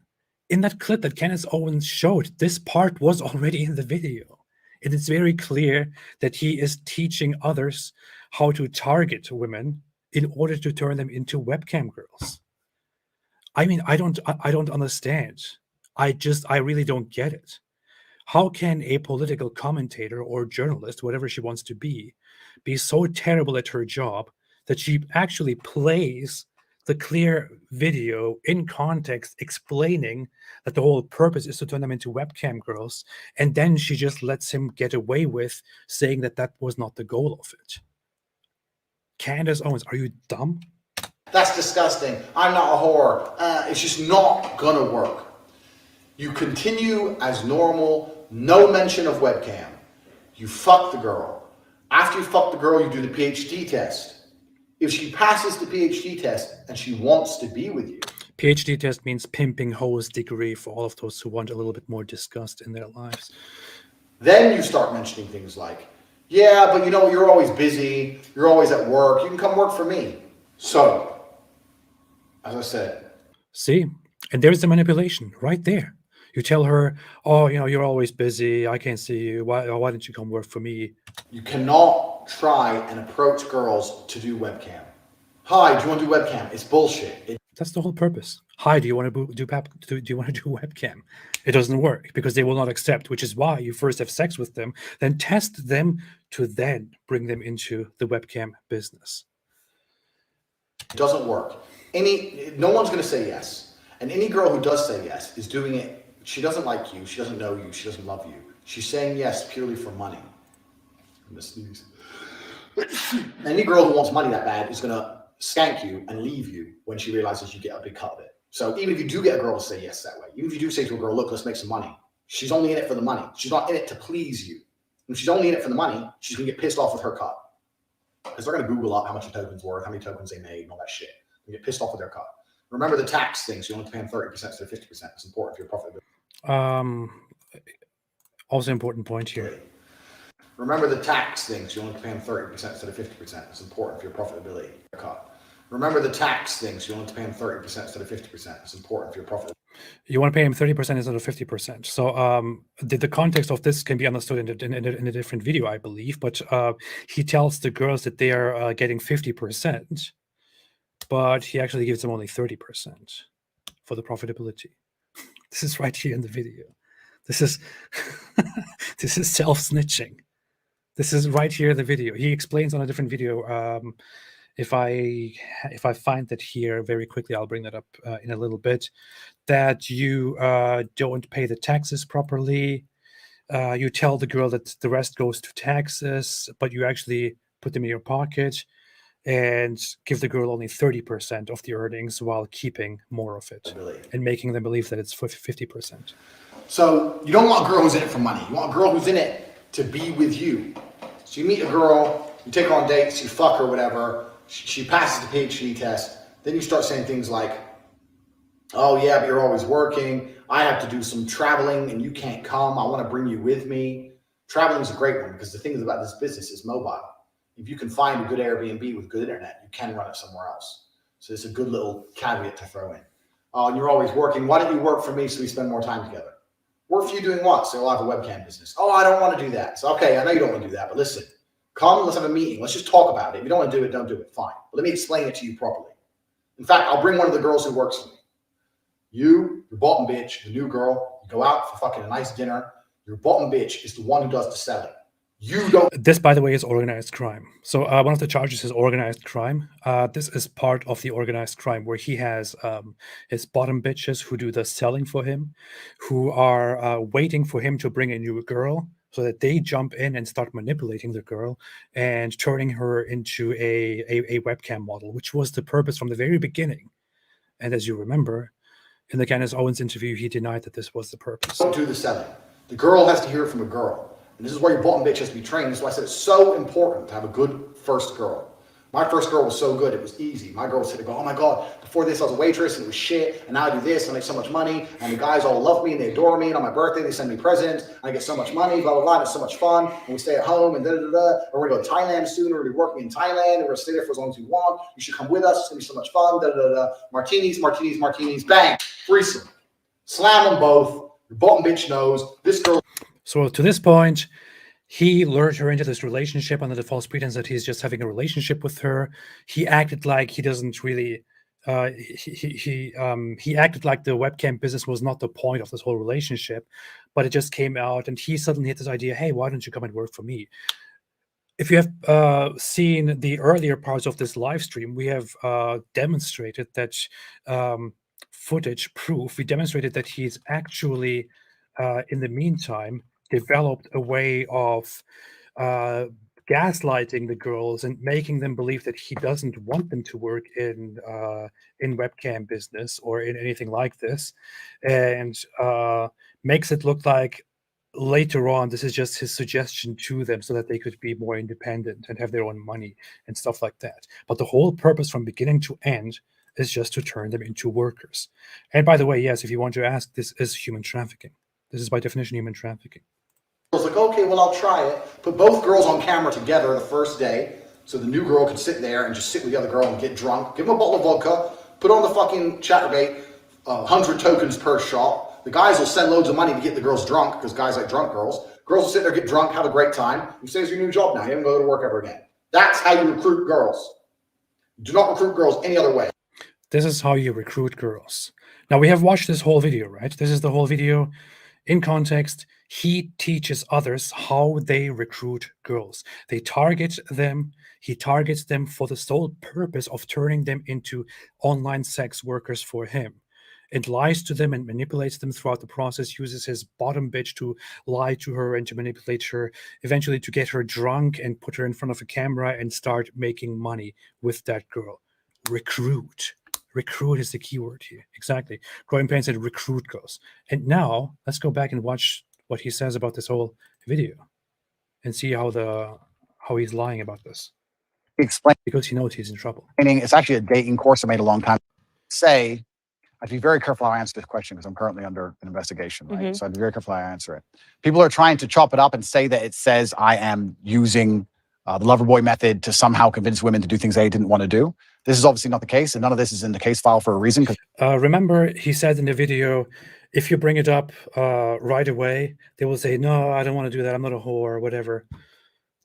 in that clip that Candace Owens showed, this part was already in the video. It is very clear that he is teaching others how to target women in order to turn them into webcam girls. I mean, I don't understand. I really don't get it. How can a political commentator or journalist, whatever she wants to be so terrible at her job that she actually plays the clear video in context explaining that the whole purpose is to turn them into webcam girls, and then she just lets him get away with saying that that was not the goal of it? Candace Owens, are you dumb?
That's disgusting. I'm not a whore. It's just not gonna work. You continue as normal, no mention of webcam. You fuck the girl. After you fuck the girl, you do the PhD test. If she passes the PhD test and she wants to be with you.
PhD test means pimping hose degree for all of those who want a little bit more disgust in their lives.
Then you start mentioning things like, yeah, but you're always busy. You're always at work. You can come work for me. So, as I said.
See, and there's the manipulation right there. You tell her, oh, you're always busy. I can't see you. Why don't you come work for me?
You cannot try and approach girls to do webcam. Hi, do you want to do webcam? It's bullshit.
That's the whole purpose. Hi, do you want to do webcam? It doesn't work because they will not accept, which is why you first have sex with them, then test them to then bring them into the webcam business.
It doesn't work. No one's going to say yes. And any girl who does say yes is doing it. She doesn't like you. She doesn't know you. She doesn't love you. She's saying yes purely for money. I'm gonna sneeze. Any girl who wants money that bad is going to skank you and leave you when she realizes you get a big cut of it. So even if you do get a girl to say yes that way, even if you do say to a girl, look, let's make some money, she's only in it for the money. She's not in it to please you. If she's only in it for the money, she's going to get pissed off with her cut. Because they're going to Google up how much a token's worth, how many tokens they made, and all that shit. They get pissed off with their cut. Remember the tax thing, so you only have to pay them 30% instead of 50%. It's important for your profitability.
Also important point here.
Remember the tax thing, so you only have to pay them 30% instead of 50%. It's important for your profitability. Remember the tax thing, so you only have to pay them 30% instead of 50%. It's important for your profitability.
You want to pay him 30% instead of 50%. So the context of this can be understood in a different video, I believe. But he tells the girls that they are getting 50%, but he actually gives them only 30% for the profitability. This is right here in the video. This is this is self-snitching. This is right here in the video. He explains on a different video. If I find that here very quickly, I'll bring that up in a little bit. That you don't pay the taxes properly. You tell the girl that the rest goes to taxes, but you actually put them in your pocket and give the girl only 30% of the earnings while keeping more of it and making them believe that it's 50%.
So you don't want a girl who's in it for money. You want a girl who's in it to be with you. So you meet a girl, you take her on dates, you fuck her, whatever. She passes the PhD test. Then you start saying things like, oh yeah, but you're always working. I have to do some traveling and you can't come. I want to bring you with me. Traveling is a great one because the thing about this business is mobile. If you can find a good Airbnb with good internet, you can run it somewhere else. So it's a good little caveat to throw in. Oh, and you're always working. Why don't you work for me so we spend more time together? Work for you doing what? So I'll have a webcam business. Oh, I don't want to do that. So, okay, I know you don't want to do that, but listen, come, let's have a meeting. Let's just talk about it. If you don't want to do it, don't do it. Fine. But let me explain it to you properly. In fact, I'll bring one of the girls who works for me. You, your bottom bitch, the new girl, you go out for fucking a nice dinner. Your bottom bitch is the one who does the selling. You don't.
This, by the way, is organized crime. So one of the charges is organized crime. This is part of the organized crime where he has his bottom bitches who do the selling for him, who are waiting for him to bring a new girl so that they jump in and start manipulating the girl and turning her into a webcam model, which was the purpose from the very beginning. And as you remember, in the Candace Owens interview, he denied that this was the purpose.
Don't do the selling. The girl has to hear it from a girl. And this is why your bottom bitch has to be trained. That's why I said it's so important to have a good first girl. My first girl was so good, it was easy. My girl said, oh my God, before this I was a waitress and it was shit, and now I do this and I make so much money, and the guys all love me and they adore me, and on my birthday they send me presents, and I get so much money, blah, blah, blah, and it's so much fun, and we stay at home, and da-da-da-da, or we're gonna go to Thailand soon, we're gonna be working in Thailand, and we're gonna stay there for as long as we want, you should come with us, it's gonna be so much fun, da-da-da-da, martinis, martinis, martinis, bang, threesome. Slam them both, your bottom bitch knows, this girl.
So to this point, he lured her into this relationship under the false pretense that he's just having a relationship with her. He acted like he doesn't really. He acted like the webcam business was not the point of this whole relationship, but it just came out, and he suddenly had this idea: hey, why don't you come and work for me? If you have seen the earlier parts of this live stream, we have demonstrated that footage proof. We demonstrated that he's actually, in the meantime, developed a way of gaslighting the girls and making them believe that he doesn't want them to work in webcam business or in anything like this, and makes it look like later on this is just his suggestion to them so that they could be more independent and have their own money and stuff like that. But the whole purpose from beginning to end is just to turn them into workers. And by the way, yes, if you want to ask, this is human trafficking. This is by definition human trafficking.
I was like, okay, well, I'll try it. Put both girls on camera together the first day, so the new girl could sit there and just sit with the other girl and get drunk. Give them a bottle of vodka, put on the fucking chatterbait, 100 tokens per shot. The guys will send loads of money to get the girls drunk, because guys like drunk girls. Girls will sit there, get drunk, have a great time. You say it's your new job now. You don't go to work ever again. That's how you recruit girls. Do not recruit girls any other way.
This is how you recruit girls. Now, we have watched this whole video, right? This is the whole video. In context, he teaches others how they recruit girls. They target them. He targets them for the sole purpose of turning them into online sex workers for him. And lies to them and manipulates them throughout the process, uses his bottom bitch to lie to her and to manipulate her, eventually to get her drunk and put her in front of a camera and start making money with that girl. Recruit. Recruit is the keyword here. Exactly. Growing Pain said recruit girls. And now let's go back and watch what he says about this whole video and see how he's lying about this.
Explain,
because he knows he's in trouble.
It's actually a dating course I made a long time. Say, I'd be very careful how I answer this question because I'm currently under an investigation, right? Mm-hmm. So I'd be very careful how I answer it. People are trying to chop it up and say that it says I am using the lover boy method to somehow convince women to do things they didn't want to do. This is obviously not the case, and none of this is in the case file for a reason.
Remember, he said in the video, if you bring it up right away, they will say, no, I don't want to do that. I'm not a whore or whatever.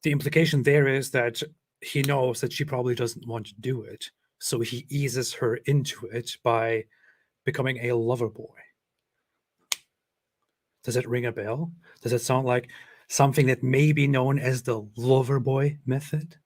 The implication there is that he knows that she probably doesn't want to do it. So he eases her into it by becoming a lover boy. Does it ring a bell? Does it sound like something that may be known as the lover boy method?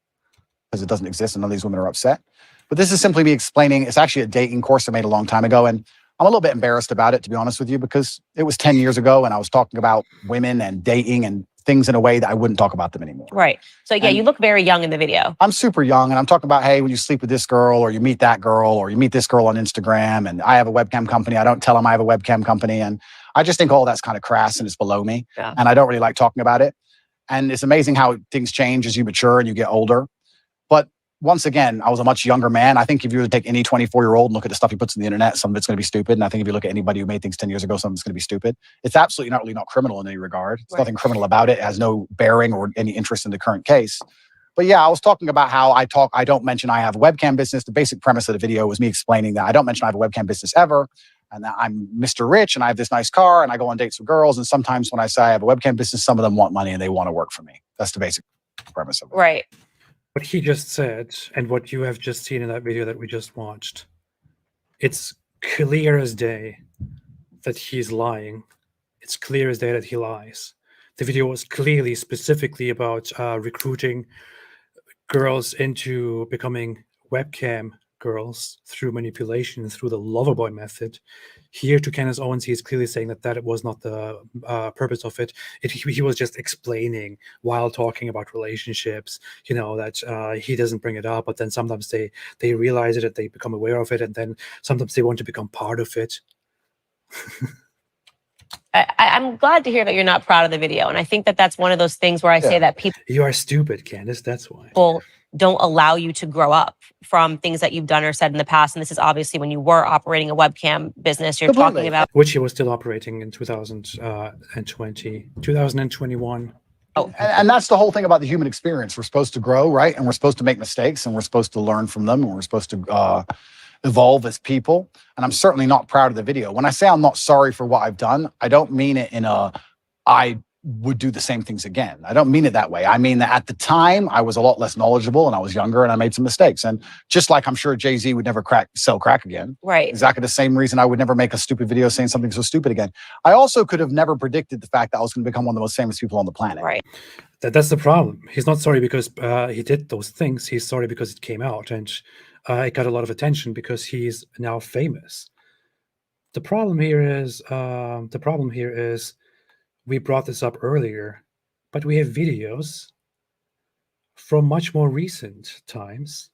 Because it doesn't exist and none of these women are upset. But this is simply me explaining. It's actually a dating course I made a long time ago. And I'm a little bit embarrassed about it, to be honest with you, because it was 10 years ago and I was talking about women and dating and things in a way that I wouldn't talk about them anymore.
Right. So yeah,
And
you look very young in the video.
I'm super young, and I'm talking about, hey, when you sleep with this girl, or you meet that girl, or you meet this girl on Instagram, and I have a webcam company. I don't tell them I have a webcam company. And I just think all that's kind of crass and it's below me.
Yeah.
And I don't really like talking about it. And it's amazing how things change as you mature and you get older. But once again, I was a much younger man. I think if you were to take any 24-year-old and look at the stuff he puts on the internet, some of it's going to be stupid. And I think if you look at anybody who made things 10 years ago, some of it's going to be stupid. It's absolutely not criminal in any regard. There's nothing criminal about it. It has no bearing or any interest in the current case. But yeah, I was talking about how I don't mention I have a webcam business. The basic premise of the video was me explaining that I don't mention I have a webcam business ever, and that I'm Mr. Rich and I have this nice car and I go on dates with girls. And sometimes when I say I have a webcam business, some of them want money and they want to work for me. That's the basic premise of it.
Right.
What he just said and what you have just seen in that video that we just watched, it's clear as day that he's lying. It's clear as day that he lies. The video was clearly specifically about recruiting girls into becoming webcam girls through manipulation, through the lover boy method. Here to Candace Owens, he is clearly saying that was not the purpose of it. He was just explaining while talking about relationships, that he doesn't bring it up, but then sometimes they realize it and they become aware of it, and then sometimes they want to become part of it.
I'm glad to hear that you're not proud of the video. And I think that that's one of those things where I say that people...
You are stupid, Candace, that's why.
People don't allow you to grow up from things that you've done or said in the past. And this is obviously when you were operating a webcam business. You're talking about...
Which he was still operating in 2021.
Oh.
And that's the whole thing about the human experience. We're supposed to grow, right? And we're supposed to make mistakes, and we're supposed to learn from them, and we're supposed to evolve as people. And I'm certainly not proud of the video. When I say I'm not sorry for what I've done, I don't mean it in I would do the same things again. I don't mean it that way. I mean that at the time I was a lot less knowledgeable and I was younger and I made some mistakes. And just like I'm sure Jay-Z would never sell crack again.
Right.
Exactly the same reason I would never make a stupid video saying something so stupid again. I also could have never predicted the fact that I was going to become one of the most famous people on the planet.
Right.
That's the problem. He's not sorry because he did those things. He's sorry because it came out and it got a lot of attention because he's now famous. The problem here is we brought this up earlier, but we have videos from much more recent times,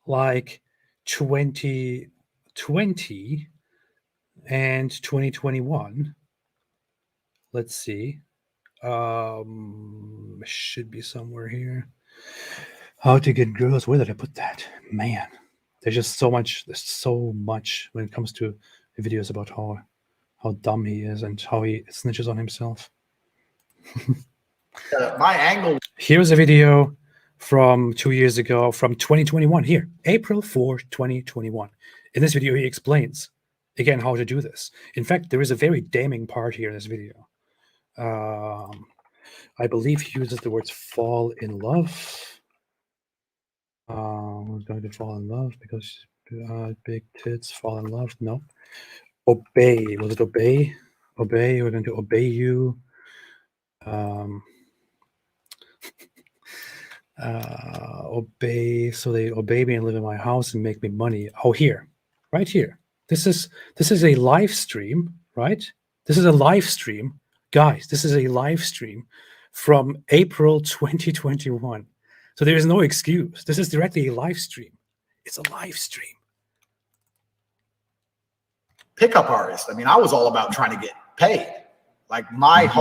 like 2020 and 2021. Let's see. Should be somewhere here. How to get girls. Where did I put that? Man, there's so much when it comes to the videos about how dumb he is and how he snitches on himself.
My angle.
Here's a video from 2 years ago, from 2021. Here, April 4, 2021. In this video, he explains again how to do this. In fact, there is a very damning part here in this video. I believe he uses the words "fall in love." Who's going to fall in love because big tits fall in love? No. Obey. Was it obey? Obey. We're going to obey you. Obey. So they obey me and live in my house and make me money. Oh, here, right here. This is a live stream, right? This is a live stream, guys. This is a live stream from April 2021. So there is no excuse. This is directly a live stream. It's a live stream.
Pickup artist. I mean, I was all about trying to get paid. Like my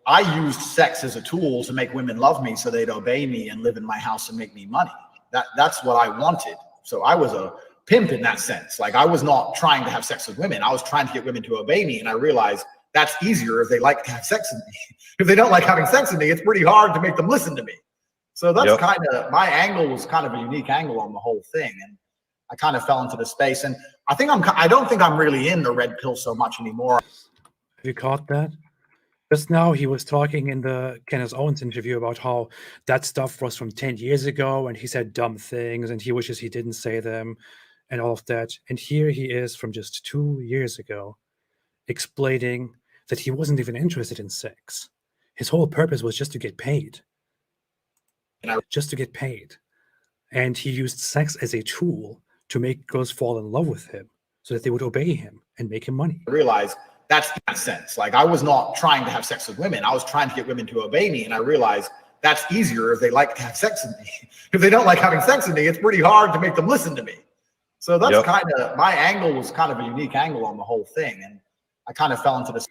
I used sex as a tool to make women love me so they'd obey me and live in my house and make me money. That's what I wanted. So I was a pimp in that sense. Like I was not trying to have sex with women. I was trying to get women to obey me. And I realized that's easier if they like to have sex with me. If they don't like having sex with me, it's pretty hard to make them listen to me. So that's kind of, my angle was kind of a unique angle on the whole thing. And I kind of fell into the space. And I don't think I'm really in the red pill so much anymore.
Have you caught that? Just now he was talking in the Candace Owens interview about how that stuff was from 10 years ago and he said dumb things and he wishes he didn't say them and all of that. And here he is from just 2 years ago explaining that he wasn't even interested in sex. His whole purpose was just to get paid. Just to get paid. And he used sex as a tool to make girls fall in love with him so that they would obey him and make him money.
I realized That's in that sense. Like, I was not trying to have sex with women. I was trying to get women to obey me. And I realized that's easier if they like to have sex with me. If they don't like having sex with me, it's pretty hard to make them listen to me. So that's kind of, my angle was kind of a unique angle on the whole thing. And I kind of fell into this.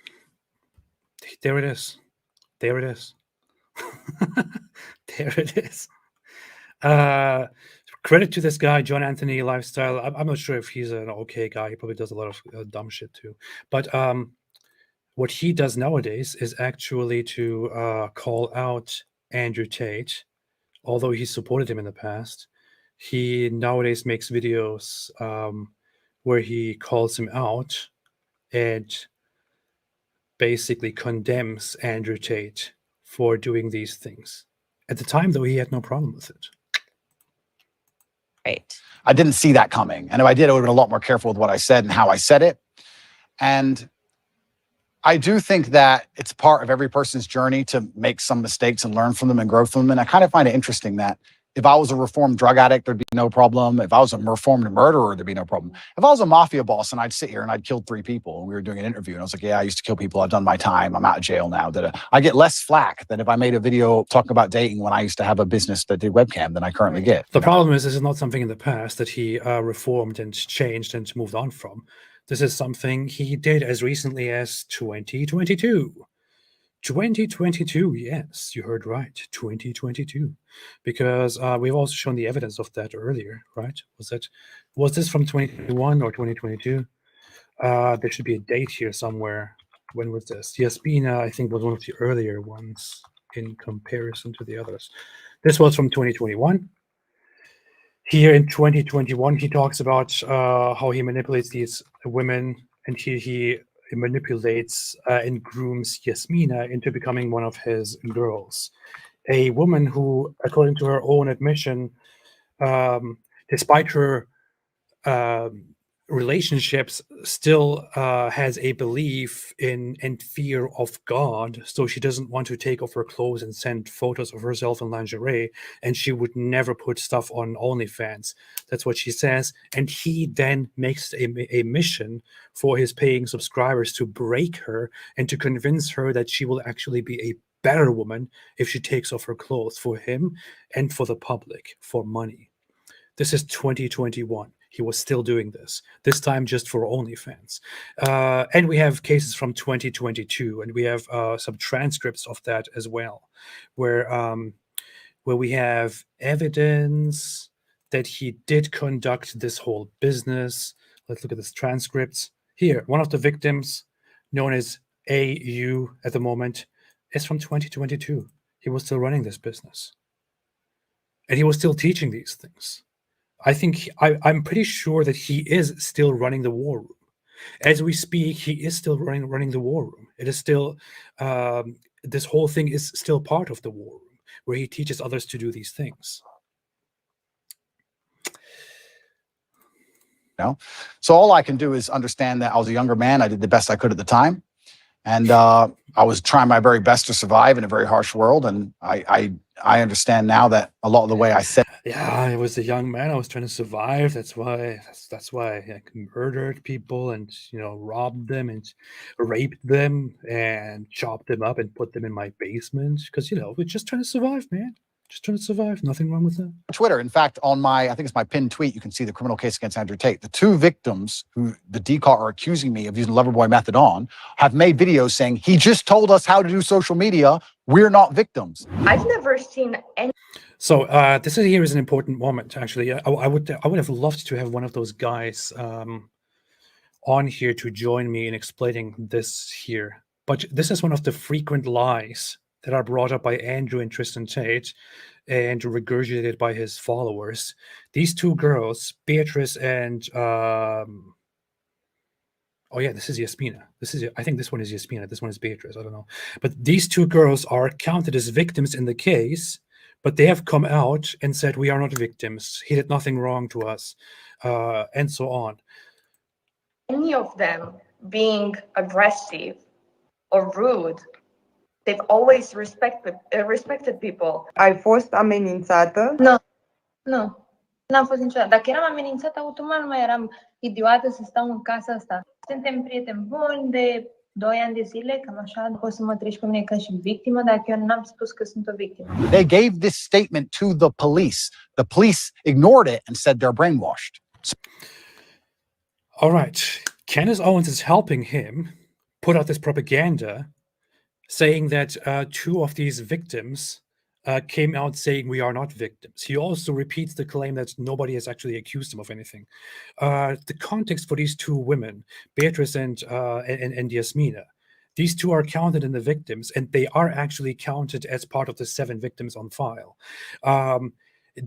There it is. There it is. There it is. Credit to this guy, John Anthony Lifestyle. I'm not sure if he's an okay guy. He probably does a lot of dumb shit too. But what he does nowadays is actually to call out Andrew Tate. Although he supported him in the past, he nowadays makes videos where he calls him out and basically condemns Andrew Tate for doing these things. At the time, though, he had no problem with it.
Right.
I didn't see that coming. And if I did, I would have been a lot more careful with what I said and how I said it. And I do think that it's part of every person's journey to make some mistakes and learn from them and grow from them. And I kind of find it interesting that if I was a reformed drug addict, there'd be no problem. If I was a reformed murderer, there'd be no problem. If I was a mafia boss and I'd sit here and I'd killed 3 people and we were doing an interview and I was like, yeah, I used to kill people. I've done my time. I'm out of jail now. I get less flack than if I made a video talking about dating when I used to have a business that did webcam than I currently get.
The problem is, this is not something in the past that he reformed and changed and moved on from. This is something he did as recently as 2022. 2022, yes, you heard right, 2022. Because we've also shown the evidence of that earlier, right? Was this from 2021 or 2022? There should be a date here somewhere. When was this? Yaspina, I think, was one of the earlier ones in comparison to the others. This was from 2021. Here in 2021, he talks about how he manipulates these women, and he manipulates and grooms Yasmina into becoming one of his girls. A woman who, according to her own admission, despite her relationships, still has a belief in and fear of God. So she doesn't want to take off her clothes and send photos of herself in lingerie, and she would never put stuff on OnlyFans. That's what she says. And he then makes a mission for his paying subscribers to break her and to convince her that she will actually be a better woman if she takes off her clothes for him and for the public, for money. This is 2021. He was still doing this time just for OnlyFans. And we have cases from 2022, and we have some transcripts of that as well, where we have evidence that he did conduct this whole business. Let's look at this transcripts. Here, one of the victims, known as AU at the moment, is from 2022. He was still running this business. And he was still teaching these things. I think I'm pretty sure that he is still running the war room. As we speak, he is still running the war room. It is still, this whole thing is still part of the war room, where he teaches others to do these things.
So all I can do is understand that I was a younger man. I did the best I could at the time. And I was trying my very best to survive in a very harsh world. And I understand now that a lot of the way I said.
Yeah, I was a young man. I was trying to survive. That's why I murdered people and, robbed them and raped them and chopped them up and put them in my basement. Because, we're just trying to survive, man. Just trying to survive. Nothing wrong with that.
Twitter. In fact, on I think it's my pinned tweet, you can see the criminal case against Andrew Tate. The 2 victims who the DCAR are accusing me of using Loverboy method on have made videos saying, he just told us how to do social media. We're not victims.
I've never seen any.
So this here is an important moment, actually. I would have loved to have one of those guys on here to join me in explaining this here. But this is one of the frequent lies that are brought up by Andrew and Tristan Tate and regurgitated by his followers. These 2 girls, Beatrice and oh yeah, this is Yasmina. I think this one is Yasmina. This one is Beatrice. I don't know. But these 2 girls are counted as victims in the case, but they have come out and said, we are not victims. He did nothing wrong to us, and so on.
Any of them being aggressive or rude. They've always respected people.
Ai fost amenințată?
Nu. N-am fost niciodată. Dacă eram amenințată, automat nu mai eram idiotă să stau în casa asta. Suntem prieteni buni de 2 ani de zile, cam așa, poți să mă treci pe mine ca și victimă dacă eu n-am spus că sunt o victimă.
They gave this statement to the police. The police ignored it and said they're brainwashed.
All right. Candace Owens is helping him put out this propaganda saying that 2 of these victims came out saying we are not victims. He also repeats the claim that nobody has actually accused him of anything. The context for these 2 women, Beatrice and Yasmina, these 2 are counted in the victims, and they are actually counted as part of the 7 victims on file.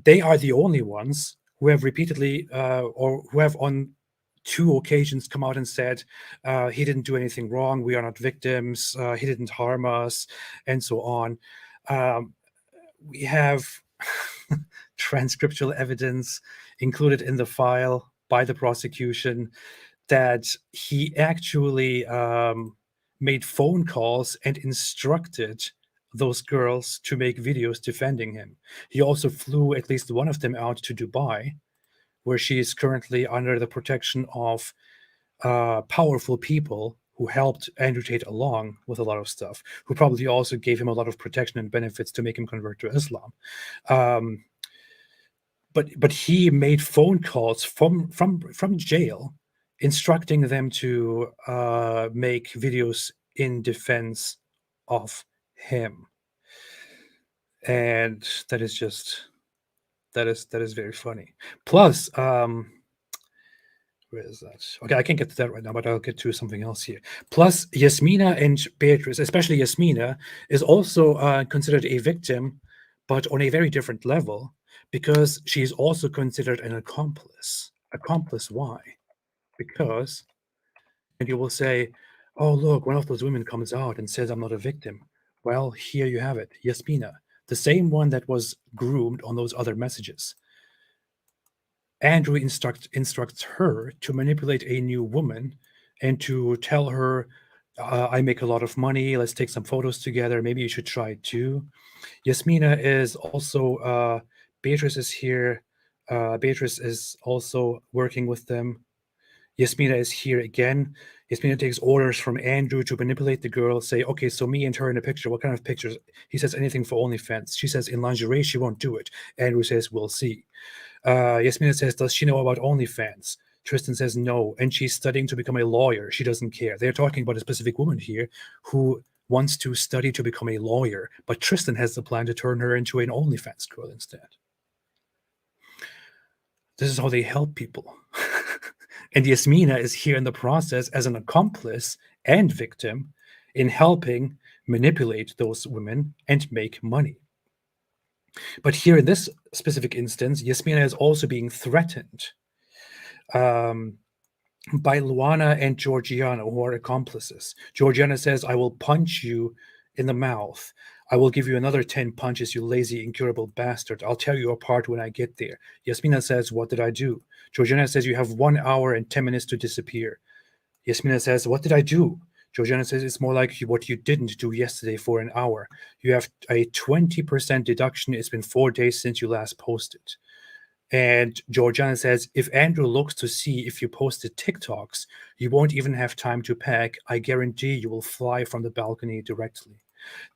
They are the only ones who have repeatedly or who have on 2 occasions come out and said he didn't do anything wrong, we are not victims, he didn't harm us, and so on. We have transcriptual evidence included in the file by the prosecution that he actually made phone calls and instructed those girls to make videos defending him. He also flew at least one of them out to Dubai, where she is currently under the protection of powerful people who helped Andrew Tate along with a lot of stuff, who probably also gave him a lot of protection and benefits to make him convert to Islam. But he made phone calls from jail, instructing them to make videos in defense of him, and that is just that is very funny. Plus, where is that? Okay, I can't get to that right now, but I'll get to something else here. Plus, Yasmina and Beatrice, especially Yasmina, is also considered a victim, but on a very different level, because she is also considered an accomplice. Accomplice, why? Because, and you will say, oh, look, one of those women comes out and says, I'm not a victim. Well, here you have it, Yasmina, the same one that was groomed on those other messages. Andrew instructs her to manipulate a new woman and to tell her, I make a lot of money, let's take some photos together, maybe you should try it too. Yasmina is also, Beatrice is here, Beatrice is also working with them. Yasmina is here again. Yasmina takes orders from Andrew to manipulate the girl, say, okay, so me and her in a picture, what kind of pictures? He says anything for OnlyFans. She says in lingerie, she won't do it. Andrew says, we'll see. Yasmina says, does she know about OnlyFans? Tristan says no, and she's studying to become a lawyer. She doesn't care. They're talking about a specific woman here who wants to study to become a lawyer, but Tristan has the plan to turn her into an OnlyFans girl instead. This is how they help people. And Yasmina is here in the process as an accomplice and victim in helping manipulate those women and make money. But here in this specific instance, Yasmina is also being threatened by Luana and Georgiana, who are accomplices. Georgiana says, I will punch you in the mouth. I will give you another 10 punches, you lazy, incurable bastard. I'll tear you apart when I get there. Yasmina says, what did I do? Georgiana says, you have 1 hour and 10 minutes to disappear. Yasmina says, what did I do? Georgiana says, it's more like what you didn't do yesterday for an hour. You have a 20% deduction. It's been 4 days since you last posted. And Georgiana says, if Andrew looks to see if you posted TikToks, you won't even have time to pack. I guarantee you will fly from the balcony directly.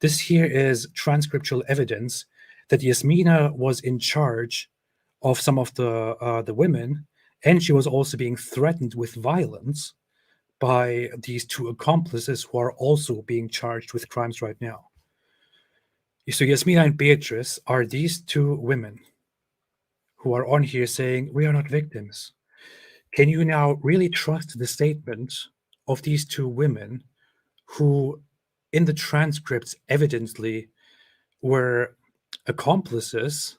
This here is transcriptual evidence that Yasmina was in charge of some of the women, and she was also being threatened with violence by these 2 accomplices who are also being charged with crimes right now. So Yasmina and Beatrice are these 2 women who are on here saying, we are not victims. Can you now really trust the statement of these 2 women who, in the transcripts, evidently were accomplices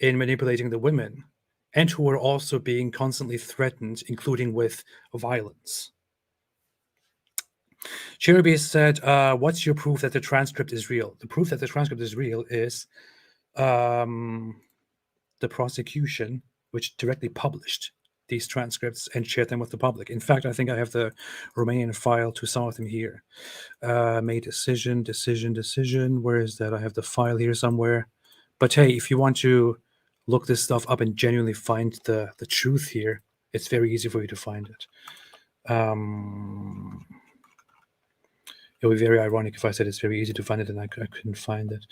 in manipulating the women, and who were also being constantly threatened, including with violence? Cherubis said, what's your proof that the transcript is real? The proof that the transcript is real is the prosecution, which directly published these transcripts and shared them with the public. In fact, I think I have the Romanian file to some of them here. Made decision. Where is that? I have the file here somewhere. But hey, if you want to look this stuff up and genuinely find the truth here, it's very easy for you to find it. It would be very ironic if I said it's very easy to find it and I couldn't find it.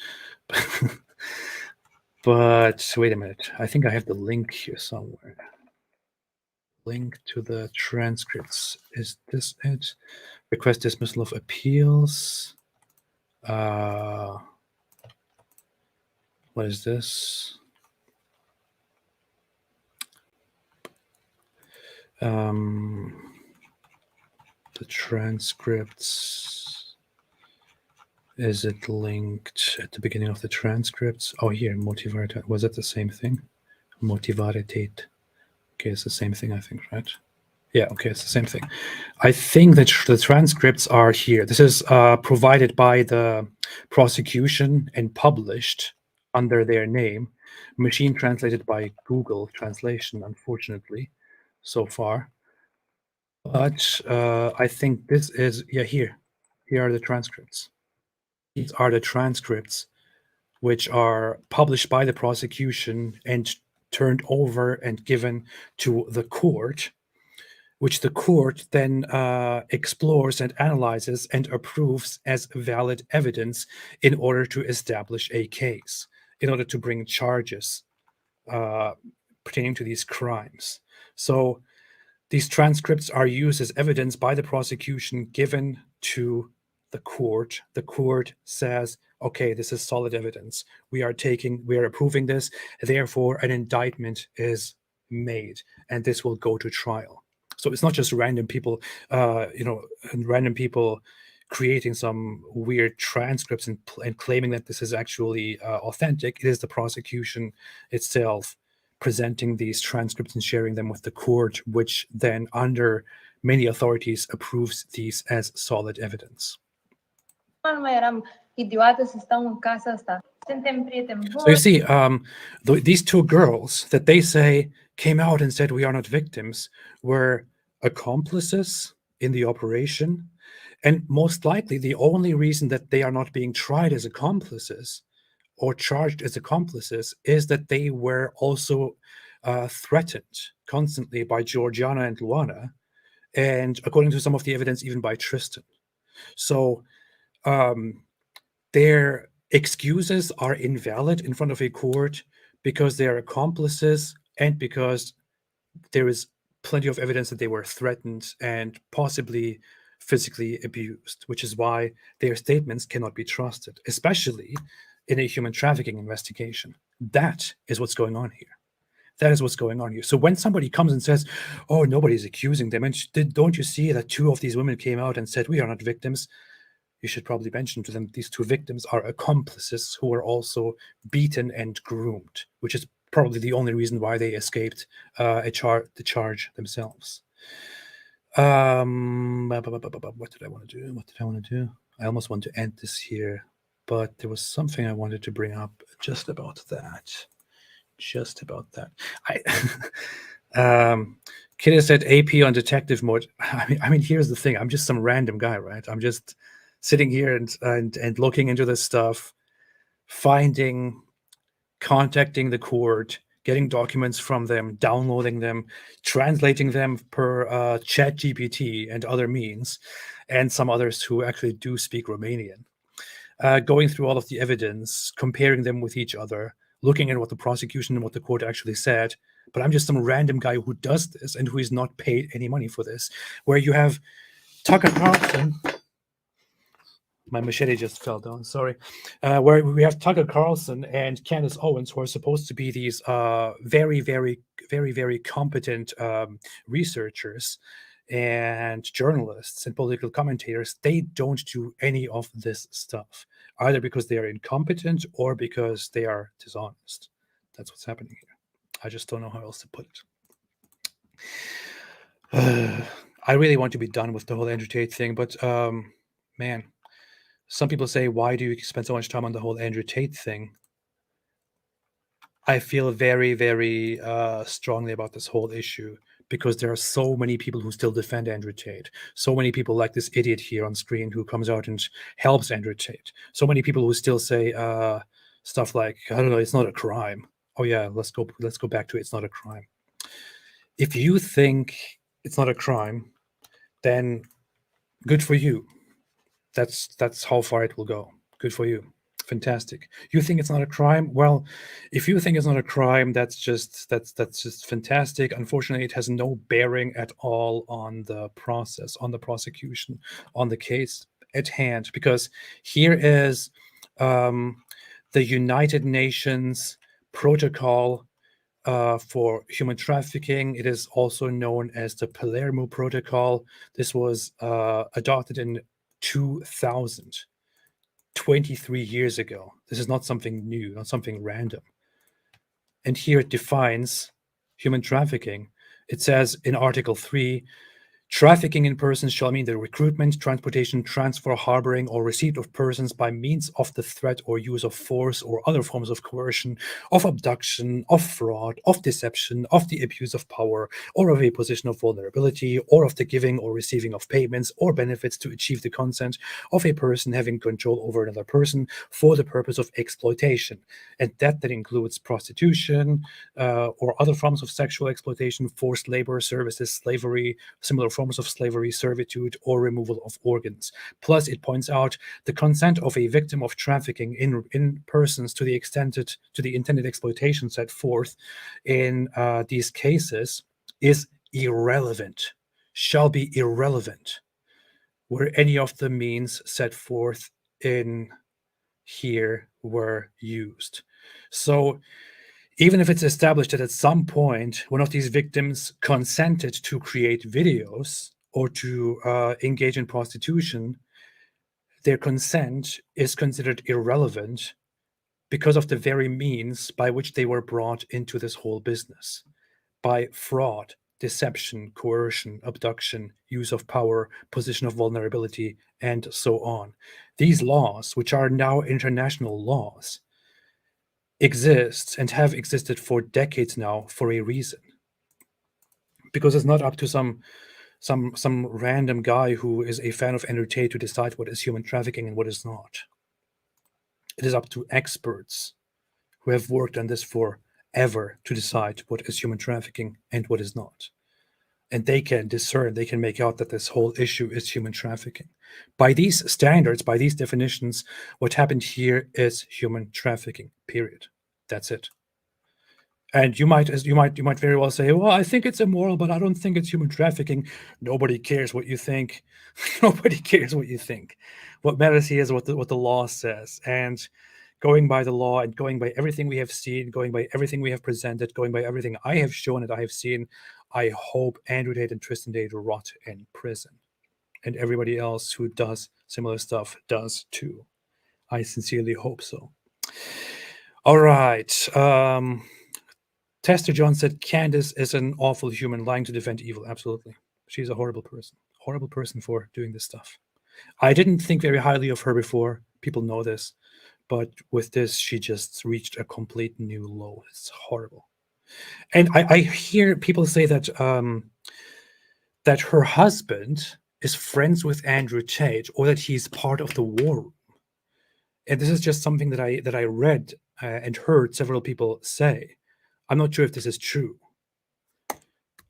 But wait a minute. I think I have the link here somewhere. Link to the transcripts. Is this it? Request dismissal of appeals. What is this? The transcripts. Is it linked at the beginning of the transcripts? Oh, here, motivare. Was it the same thing? Motivaritet. Okay, it's the same thing, I think, right? Yeah, okay, it's the same thing. I think that the transcripts are here. This is provided by the prosecution and published under their name. Machine translated by Google Translation, unfortunately, so far. But I think this is, yeah, here. Here are the transcripts. These are the transcripts which are published by the prosecution and turned over and given to the court, which the court then explores and analyzes and approves as valid evidence in order to establish a case, in order to bring charges pertaining to these crimes. So these transcripts are used as evidence by the prosecution given to the court. The court says, okay, this is solid evidence. We are approving this. Therefore, an indictment is made, and this will go to trial. So it's not just random people, random people creating some weird transcripts and claiming that this is actually authentic. It is the prosecution itself presenting these transcripts and sharing them with the court, which then, under many authorities, approves these as solid evidence.
Nu mai eram idiotă să stau în casa asta. Suntem prieteni buni.
So you see, these two girls that they say came out and said we are not victims were accomplices in the operation. And most likely the only reason that they are not being tried as accomplices or charged as accomplices is that they were also threatened constantly by Georgiana and Luana, and according to some of the evidence, even by Tristan. So their excuses are invalid in front of a court because they are accomplices and because there is plenty of evidence that they were threatened and possibly physically abused, which is why their statements cannot be trusted, especially in a human trafficking investigation. That is what's going on here. That is what's going on here. So when somebody comes and says, oh, nobody's accusing them, and don't you see that two of these women came out and said, we are not victims? You should probably mention to them these two victims are accomplices who were also beaten and groomed, which is probably the only reason why they escaped the charge themselves. What did I want to do? I almost want to end this here, but there was something I wanted to bring up just about that. Kidda said AP on detective mode. I mean, here's the thing. I'm just some random guy, right? I'm just sitting here and looking into this stuff, contacting the court, getting documents from them, downloading them, translating them per ChatGPT and other means, and some others who actually do speak Romanian. Going through all of the evidence, comparing them with each other, looking at what the prosecution and what the court actually said. But I'm just some random guy who does this and who is not paid any money for this. Where you have Tucker Carlson. My machete just fell down, sorry. Where we have Tucker Carlson and Candace Owens, who are supposed to be these very, very, very, very competent researchers and journalists and political commentators. They don't do any of this stuff, either because they are incompetent or because they are dishonest. That's what's happening here. I just don't know how else to put it. I really want to be done with the whole Andrew Tate thing, but man, some people say, why do you spend so much time on the whole Andrew Tate thing? I feel very, very strongly about this whole issue because there are so many people who still defend Andrew Tate. So many people like this idiot here on screen who comes out and helps Andrew Tate. So many people who still say stuff like, I don't know, it's not a crime. Oh yeah, let's go back to it's not a crime. If you think it's not a crime, then good for you. That's how far it will go. Good for you. Fantastic. You think it's not a crime? Well, if you think it's not a crime, that's just fantastic. Unfortunately, it has no bearing at all on the process, on the prosecution, on the case at hand, because here is the United Nations protocol for human trafficking. It is also known as the Palermo Protocol. This was adopted in 2000. 23 years ago. This is not something new, not something random. And here it defines human trafficking. It says in Article 3, trafficking in persons shall mean the recruitment, transportation, transfer, harboring, or receipt of persons by means of the threat or use of force or other forms of coercion, of abduction, of fraud, of deception, of the abuse of power, or of a position of vulnerability, or of the giving or receiving of payments or benefits to achieve the consent of a person having control over another person for the purpose of exploitation. And that includes prostitution or other forms of sexual exploitation, forced labor, services, slavery, similar forms of slavery, servitude, or removal of organs. Plus, it points out the consent of a victim of trafficking in persons to the intended exploitation set forth in these cases is irrelevant, shall be irrelevant, where any of the means set forth in here were used. So even if it's established that at some point one of these victims consented to create videos or to engage in prostitution, their consent is considered irrelevant because of the very means by which they were brought into this whole business, by fraud, deception, coercion, abduction, use of power, position of vulnerability, and so on. These laws, which are now international laws, exist and have existed for decades now for a reason, because it's not up to some random guy who is a fan of Andrew Tate to decide what is human trafficking and what is not. It is up to experts who have worked on this forever to decide what is human trafficking and what is not. And they can discern, they can make out that this whole issue is human trafficking. By these standards, by these definitions, what happened here is human trafficking, period. That's it. And you might very well say, well, I think it's immoral, but I don't think it's human trafficking. Nobody cares what you think. Nobody cares what you think. What matters here is what the law says. And going by the law and going by everything we have seen, going by everything we have presented, going by everything I have shown and I have seen, I hope Andrew Tate and Tristan Tate rot in prison. And everybody else who does similar stuff does too. I sincerely hope so. All right. Tester John said, Candace is an awful human lying to defend evil. Absolutely. She's a horrible person. Horrible person for doing this stuff. I didn't think very highly of her before. People know this. But with this, she just reached a complete new low. It's horrible. And I hear people say that that her husband is friends with Andrew Tate, or that he's part of the war room. And this is just something that I read and heard several people say. I'm not sure if this is true.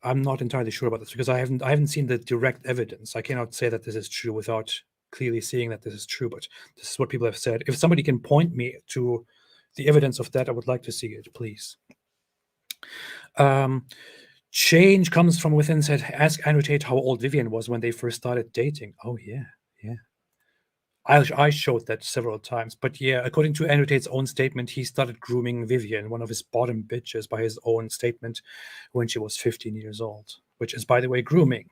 I'm not entirely sure about this because I haven't seen the direct evidence. I cannot say that this is true without clearly seeing that this is true, but this is what people have said. If somebody can point me to the evidence of that, I would like to see it, please. Change comes from within said, ask Andrew Tate how old Vivian was when they first started dating. Oh, yeah. I showed that several times. But yeah, according to Andrew Tate's own statement, he started grooming Vivian, one of his bottom bitches, by his own statement, when she was 15 years old, which is, by the way, grooming.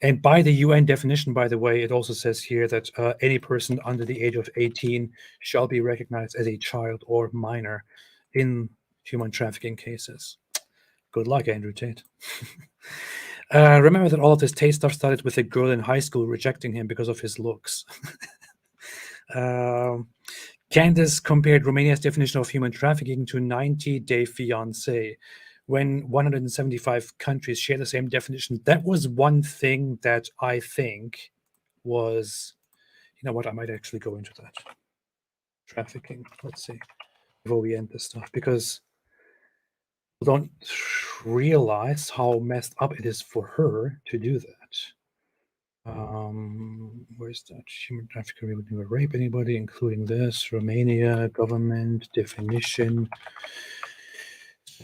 And by the UN definition, by the way, it also says here that any person under the age of 18 shall be recognized as a child or minor in human trafficking cases. Good luck, Andrew Tate. Remember that all of this Tate stuff started with a girl in high school rejecting him because of his looks. Candace compared Romania's definition of human trafficking to 90-day fiancé. When 175 countries share the same definition, that was one thing that I think was, you know what, I might actually go into that. Trafficking, let's see, before we end this stuff, because people don't realize how messed up it is for her to do that. Where's that? Human trafficker would never rape anybody, including this. Romania, government, definition.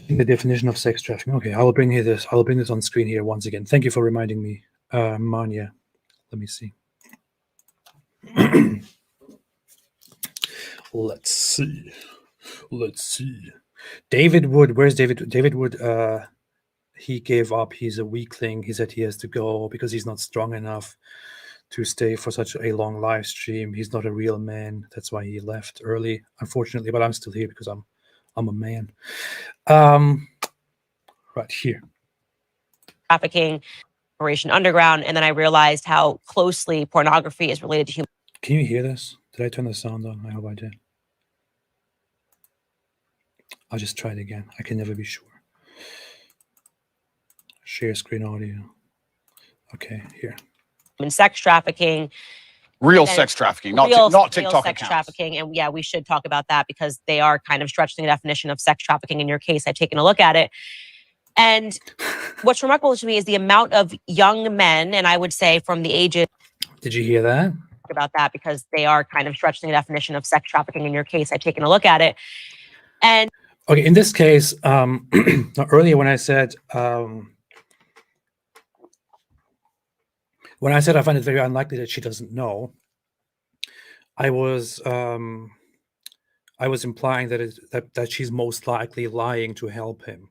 The definition of sex trafficking. Okay, I will bring this on screen here once again. Thank you for reminding me, Manya. Let me see. Let's see. David Wood. Where's David? David Wood. He gave up. He's a weakling. He said he has to go because he's not strong enough to stay for such a long live stream. He's not a real man. That's why he left early, unfortunately. But I'm still here because I'm a man. Right here.
Trafficking, Operation Underground, and then I realized how closely pornography is related to human.
Can you hear this? Did I turn the sound on? I hope I did. I'll just try it again. I can never be sure. Share screen audio. Okay, here.
Sex trafficking.
Real sex trafficking, not TikTok
sex
accounts.
trafficking. And yeah, we should talk about that because they are kind of stretching the definition of sex trafficking. In your case, I've taken a look at it. And what's remarkable to me is the amount of young men, and I would say from the ages.
Did you hear that?
About that because they are kind of stretching the definition of sex trafficking. In your case, I've taken a look at it. And
okay, in this case, earlier when I said I find it very unlikely that she doesn't know, I was implying that she's most likely lying to help him.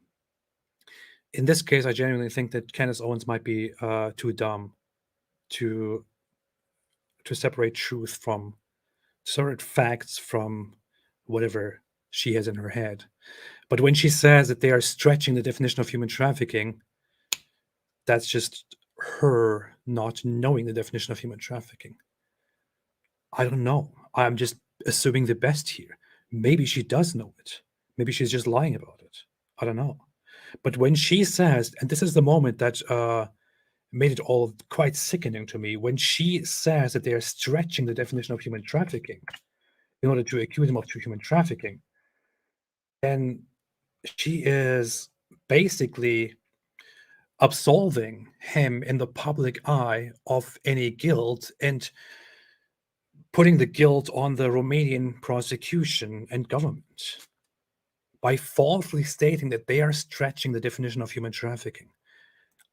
In this case, I genuinely think that Candace Owens might be too dumb to separate facts from whatever she has in her head. But when she says that they are stretching the definition of human trafficking, that's just her not knowing the definition of human trafficking. I don't know. I'm just assuming the best here. Maybe she does know it. Maybe she's just lying about it. I don't know. But when she says, and this is the moment that made it all quite sickening to me, when she says that they are stretching the definition of human trafficking in order to accuse him of human trafficking, then she is basically absolving him in the public eye of any guilt and putting the guilt on the Romanian prosecution and government by falsely stating that they are stretching the definition of human trafficking.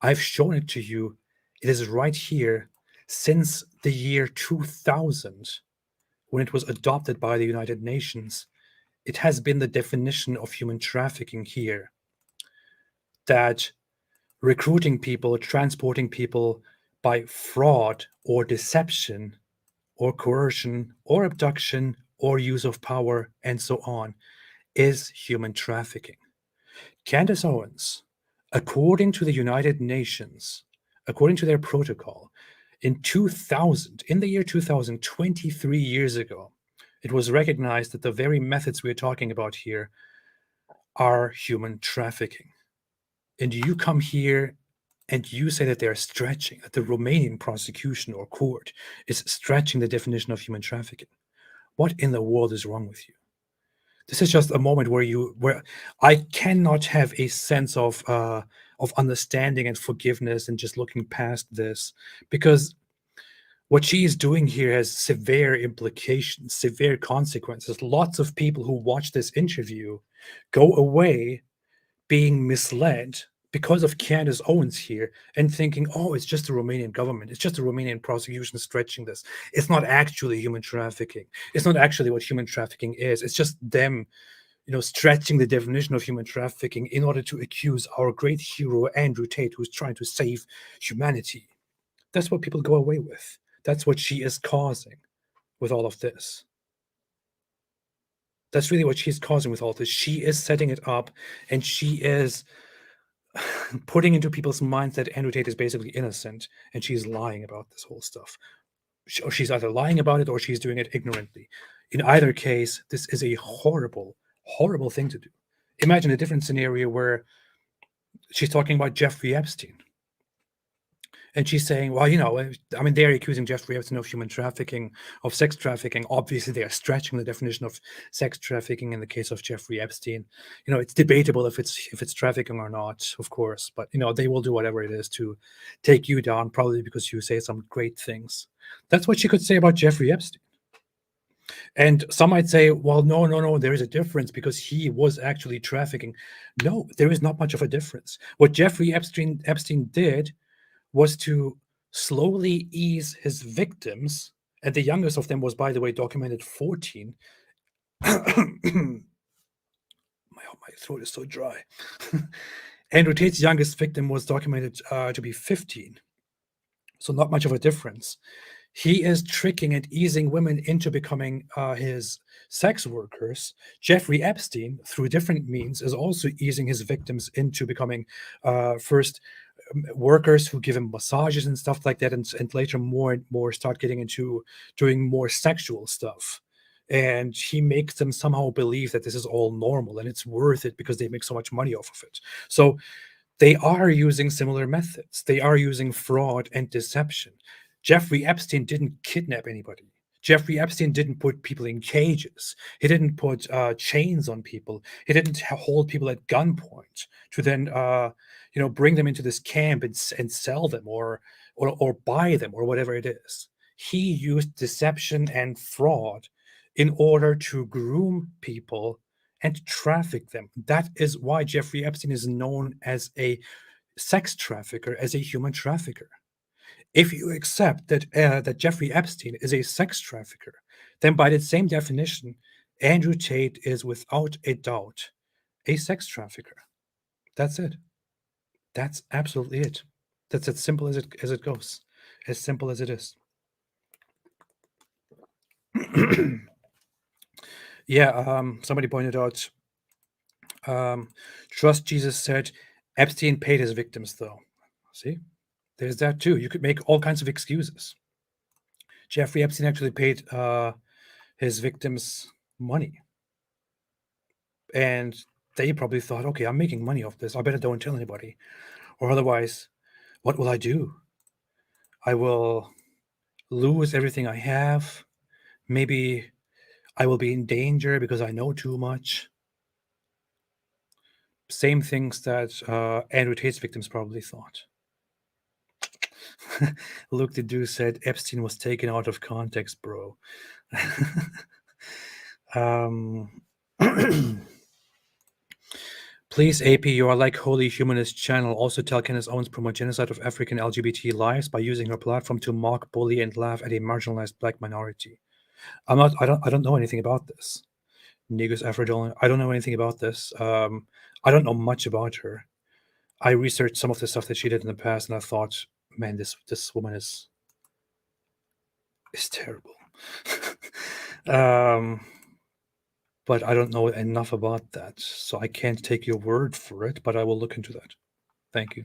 I've shown it to you. It is right here since the year 2000, when it was adopted by the United Nations. It has been the definition of human trafficking here that recruiting people, transporting people by fraud or deception or coercion or abduction or use of power and so on is human trafficking. Candace Owens, according to the United Nations, according to their protocol, in the year 2000, 23 years ago, it was recognized that the very methods we're talking about here are human trafficking. And you come here and you say that they're stretching, that the Romanian prosecution or court is stretching the definition of human trafficking. What in the world is wrong with you? This is just a moment where I cannot have a sense of understanding and forgiveness and just looking past this, because what she is doing here has severe implications, severe consequences. Lots of people who watch this interview go away being misled because of Candace Owens here and thinking, oh, it's just the Romanian government. It's just the Romanian prosecution stretching this. It's not actually human trafficking. It's not actually what human trafficking is. It's just them, stretching the definition of human trafficking in order to accuse our great hero, Andrew Tate, who's trying to save humanity. That's what people go away with. That's what she is causing with all of this. That's really what she's causing with all this. She is setting it up, and she is putting into people's minds that Andrew Tate is basically innocent, and she's lying about this whole stuff. She's either lying about it or she's doing it ignorantly. In either case, this is a horrible, horrible thing to do. Imagine a different scenario where she's talking about Jeffrey Epstein. And she's saying, well, I mean, they're accusing Jeffrey Epstein of human trafficking, of sex trafficking. Obviously, they are stretching the definition of sex trafficking in the case of Jeffrey Epstein. It's debatable if it's trafficking or not, of course. But, they will do whatever it is to take you down, probably because you say some great things. That's what she could say about Jeffrey Epstein. And some might say, well, no, there is a difference because he was actually trafficking. No, there is not much of a difference. What Jeffrey Epstein did was to slowly ease his victims, and the youngest of them was, by the way, documented 14. My throat is so dry. Andrew Tate's youngest victim was documented to be 15. So not much of a difference. He is tricking and easing women into becoming his sex workers. Jeffrey Epstein, through different means, is also easing his victims into becoming first workers who give him massages and stuff like that, and later more and more start getting into doing more sexual stuff. And he makes them somehow believe that this is all normal and it's worth it because they make so much money off of it. So they are using similar methods. They are using fraud and deception. Jeffrey Epstein didn't kidnap anybody. Jeffrey Epstein didn't put people in cages. He didn't put chains on people. He didn't hold people at gunpoint to then bring them into this camp and sell them or buy them or whatever it is. He used deception and fraud in order to groom people and traffic them. That is why Jeffrey Epstein is known as a sex trafficker, as a human trafficker. If you accept that Jeffrey Epstein is a sex trafficker, then by the same definition, Andrew Tate is without a doubt a sex trafficker. That's it. That's absolutely it. That's as simple as it goes. As simple as it is. Yeah, somebody pointed out, Trust Jesus said Epstein paid his victims, though. See? There's that too. You could make all kinds of excuses. Jeffrey Epstein actually paid his victims money. And they probably thought, okay, I'm making money off this. I better don't tell anybody. Or otherwise, what will I do? I will lose everything I have. Maybe I will be in danger because I know too much. Same things that Andrew Tate's victims probably thought. Luke the Dew said Epstein was taken out of context, bro. Please, AP, you are like Holy Humanist Channel. Also tell Candace Owens promote genocide of African LGBT lives by using her platform to mock, bully, and laugh at a marginalized black minority. I don't know anything about this. Negus Afrodol, I don't know anything about this. I don't know much about her. I researched some of the stuff that she did in the past, and I thought, man, this woman is terrible. But I don't know enough about that, so I can't take your word for it, but I will look into that. Thank you.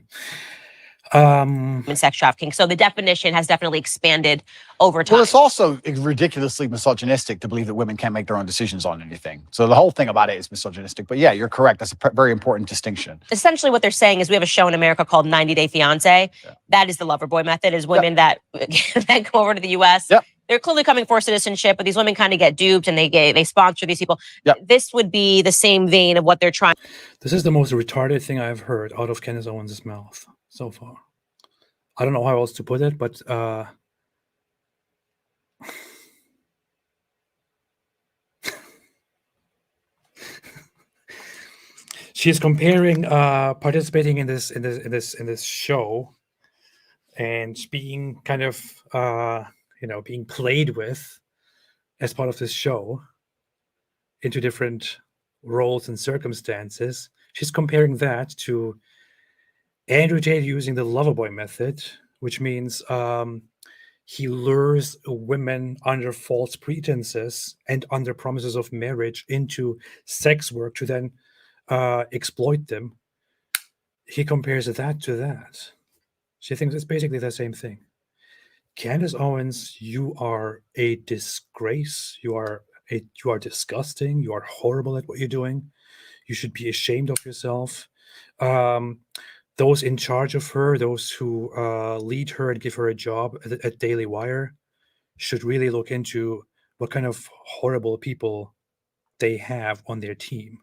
Sex trafficking. So the definition has definitely expanded over time.
Well, it's also ridiculously misogynistic to believe that women can't make their own decisions on anything. So the whole thing about it is misogynistic. But yeah, you're correct. That's a very important distinction.
Essentially what they're saying is we have a show in America called 90 Day Fiancé. Yeah. That is the lover boy method, is women that go over to the U.S.
Yep.
They're clearly coming for citizenship, but these women kind of get duped and they sponsor these people.
Yep.
This would be the same vein of what they're trying.
This is the most retarded thing I've heard out of Candace Owens' mouth so far. I don't know how else to put it, but she's comparing participating in this show and being kind of being played with as part of this show into different roles and circumstances. She's comparing that to Andrew Tate using the loverboy method, which means he lures women under false pretenses and under promises of marriage into sex work to then exploit them. He compares that to that. She thinks it's basically the same thing. Candace Owens, you are a disgrace. You are disgusting. You are horrible at what you're doing. You should be ashamed of yourself. those in charge of her, those who lead her and give her a job at Daily Wire, should really look into what kind of horrible people they have on their team.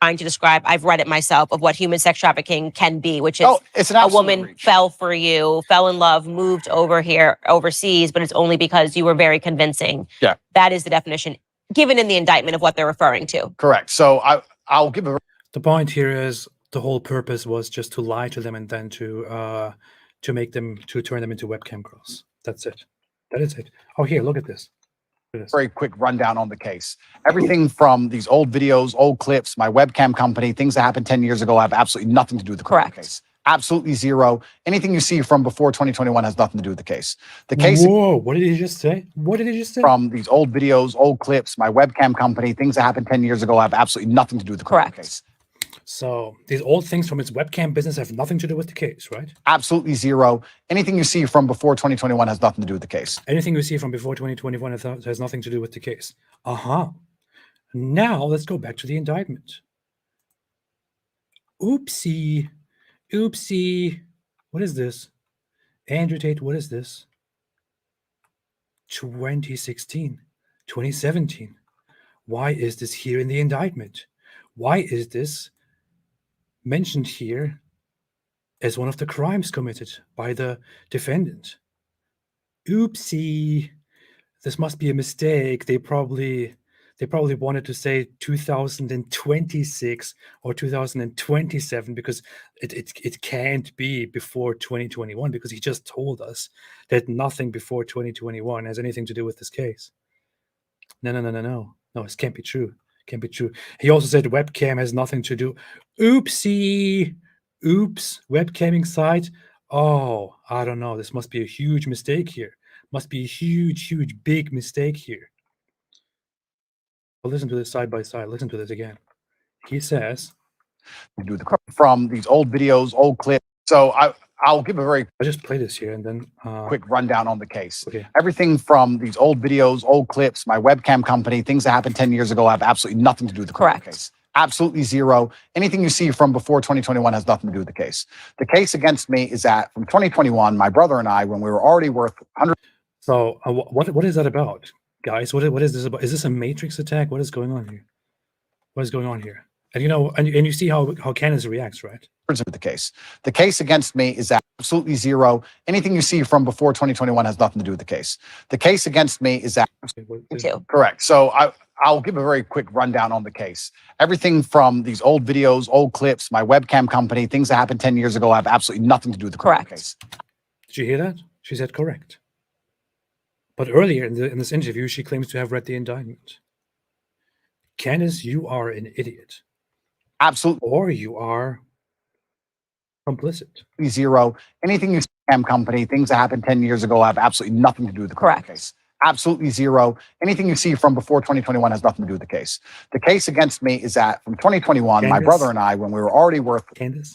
Trying to describe, I've read it myself, of what human sex trafficking can be, which is
it's an
a
absolute
woman
reach.
fell for you, fell in love, moved over here overseas, but it's only because you were very convincing.
Yeah.
That is the definition given in the indictment of what they're referring to.
Correct. So I'll give a.
The point here is the whole purpose was just to lie to them and then to make them, to turn them into webcam girls. That's it. That is it. Oh, here, look at this.
Very quick rundown on the case. Everything from these old videos, old clips, my webcam company, things that happened 10 years ago have absolutely nothing to do with the criminal case. Absolutely zero. Anything you see from before 2021 has nothing to do with the case. The case.
Whoa, what did he just say? What did he just say?
From these old videos, old clips, my webcam company, things that happened 10 years ago have absolutely nothing to do with the criminal case.
So these old things from his webcam business have nothing to do with the case, right?
Absolutely zero. Anything you see from before 2021 has nothing to do with the case.
Anything you see from before 2021 has nothing to do with the case. Now let's go back to the indictment. Oopsie. Oopsie. What is this? Andrew Tate, what is this? 2016, 2017. Why is this here in the indictment? Why is this mentioned here as one of the crimes committed by the defendant? Oopsie. This must be a mistake. They probably wanted to say 2026 or 2027 because it can't be before 2021 because he just told us that nothing before 2021 has anything to do with this case. No, it can't be true. Can't be true. He also said webcam has nothing to do. Oopsie. Oops. Webcamming site. Oh, I don't know. This must be a huge mistake here. Must be a huge, big mistake here. Well, listen to this side by side. Listen to this again. He says,
do the from these old videos, old clips. So I'll give a very.
I'll just play this here and then
quick rundown on the case.
Okay.
Everything from these old videos, old clips, my webcam company, things that happened 10 years ago have absolutely nothing to do with the criminal case. Absolutely zero. Anything you see from before 2021 has nothing to do with the case. The case against me is that from 2021, my brother and I, when we were already worth 100.
So what is that about, guys? What is this about? Is this a Matrix attack? What is going on here? What is going on here? And you know, and you see how Candace reacts, right?
The case. The case against me is absolutely zero. Anything you see from before 2021 has nothing to do with the case. The case against me is correct. So I'll give a very quick rundown on the case. Everything from these old videos, old clips, my webcam company, things that happened 10 years ago have absolutely nothing to do with the criminal case.
Did you hear that? She said correct. But earlier in this interview, she claims to have read the indictment. Candace, you are an idiot.
Absolutely.
Or you are complicit.
Zero. Anything you see company, things that happened 10 years ago have absolutely nothing to do with the criminal case. Absolutely zero. Anything you see from before 2021 has nothing to do with the case. The case against me is that from 2021,
Candace,
my brother and I, when we were already worth.
Candace?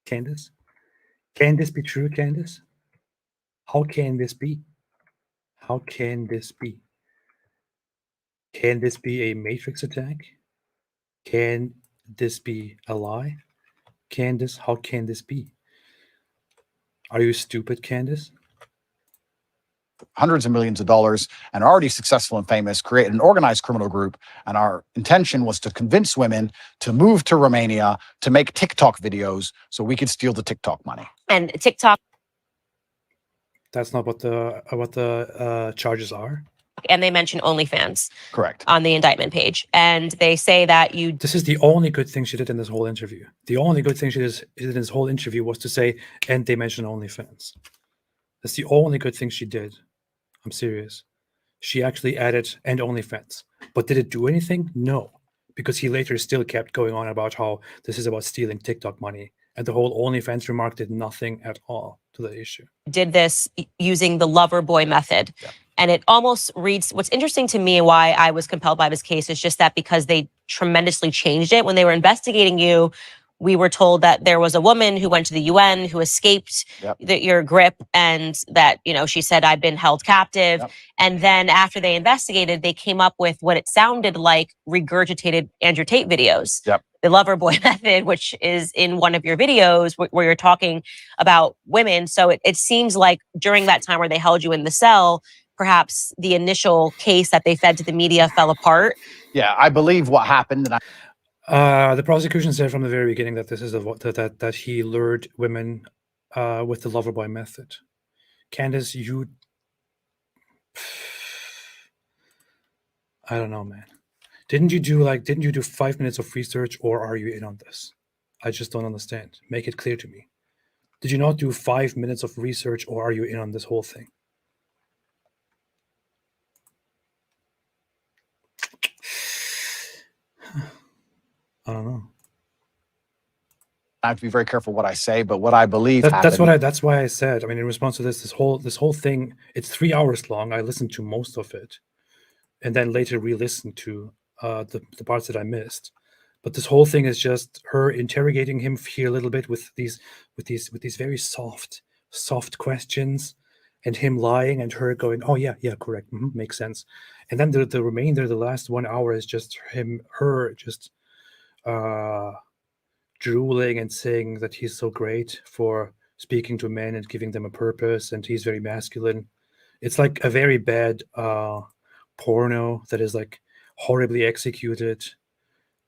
Can this be true, Candace? How can this be? How can this be? Can this be a Matrix attack? Can this be a lie? Candace, how can this be? Are you stupid, Candace?
Hundreds of millions of dollars and already successful and famous, created an organized criminal group. And our intention was to convince women to move to Romania to make TikTok videos so we could steal the TikTok money.
And TikTok.
That's not what the charges are.
And they mention OnlyFans.
Correct.
On the indictment page. And they say that you...
This is the only good thing she did in this whole interview. The only good thing she did in this whole interview was to say, and they mention OnlyFans. That's the only good thing she did. I'm serious. She actually added, and OnlyFans. But did it do anything? No. Because he later still kept going on about how this is about stealing TikTok money. And the whole OnlyFans remark did nothing at all to the issue.
Did this using the lover boy method. Yeah. And it almost reads, what's interesting to me and why I was compelled by this case is just that because they tremendously changed it. When they were investigating you, we were told that there was a woman who went to the UN who escaped your grip, and that, you know, she said, I've been held captive. And then after they investigated, they came up with what it sounded like regurgitated Andrew Tate videos. The lover boy method, which is in one of your videos where you're talking about women. So it seems like during that time where they held you in the cell, perhaps the initial case that they fed to the media fell apart.
Yeah, I believe what happened. And
the prosecution said from the very beginning that this is that he lured women with the lover boy method. Candace, I don't know, man. Didn't you do 5 minutes of research, or are you in on this? I just don't understand. Make it clear to me. Did you not do 5 minutes of research, or are you in on this whole thing? I don't know.
I have to be very careful what I say, but what I believe happened.
That's why I said. I mean, in response to this whole thing, it's 3 hours long. I listened to most of it, and then later re-listened to the parts that I missed. But this whole thing is just her interrogating him here a little bit with these very soft questions, and him lying, and her going, "Oh yeah, correct, makes sense." And then the remainder, the last 1 hour, is just her just drooling and saying that he's so great for speaking to men and giving them a purpose, and he's very masculine. It's like a very bad porno that is like horribly executed,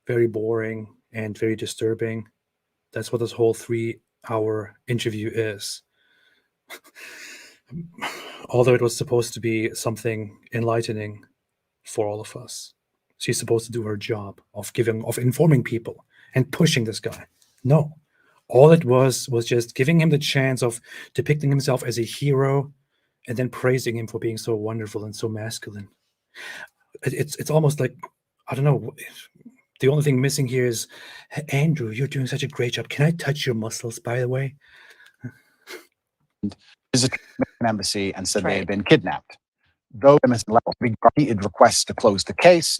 very boring and very disturbing. That's what this whole 3-hour interview is. Although it was supposed to be something enlightening for all of us, she's supposed to do her job of informing people and pushing this guy. No, all it was just giving him the chance of depicting himself as a hero, and then praising him for being so wonderful and so masculine. It's almost like, I don't know. The only thing missing here is, Andrew, you're doing such a great job. Can I touch your muscles, by the way?
Visited an embassy and said they had been kidnapped. Though MS repeated requests to close the case.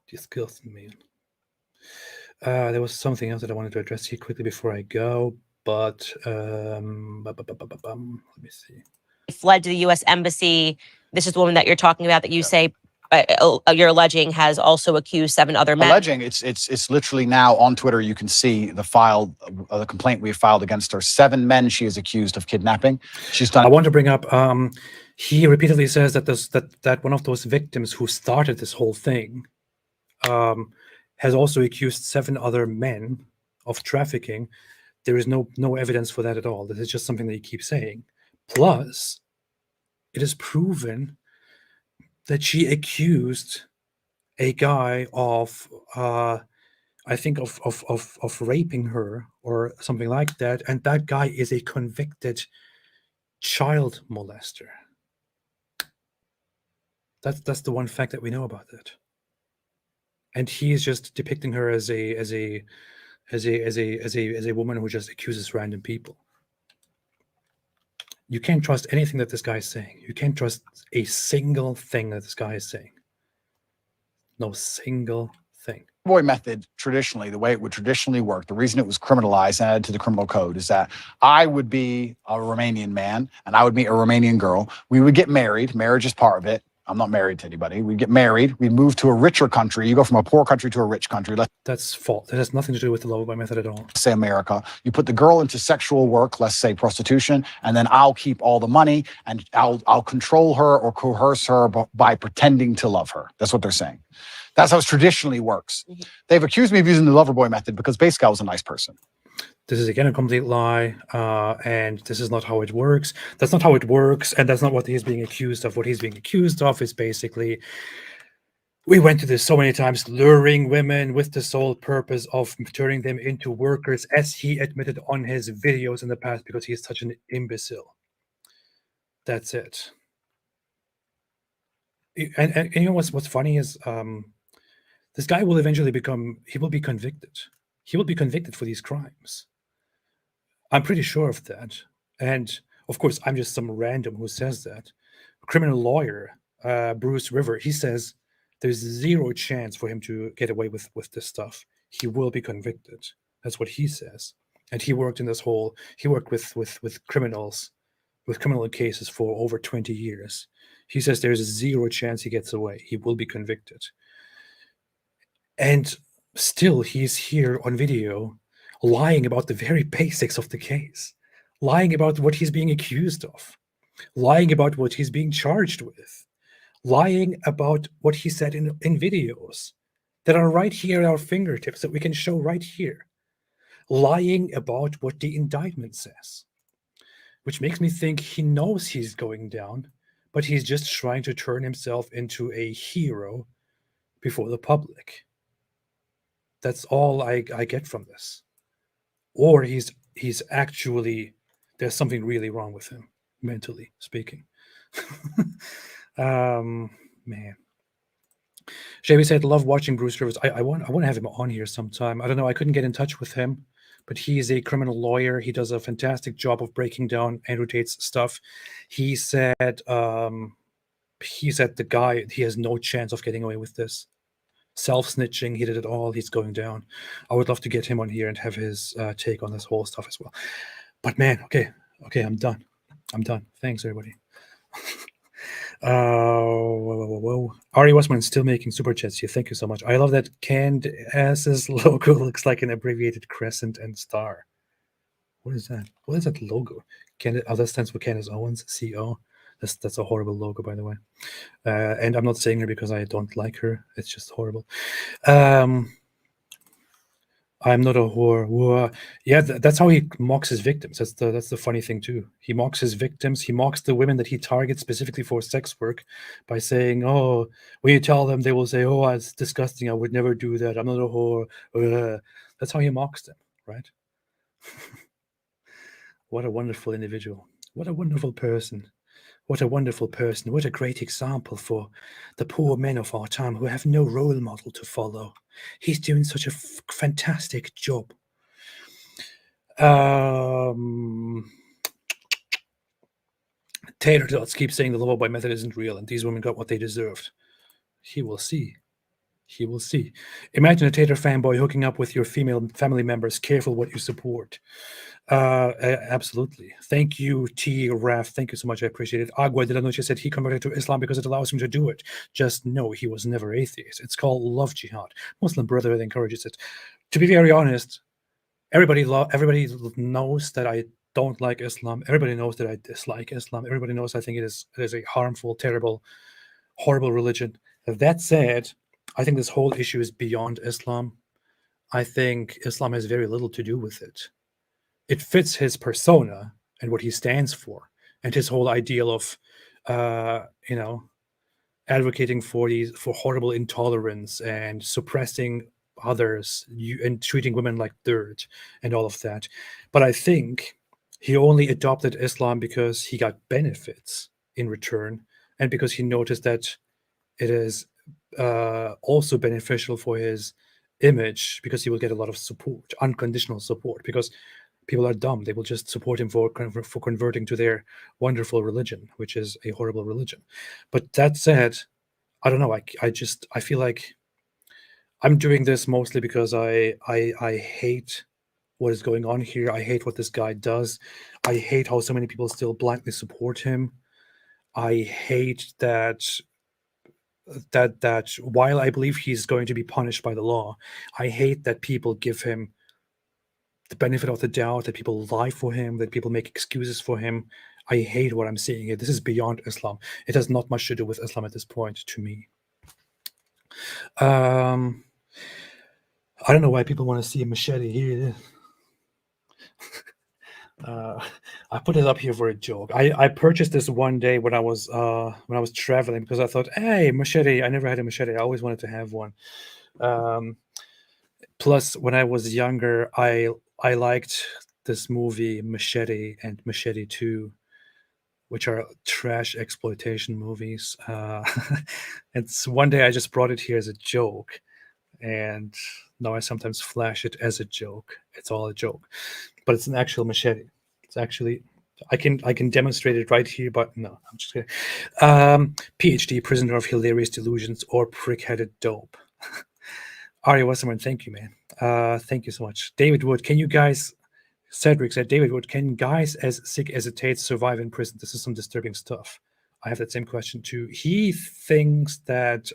Disgusting, man. There was something else that I wanted to address here quickly before I go, but let me see.
Fled to the U.S. Embassy. This is the woman that you're talking about that you say you're alleging has also accused 7 other men.
Alleging, it's literally now on Twitter. You can see the complaint we have filed against her. 7 men she is accused of kidnapping. She's done.
I want to bring up. He repeatedly says that that one of those victims who started this whole thing has also accused 7 other men of trafficking. There is no evidence for that at all. This is just something that he keeps saying. Plus, it is proven that she accused a guy of, I think of raping her or something like that, and that guy is a convicted child molester. That's the one fact that we know about it. And he is just depicting her as a woman who just accuses random people. You can't trust anything that this guy is saying. You can't trust a single thing that this guy is saying. No single thing.
Boy method, traditionally, the way it would traditionally work, the reason it was criminalized and added to the criminal code is that I would be a Romanian man and I would meet a Romanian girl. We would get married. Marriage is part of it. I'm not married to anybody. We'd get married. We'd move to a richer country. You go from a poor country to a rich country.
That's false. That has nothing to do with the lover boy method at all.
Let's say America. You put the girl into sexual work, let's say prostitution, and then I'll keep all the money and I'll control her or coerce her by pretending to love her. That's what they're saying. That's how it traditionally works. Mm-hmm. They've accused me of using the lover boy method because basically I was a nice person.
This is again a complete lie, and this is not how it works. That's not how it works, and that's not what he's being accused of. What he's being accused of is basically, we went to this so many times, luring women with the sole purpose of turning them into workers, as he admitted on his videos in the past, because he's such an imbecile. That's it. And you know what's funny is this guy will eventually be convicted. He will be convicted for these crimes. I'm pretty sure of that. And of course, I'm just some random who says that. Criminal lawyer, Bruce River, he says there's zero chance for him to get away with this stuff. he will be convicted. That's what he says. And he worked in this whole, he worked with criminals, with criminal cases for over 20 years. He says there's a 0 chance he gets away. He will be convicted. And still he's here on video lying about the very basics of the case, lying about what he's being accused of, lying about what he's being charged with, lying about what he said in videos that are right here at our fingertips that we can show right here, lying about what the indictment says, which makes me think he knows he's going down, but he's just trying to turn himself into a hero before the public. That's all I get from this. Or he's actually, there's something really wrong with him, mentally speaking. Man. Shavy said, love watching Bruce Rivers. I want to have him on here sometime. I don't know. I couldn't get in touch with him, but he's a criminal lawyer. He does a fantastic job of breaking down Andrew Tate's stuff. He said the guy, he has no chance of getting away with this. Self-snitching, he did it all. He's going down. I would love to get him on here and have his take on this whole stuff as well. But man, okay, I'm done. Thanks, everybody. Whoa. Ari Westman still making super chats here. Thank you so much. I love that Candace's logo looks like an abbreviated crescent and star. What is that? What is that logo? That stands for Candace Owens, CO. That's a horrible logo, by the way. And I'm not saying her because I don't like her. It's just horrible. I'm not a whore. Yeah, that's how he mocks his victims. That's the funny thing too. He mocks his victims. He mocks the women that he targets specifically for sex work by saying, "Oh, when you tell them, they will say, oh, it's disgusting. I would never do that. I'm not a whore." That's how he mocks them, right? What a wonderful individual. What a wonderful person. What a wonderful person. What a great example for the poor men of our time who have no role model to follow. He's doing such a fantastic job. Taylor Dots keeps saying the Loverboy method isn't real and these women got what they deserved. He will see. He will see. Imagine a Tater fanboy hooking up with your female family members. Careful what you support. Absolutely. Thank you, T. Raf. Thank you so much. I appreciate it. Agua de la Noche said he converted to Islam because it allows him to do it. Just know he was never atheist. It's called love jihad. Muslim Brotherhood encourages it. To be very honest, everybody knows that I don't like Islam. Everybody knows that I dislike Islam. Everybody knows I think it is a harmful, terrible, horrible religion. That said, I think this whole issue is beyond Islam. I think Islam has very little to do with it. It fits his persona and what he stands for, and his whole ideal of, advocating for horrible intolerance and suppressing others and treating women like dirt and all of that. But I think he only adopted Islam because he got benefits in return, and because he noticed that it is also beneficial for his image, because he will get a lot of support, unconditional support, because people are dumb. They will just support him for converting to their wonderful religion, which is a horrible religion. But that said, I don't know. I feel like I'm doing this mostly because I hate what is going on here. I hate what this guy does. I hate how so many people still blindly support him. I hate that while I believe he's going to be punished by the law, I hate that people give him the benefit of the doubt, that people lie for him, that people make excuses for him. I hate what I'm seeing here. This is beyond Islam. It has not much to do with Islam at this point, to me. I don't know why people want to see a machete here. I put it up here for a joke. I purchased this one day when I was traveling, because I thought, hey, machete. I never had a machete. I always wanted to have one. Plus, when I was younger, I liked this movie Machete and Machete 2, which are trash exploitation movies. It's one day I just brought it here as a joke, and now I sometimes flash it as a joke. It's all a joke, but it's an actual machete. It's actually, I can demonstrate it right here, but no, I'm just kidding. PhD, prisoner of hilarious delusions or prick-headed dope. Ari Wasserman, thank you, man. Thank you so much. David Wood, can you guys, Cedric said, David Wood, can guys as sick as it Tate survive in prison? This is some disturbing stuff. I have that same question too. He thinks that,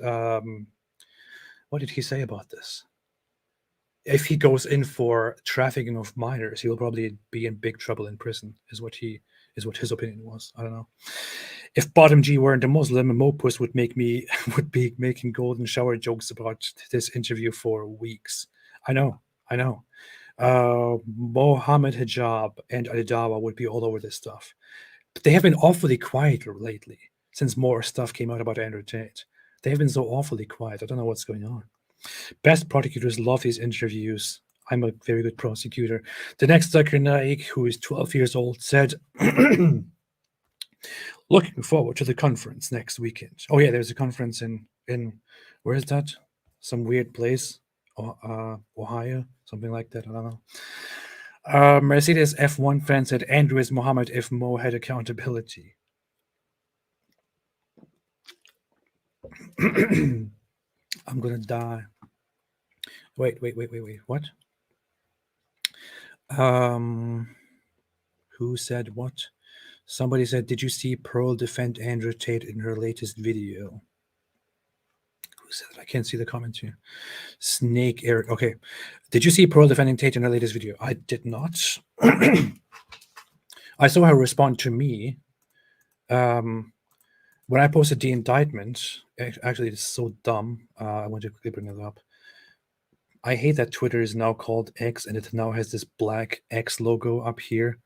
what did he say about this? If he goes in for trafficking of minors, he will probably be in big trouble in prison, is what his opinion was. I don't know. If Bottom G weren't a Muslim, Mopus would be making golden shower jokes about this interview for weeks. I know. Mohammed Hijab and Ali Dawa would be all over this stuff. But they have been awfully quiet lately, since more stuff came out about Andrew Tate. They have been so awfully quiet. I don't know what's going on. Best prosecutors love these interviews. I'm a very good prosecutor. The next Zakir Naik, who is 12 years old, said, looking forward to the conference next weekend. Oh yeah, there's a conference in where is that? Some weird place, Ohio, something like that. I don't know. Mercedes F1 fan said, Andrew is Muhammad if Mo had accountability. I'm gonna die. Wait. What? Who said what? Somebody said, did you see Pearl defend Andrew Tate in her latest video? Who said that? I can't see the comment here. Snake Eric. Okay. Did you see Pearl defending Tate in her latest video? I did not. I saw her respond to me. When I posted the indictment, actually, it's so dumb. I want to quickly bring it up. I hate that Twitter is now called X, and it now has this black X logo up here.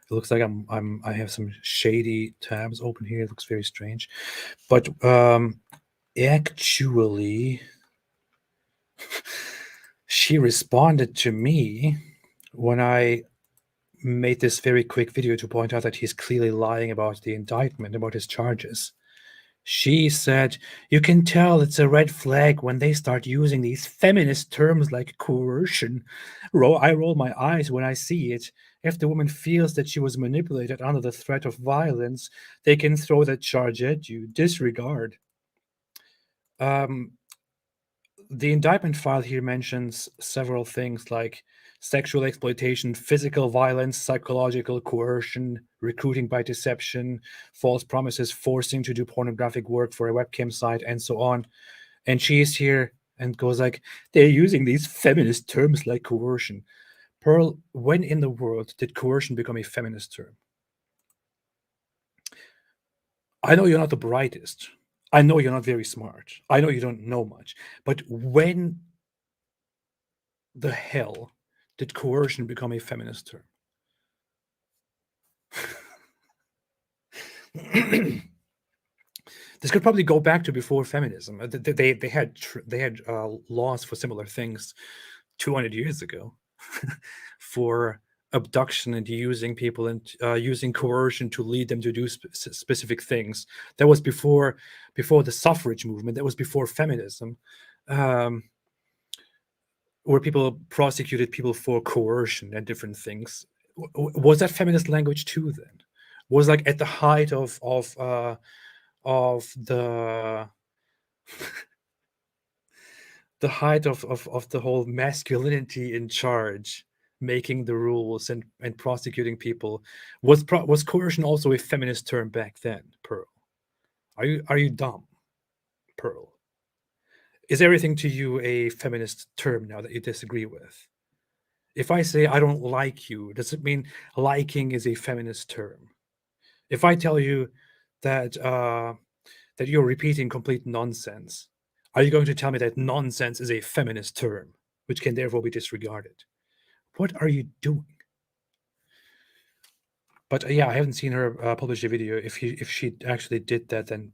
It looks like I have some shady tabs open here. It looks very strange, but actually, she responded to me when I made this very quick video to point out that he's clearly lying about the indictment, about his charges. She said, you can tell it's a red flag when they start using these feminist terms like coercion. I roll my eyes when I see it. If the woman feels that she was manipulated under the threat of violence, they can throw that charge at you. Disregard. The indictment file here mentions several things like sexual exploitation, physical violence, psychological coercion, recruiting by deception, false promises, forcing to do pornographic work for a webcam site, and so on. And she is here and goes like, they're using these feminist terms like coercion. Pearl, when in the world did coercion become a feminist term? I know you're not the brightest. I know you're not very smart. I know you don't know much. But when the hell did coercion become a feminist term? This could probably go back to before feminism. They had laws for similar things 200 years ago for abduction and using people and using coercion to lead them to do specific things. That was before the suffrage movement. That was before feminism, where people prosecuted people for coercion and different things. Was that feminist language too? Then was like at the height of the the height of the whole masculinity in charge, making the rules and prosecuting people. Was coercion also a feminist term back then, Pearl? Are you dumb, Pearl? Is everything to you a feminist term now that you disagree with? If I say I don't like you, does it mean liking is a feminist term? If I tell you that that you're repeating complete nonsense, are you going to tell me that nonsense is a feminist term, which can therefore be disregarded? What are you doing? But yeah, I haven't seen her publish a video. If she actually did that, then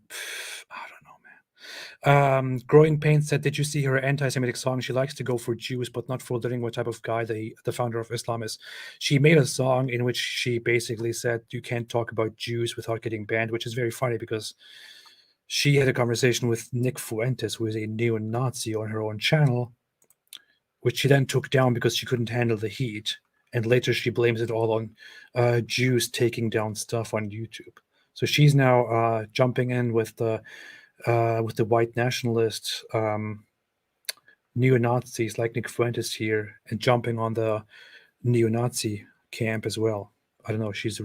I don't know, man. Growing Pain said, did you see her anti-Semitic song? She likes to go for Jews, but not for what type of guy the founder of Islam is. She made a song in which she basically said you can't talk about Jews without getting banned, which is very funny because she had a conversation with Nick Fuentes, who is a neo-Nazi, on her own channel, which she then took down because she couldn't handle the heat. And later she blames it all on Jews taking down stuff on YouTube. So she's now jumping in with the white nationalist neo-Nazis like Nick Fuentes here and jumping on the neo-Nazi camp as well. I don't know. She's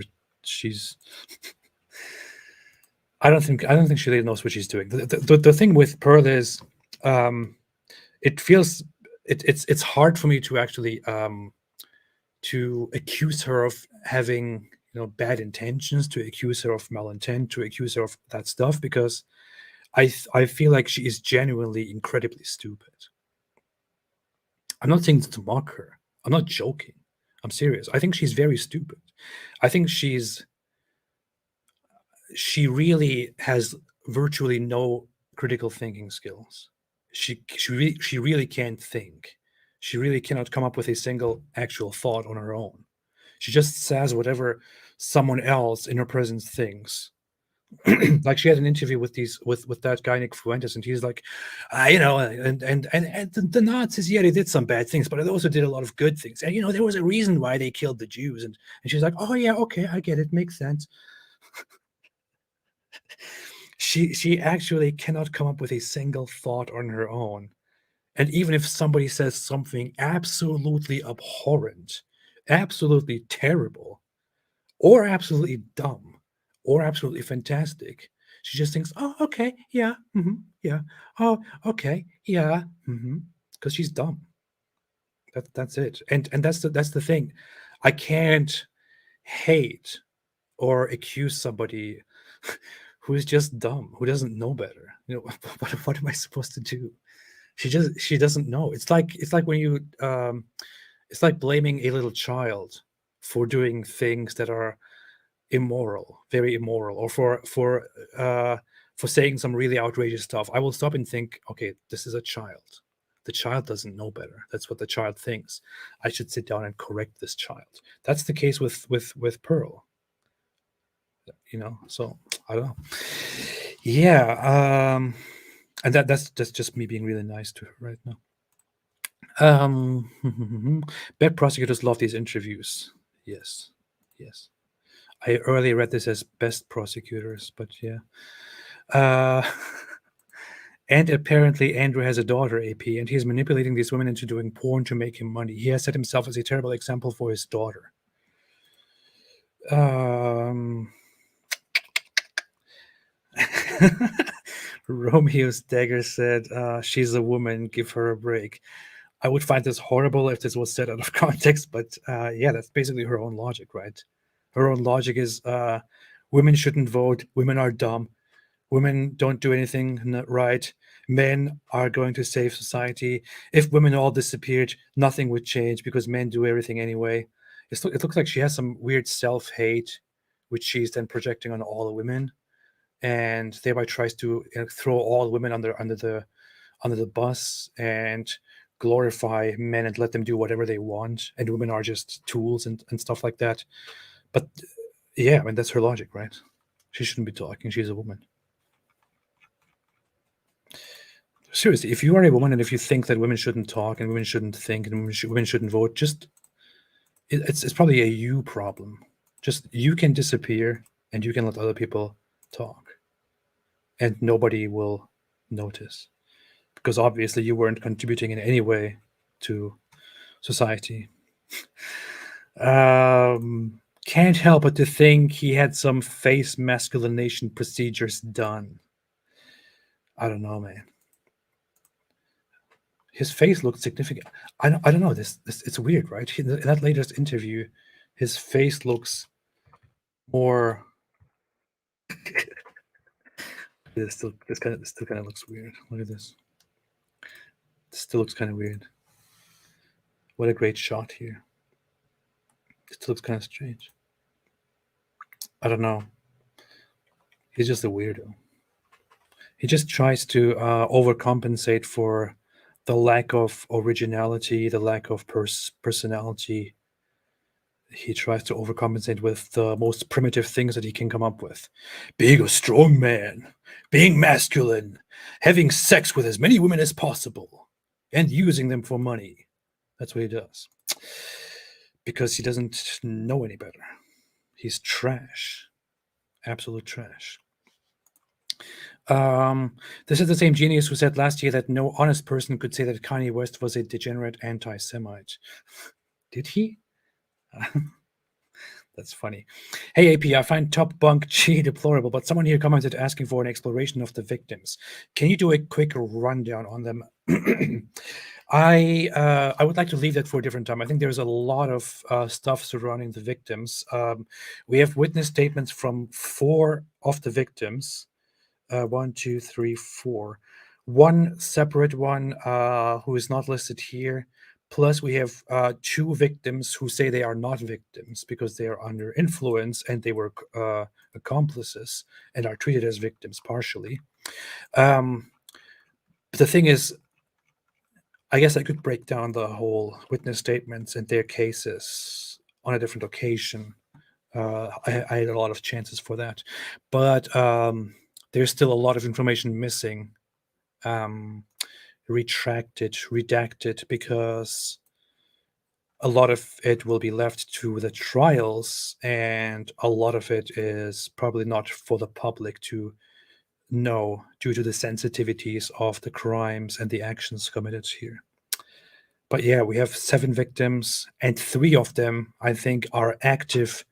I don't think she really knows what she's doing. The thing with Pearl is, it feels it's hard for me to actually to accuse her of having bad intentions, to accuse her of malintent, to accuse her of that stuff, because I feel like she is genuinely incredibly stupid. I'm not saying this to mock her. I'm not joking. I'm serious. I think she's very stupid. I think she really has virtually no critical thinking skills. She really can't think. She really cannot come up with a single actual thought on her own. She just says whatever someone else in her presence thinks. Like she had an interview with that guy Nick Fuentes, and he's like, and the Nazis, yeah, they did some bad things, but they also did a lot of good things. And there was a reason why they killed the Jews. And she's like, oh yeah, okay, I get it, makes sense. She actually cannot come up with a single thought on her own. And even if somebody says something absolutely abhorrent, absolutely terrible, or absolutely dumb, or absolutely fantastic, she just thinks, oh, okay, yeah, yeah, oh, okay, yeah, because she's dumb. That's it. And that's the thing. I can't hate or accuse somebody who is just dumb, who doesn't know better. What am I supposed to do? She doesn't know. It's like when you it's like blaming a little child for doing things that are immoral, very immoral, or for saying some really outrageous stuff. I will stop and think, okay, this is a child. The child doesn't know better. That's what the child thinks. I should sit down and correct this child. That's the case with Pearl. So I don't know. Yeah, and that's just me being really nice to her right now. Bad prosecutors love these interviews. Yes. I earlier read this as best prosecutors, but yeah. And apparently Andrew has a daughter, AP, and he's manipulating these women into doing porn to make him money. He has set himself as a terrible example for his daughter. Romeo's dagger said, she's a woman, give her a break. I would find this horrible if this was said out of context, but yeah, that's basically her own logic, right? Her own logic is women shouldn't vote, women are dumb, women don't do anything right, men are going to save society. If women all disappeared, nothing would change because men do everything anyway. It looks like she has some weird self-hate, which she's then projecting on all the women, and thereby tries to throw all women under the bus and glorify men and let them do whatever they want, and women are just tools and stuff like that. But yeah, I mean, that's her logic, right? She shouldn't be talking. She's a woman. Seriously, if you are a woman and if you think that women shouldn't talk and women shouldn't think and women shouldn't vote, just it's probably a you problem. Just you can disappear and you can let other people talk, and nobody will notice, because obviously you weren't contributing in any way to society. Can't help but to think he had some face masculinization procedures done. I don't know, man. His face looked significant. I don't know. This it's weird, right? In that latest interview, his face looks more. This still kind of looks weird. Look at this. This still looks kind of weird. What a great shot here. It still looks kind of strange. I don't know. He's just a weirdo. He just tries to overcompensate for the lack of originality, the lack of personality. He tries to overcompensate with the most primitive things that he can come up with. Being a strong man, being masculine, having sex with as many women as possible, and using them for money. That's what he does. Because he doesn't know any better. He's trash. Absolute trash. This is the same genius who said last year that no honest person could say that Kanye West was a degenerate anti-Semite. Did he? That's funny. Hey, AP, I find Top Bunk G deplorable, but someone here commented asking for an exploration of the victims. Can you do a quick rundown on them? I would like to leave that for a different time. I think there's a lot of stuff surrounding the victims. We have witness statements from 4 of the victims. 1, 2, 3, 4. One separate one who is not listed here. Plus, we have 2 victims who say they are not victims because they are under influence and they were accomplices and are treated as victims partially. But the thing is, I guess I could break down the whole witness statements and their cases on a different occasion. I had a lot of chances for that. But there's still a lot of information missing. Redacted, because a lot of it will be left to the trials, and a lot of it is probably not for the public to know due to the sensitivities of the crimes and the actions committed here. But yeah, we have 7 victims, and 3 of them, I think, are active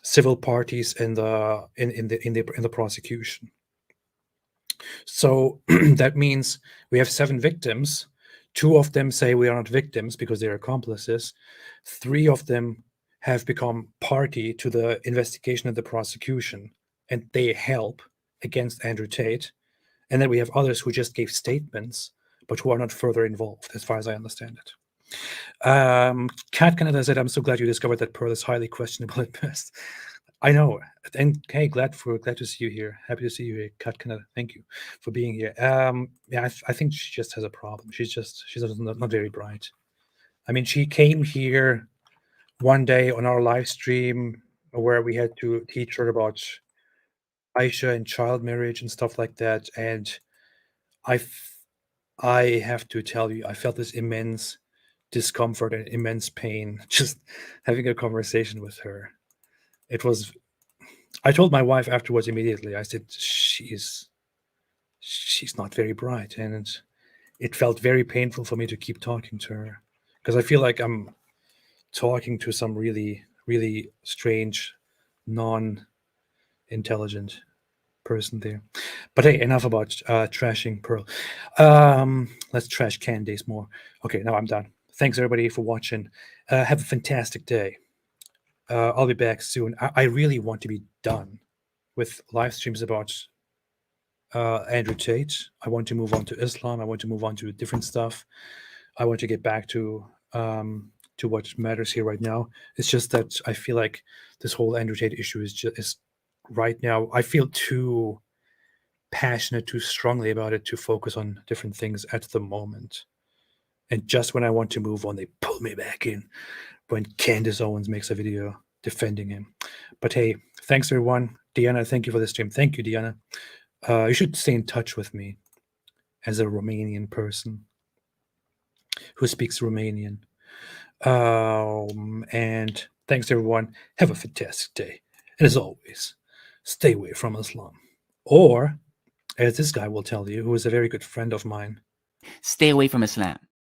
civil parties in the prosecution. So that means we have 7 victims. 2 of them say we are not victims because they're accomplices. 3 of them have become party to the investigation and the prosecution, and they help against Andrew Tate. And then we have others who just gave statements, but who are not further involved, as far as I understand it. Cat Canada said, "I'm so glad you discovered that Pearl is highly questionable at best." I know, and hey, glad to see you here. Happy to see you here, Cat Canada. Thank you for being here. Yeah, I think she just has a problem. She's not very bright. I mean, she came here one day on our live stream where we had to teach her about Aisha and child marriage and stuff like that, and I have to tell you, I felt this immense discomfort and immense pain just having a conversation with her. I told my wife afterwards immediately, I said, she's not very bright. And it felt very painful for me to keep talking to her because I feel like I'm talking to some really, really strange, non-intelligent person there. But hey, enough about trashing Pearl. Let's trash Candace more. Okay, now I'm done. Thanks everybody for watching. Have a fantastic day. I'll be back soon. I really want to be done with live streams about Andrew Tate. I want to move on to Islam. I want to move on to different stuff. I want to get back to what matters here right now. It's just that I feel like this whole Andrew Tate issue is right now. I feel too passionate, too strongly about it to focus on different things at the moment. And just when I want to move on, they pull me back in when Candace Owens makes a video defending him. But hey, thanks everyone. Diana, thank you for the stream. Thank you, Diana. You should stay in touch with me as a Romanian person who speaks Romanian. And thanks everyone. Have a fantastic day. And as always, stay away from Islam. Or, as this guy will tell you, who is a very good friend of mine,
stay away from Islam.